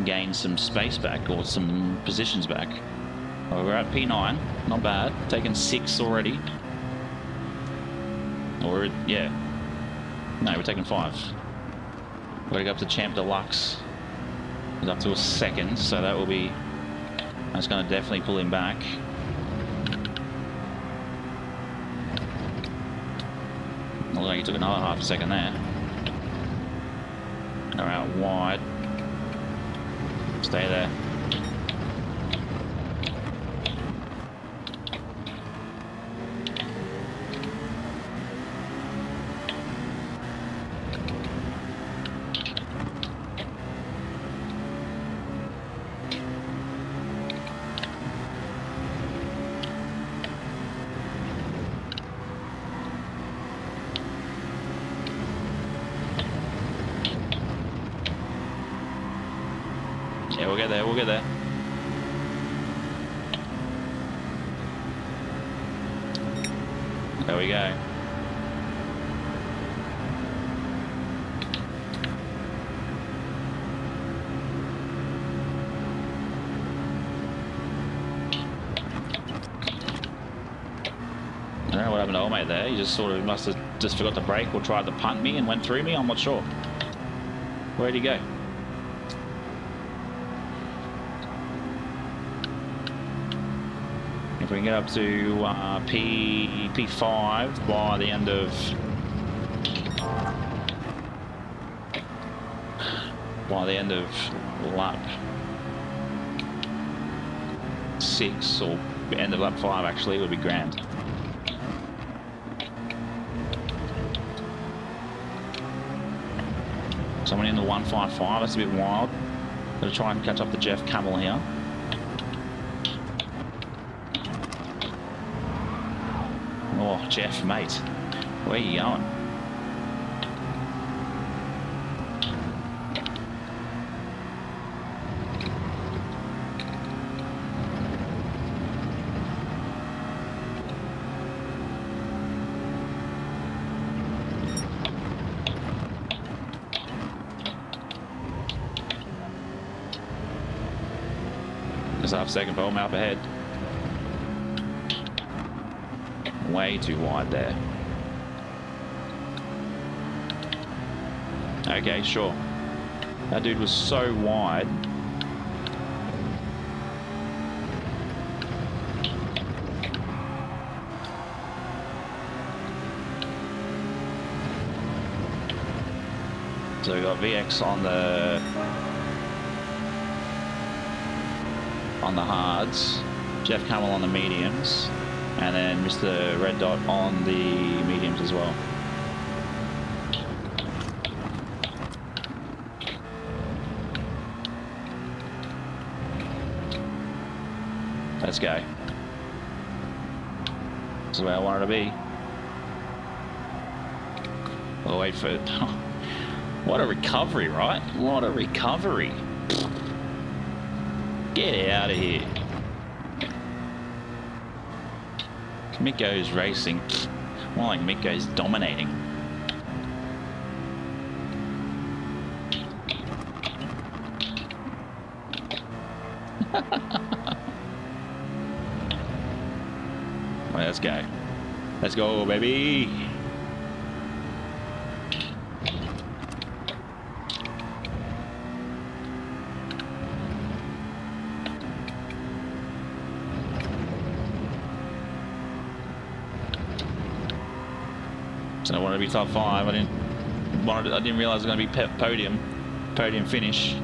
gain some space back or some positions back. Well, we're at P9, not bad. Taken 6 already. Or yeah. No, we're taking 5. We're going to go up to Champ Deluxe. He's up to a 2nd, so that will be... That's going to definitely pull him back. Looks like he took another half a second there. They're out wide. Stay there. Yeah, we'll get there, we'll get there. There we go. I don't know what happened to old mate there. He just sort of must have just forgot to brake or tried to punt me and went through me. I'm not sure. Where'd he go? If we can get up to P5 by the end of lap 6 or end of lap 5, actually, it would be grand. Someone in the 155, that's a bit wild. Gotta try and catch up to Jeff Camel here. Oh, Jeff, mate, where are you going? Just half second for him up ahead. Way too wide there. Okay, sure. That dude was so wide. So we got VX on the hards, Jeff Camel on the mediums, and then Mr. Red Dot on the mediums as well. Let's go. This is where I wanted to be. We'll wait for it. What a recovery, right? What a recovery. Get out of here. Mikko's racing. More like Mikko's dominating. Well, let's go. Let's go, baby. So I wanted to be top 5. I didn't realize it was going to be podium finish.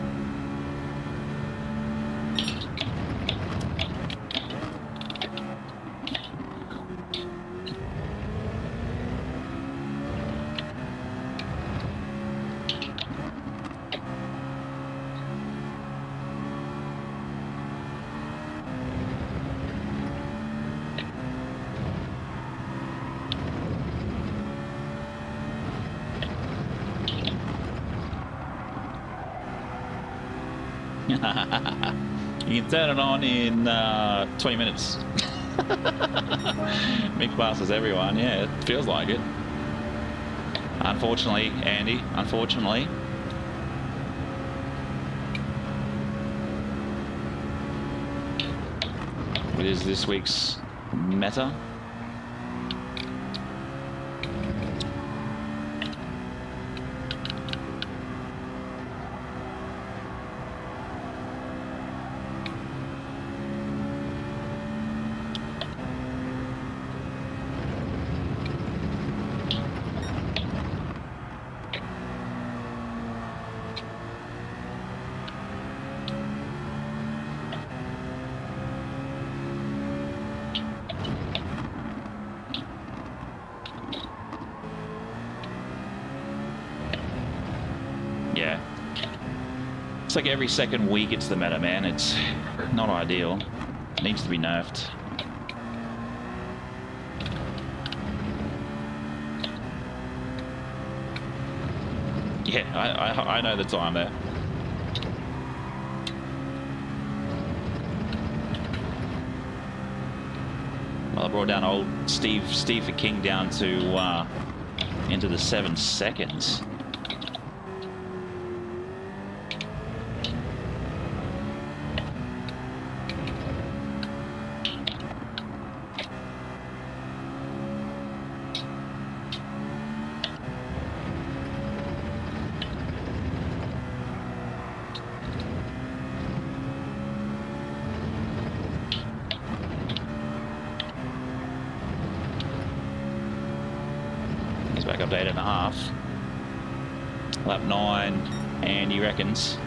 You can turn it on in 20 minutes. Mick passes everyone. Yeah, it feels like it. Unfortunately, Andy, unfortunately. It is this week's meta. Yeah. It's like every second week it's the meta, man. It's not ideal. It needs to be nerfed. Yeah, I know the time there. Well, I brought down old Steve the King down to into the 7 seconds. back up to 8.5. Lap 9, and he reckons.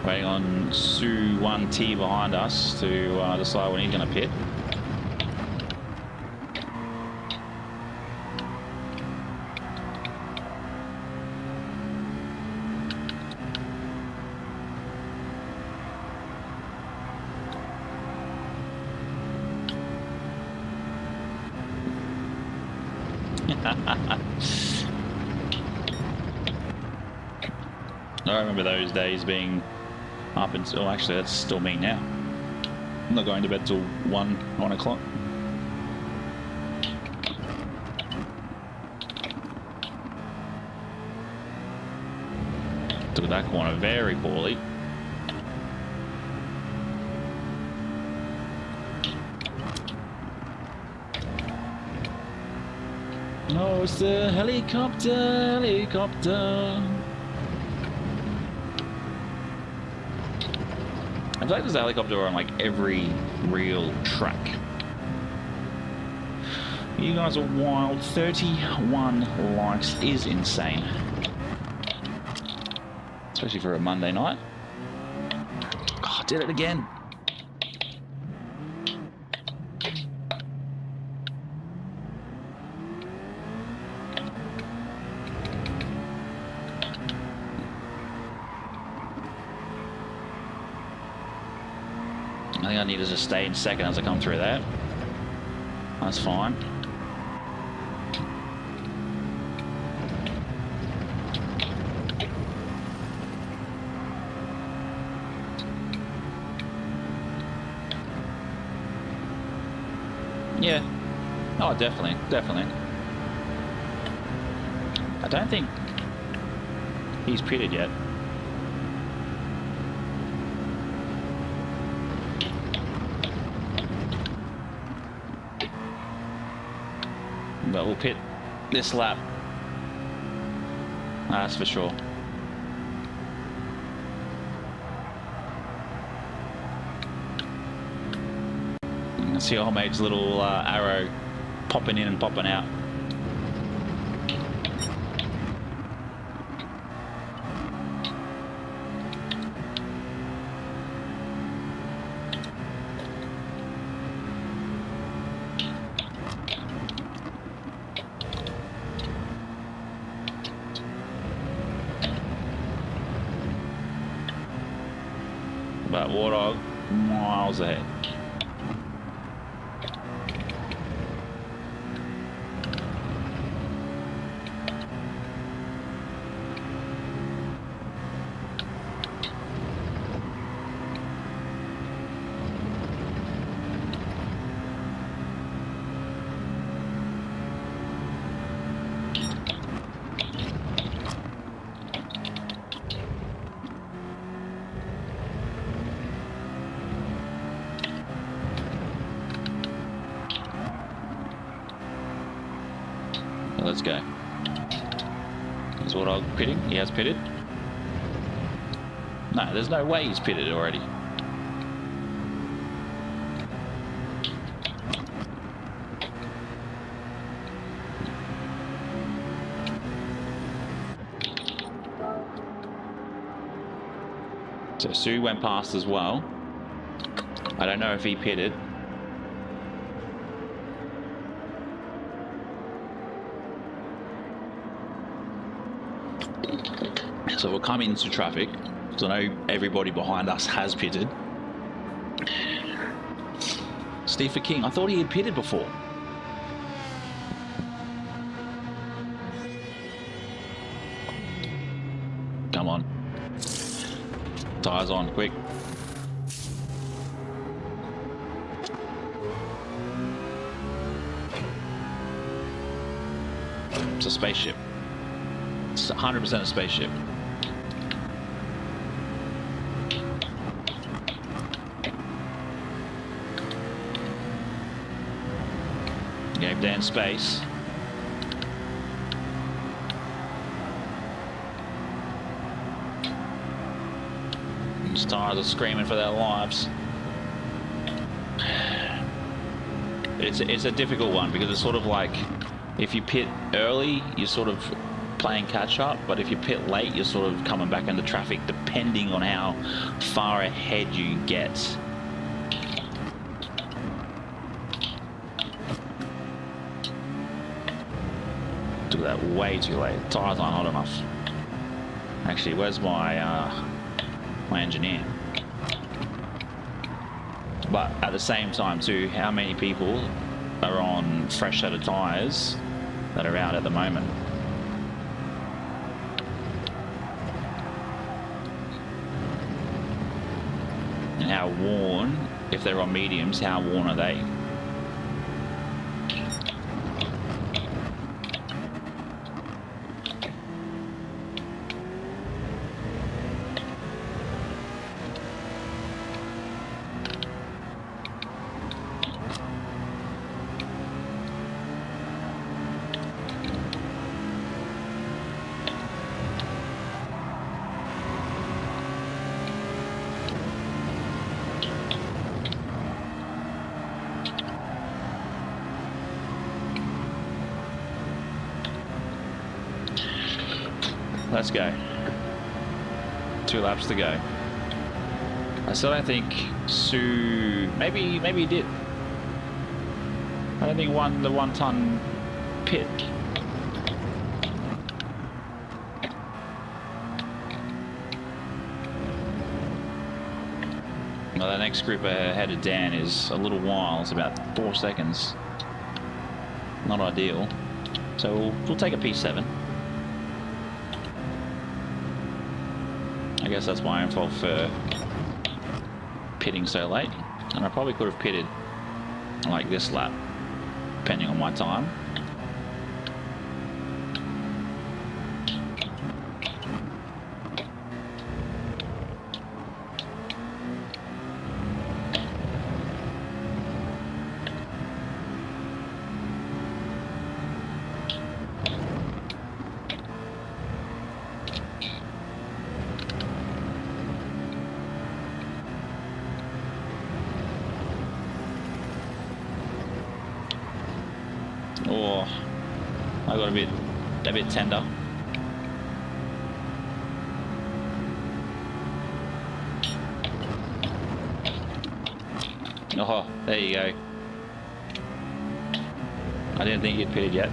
Waiting on Sue 1T behind us to decide when he's going to pit. I remember those days being up until, oh, actually that's still me now. I'm not going to bed till 1 o'clock. Took that corner very poorly. No, it's the helicopter. I feel like there's a helicopter on like every real track. You guys are wild. 31 likes is insane. Especially for a Monday night. Oh, I did it again. I think I need to just stay in second as I come through that. That's fine. Yeah. Oh, definitely. I don't think he's pitted yet. But we'll pit this lap. That's for sure. I see old mate's little arrow popping in and popping out. But Warthog miles ahead. Let's go. Is Warthog pitting? He has pitted. No, there's no way he's pitted already. So Sue went past as well. I don't know if he pitted. So we'll come into traffic. So I know everybody behind us has pitted. Steve for King, I thought he had pitted before. Come on. Tires on, quick. It's a spaceship. It's 100% a spaceship. Gave Dan space. His tires are screaming for their lives. it's a difficult one because it's sort of like if you pit early, you're sort of playing catch up, but if you pit late, you're sort of coming back into traffic depending on how far ahead you get. Do that way too late. Tires aren't hot enough. Actually, where's my my engineer? But at the same time too, how many people are on fresh set of tires that are out at the moment? And how worn, if they're on mediums, how worn are they? Let's go. 2 laps to go. I still don't think Sue. Maybe he did. I don't think won the 1-ton pit. Well, the next group ahead of Dan is a little while. It's about 4 seconds. Not ideal. So we'll take a P7. I guess that's my own fault for pitting so late, and I probably could have pitted like this lap, depending on my time. Oh, I got a bit tender. Oh, there you go. I didn't think you'd pitted yet.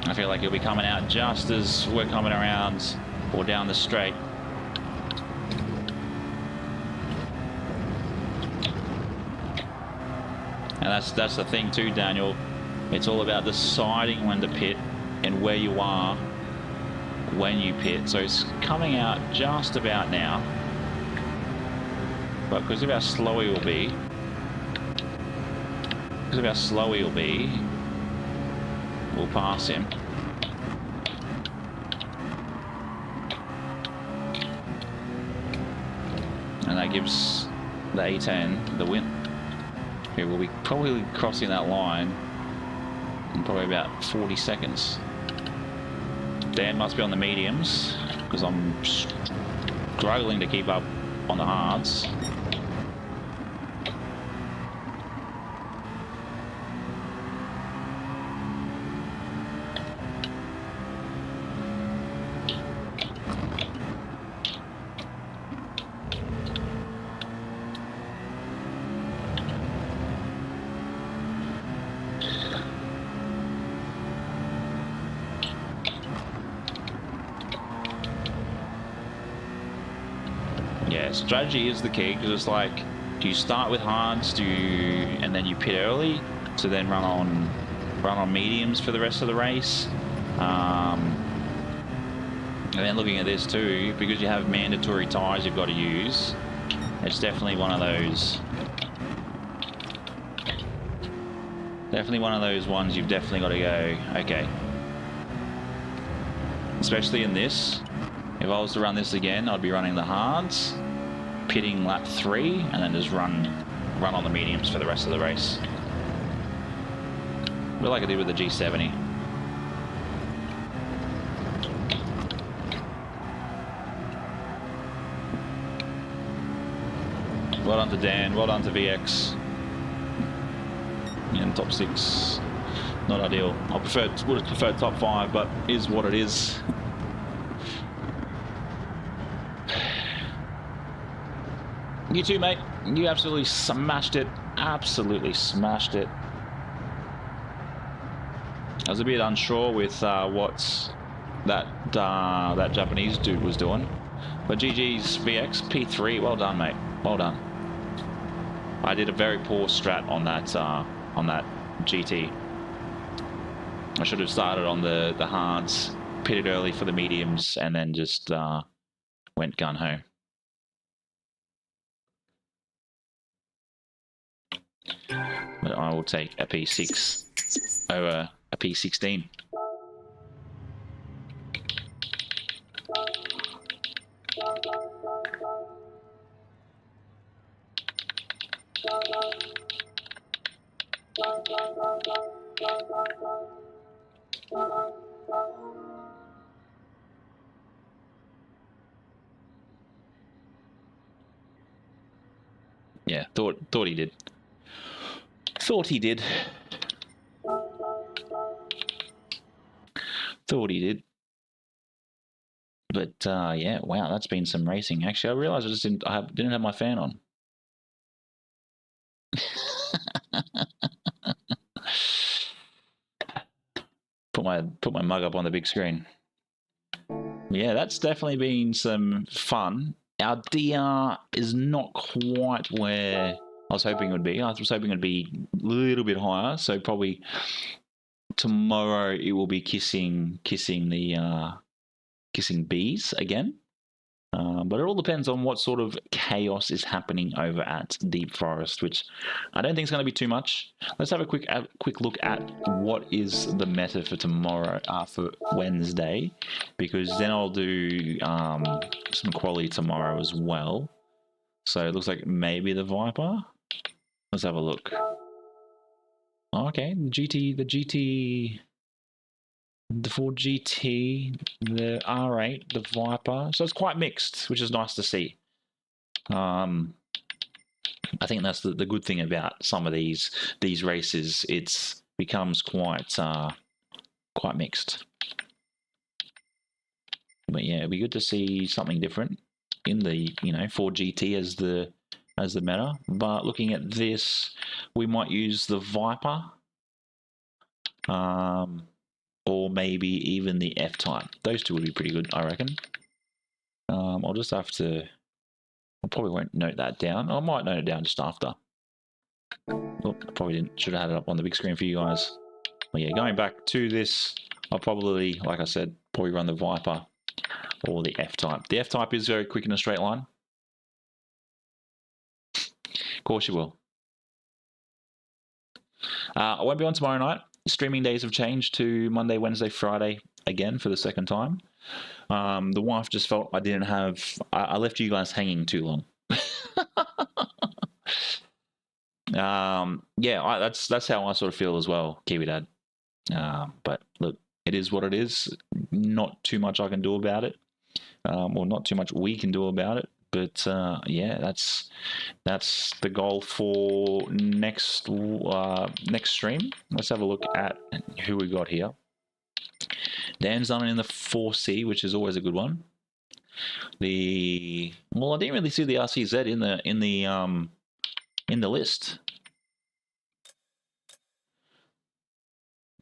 I feel like you'll be coming out just as we're coming around or down the straight. And that's the thing too, Daniel. It's all about deciding when to pit and where you are when you pit. So it's coming out just about now. But because of how slow he will be, we'll pass him. And that gives the A10 the win. Okay, we'll be probably crossing that line in probably about 40 seconds. Dan must be on the mediums because I'm struggling to keep up on the hards. Yeah, strategy is the key because it's like, do you start with hards, and then you pit early to then run on mediums for the rest of the race? And then looking at this too, because you have mandatory tyres you've got to use, it's definitely one of those. Definitely one of those ones you've definitely got to go, okay. Especially in this. If I was to run this again, I'd be running the hards, pitting lap 3, and then just run on the mediums for the rest of the race. A bit like I did with the G70. Well done to Dan. Well done to VX. And top 6. Not ideal. I would have preferred top 5, but is what it is. You too, mate. You absolutely smashed it. Absolutely smashed it. I was a bit unsure with what that Japanese dude was doing, but GG's VX P3. Well done, mate. Well done. I did a very poor strat on that GT. I should have started on the hards, pitted early for the mediums, and then just went gun ho. But I will take a P6 over a P16. Yeah, thought he did. Thought he did. Thought he did. But yeah, wow, that's been some racing. Actually, I realized I just didn't have my fan on. Put my mug up on the big screen. Yeah, that's definitely been some fun. Our DR is not quite where I was hoping it would be. I was hoping it would be a little bit higher, so probably tomorrow it will be kissing bees again. But it all depends on what sort of chaos is happening over at Deep Forest, which I don't think is going to be too much. Let's have a quick look at what is the meta for tomorrow, for Wednesday, because then I'll do some quality tomorrow as well. So it looks like maybe the Viper. Let's have a look. Okay, the Ford GT, the R8, the Viper. So it's quite mixed, which is nice to see. I think that's the good thing about some of these races. It becomes quite mixed. But yeah, it'd be good to see something different in the Ford GT as the meta. But looking at this, we might use the Viper. Or maybe even the F-Type. Those two would be pretty good, I reckon. I'll just have to... I probably won't note that down. I might note it down just after. Oh, I probably didn't. Should have had it up on the big screen for you guys. But yeah, going back to this, I'll probably, like I said, probably run the Viper or the F-Type. The F-Type is very quick in a straight line. Of course you will. I won't be on tomorrow night. Streaming days have changed to Monday, Wednesday, Friday again for the second time. The wife just felt I didn't have... I left you guys hanging too long. Yeah, that's how I sort of feel as well, Kiwi Dad. But look, it is what it is. Not too much I can do about it. Or not too much we can do about it. But yeah, that's the goal for next stream. Let's have a look at who we got here. Dan's done it in the 4C, which is always a good one. Well, I didn't really see the RCZ in the list.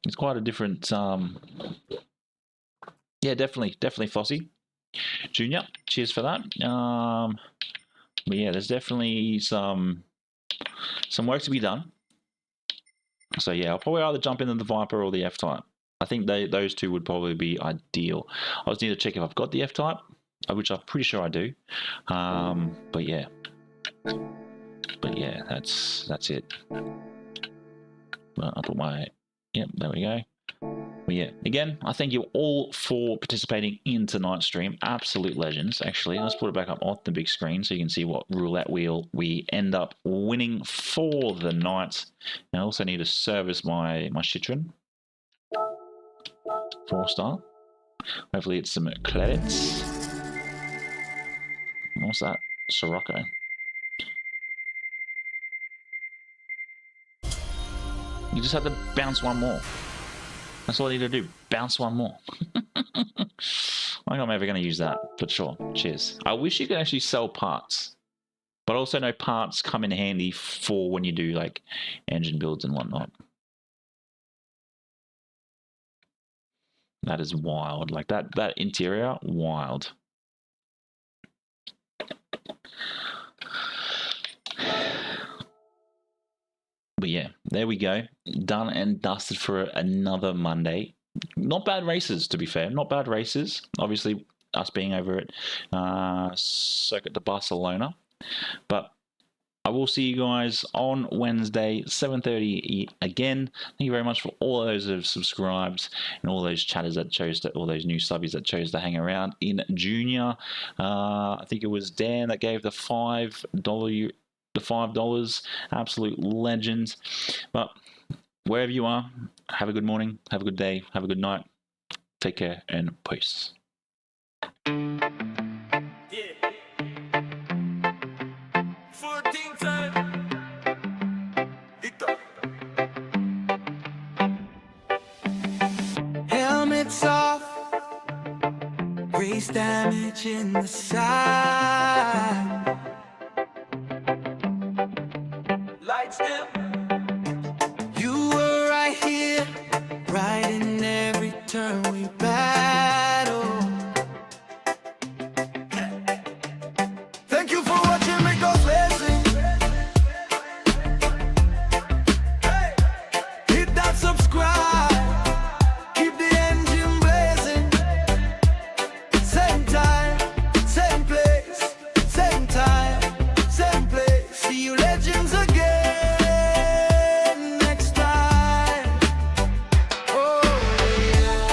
It's quite a different. Yeah, definitely Flossie. Junior, cheers for that. But yeah, there's definitely some work to be done. So yeah, I'll probably either jump into the Viper or the F-Type. I think those two would probably be ideal. I just need to check if I've got the F-Type, which I'm pretty sure I do. But yeah, that's it. Well, I'll put my there we go. But yeah, again, I thank you all for participating in tonight's stream. Absolute legends. Actually, let's put it back up on the big screen so you can see what roulette wheel we end up winning for the night. And I also need to service my Citroen. 4-star. Hopefully it's some credits. What's that? Sirocco. You just have to bounce one more. That's all you need to do. Bounce one more. I think I'm ever going to use that, but sure. Cheers. I wish you could actually sell parts, but also know parts come in handy for when you do like engine builds and whatnot. That is wild. Like that interior, wild. But yeah, there we go. Done and dusted for another Monday. Not bad races, to be fair. Not bad races. Obviously, us being over at Circuit de Barcelona. But I will see you guys on Wednesday, 7:30 again. Thank you very much for all those that have subscribed and all those chatters that chose to, all those new subbies that chose to hang around in Junior. I think it was Dan that gave the $5. Absolute legend. But wherever you are, have a good morning, have a good day, have a good night. Take care and peace. Helmets off, race damage in the side. Lights dim. You were right here, right in every turn we battle. Thank you for watching me go blazing. Hey, hit that subscribe. Keep the engine blazing. Same time, same place, same time, same place. See you legends again next time. Oh yeah.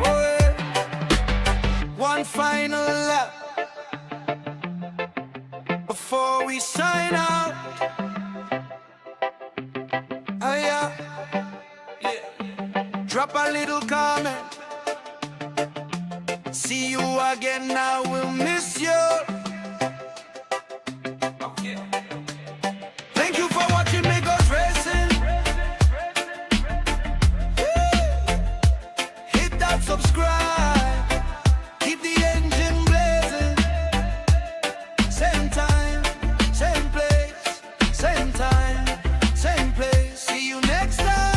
Oh yeah. One final lap before we sign out. Oh yeah. Yeah. Drop a little comment. See you again, I will miss you. Thank you for watching me go racing. Hit that subscribe. Keep the engine blazing. Same time, same place, same time, same place. See you next time.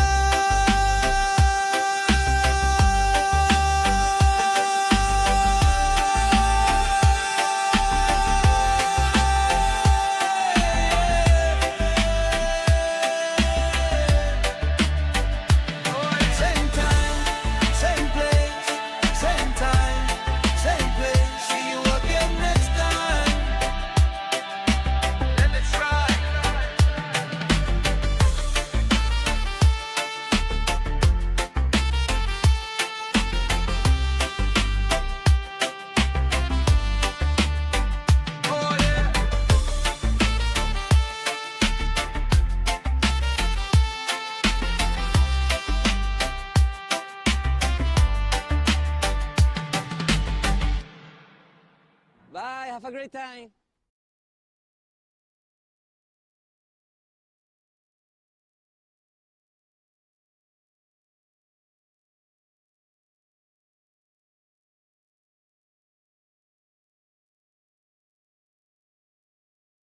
Same time, same place, same time, same place. See you again next time. Let it ride. Oh yeah. Bye, have a great time.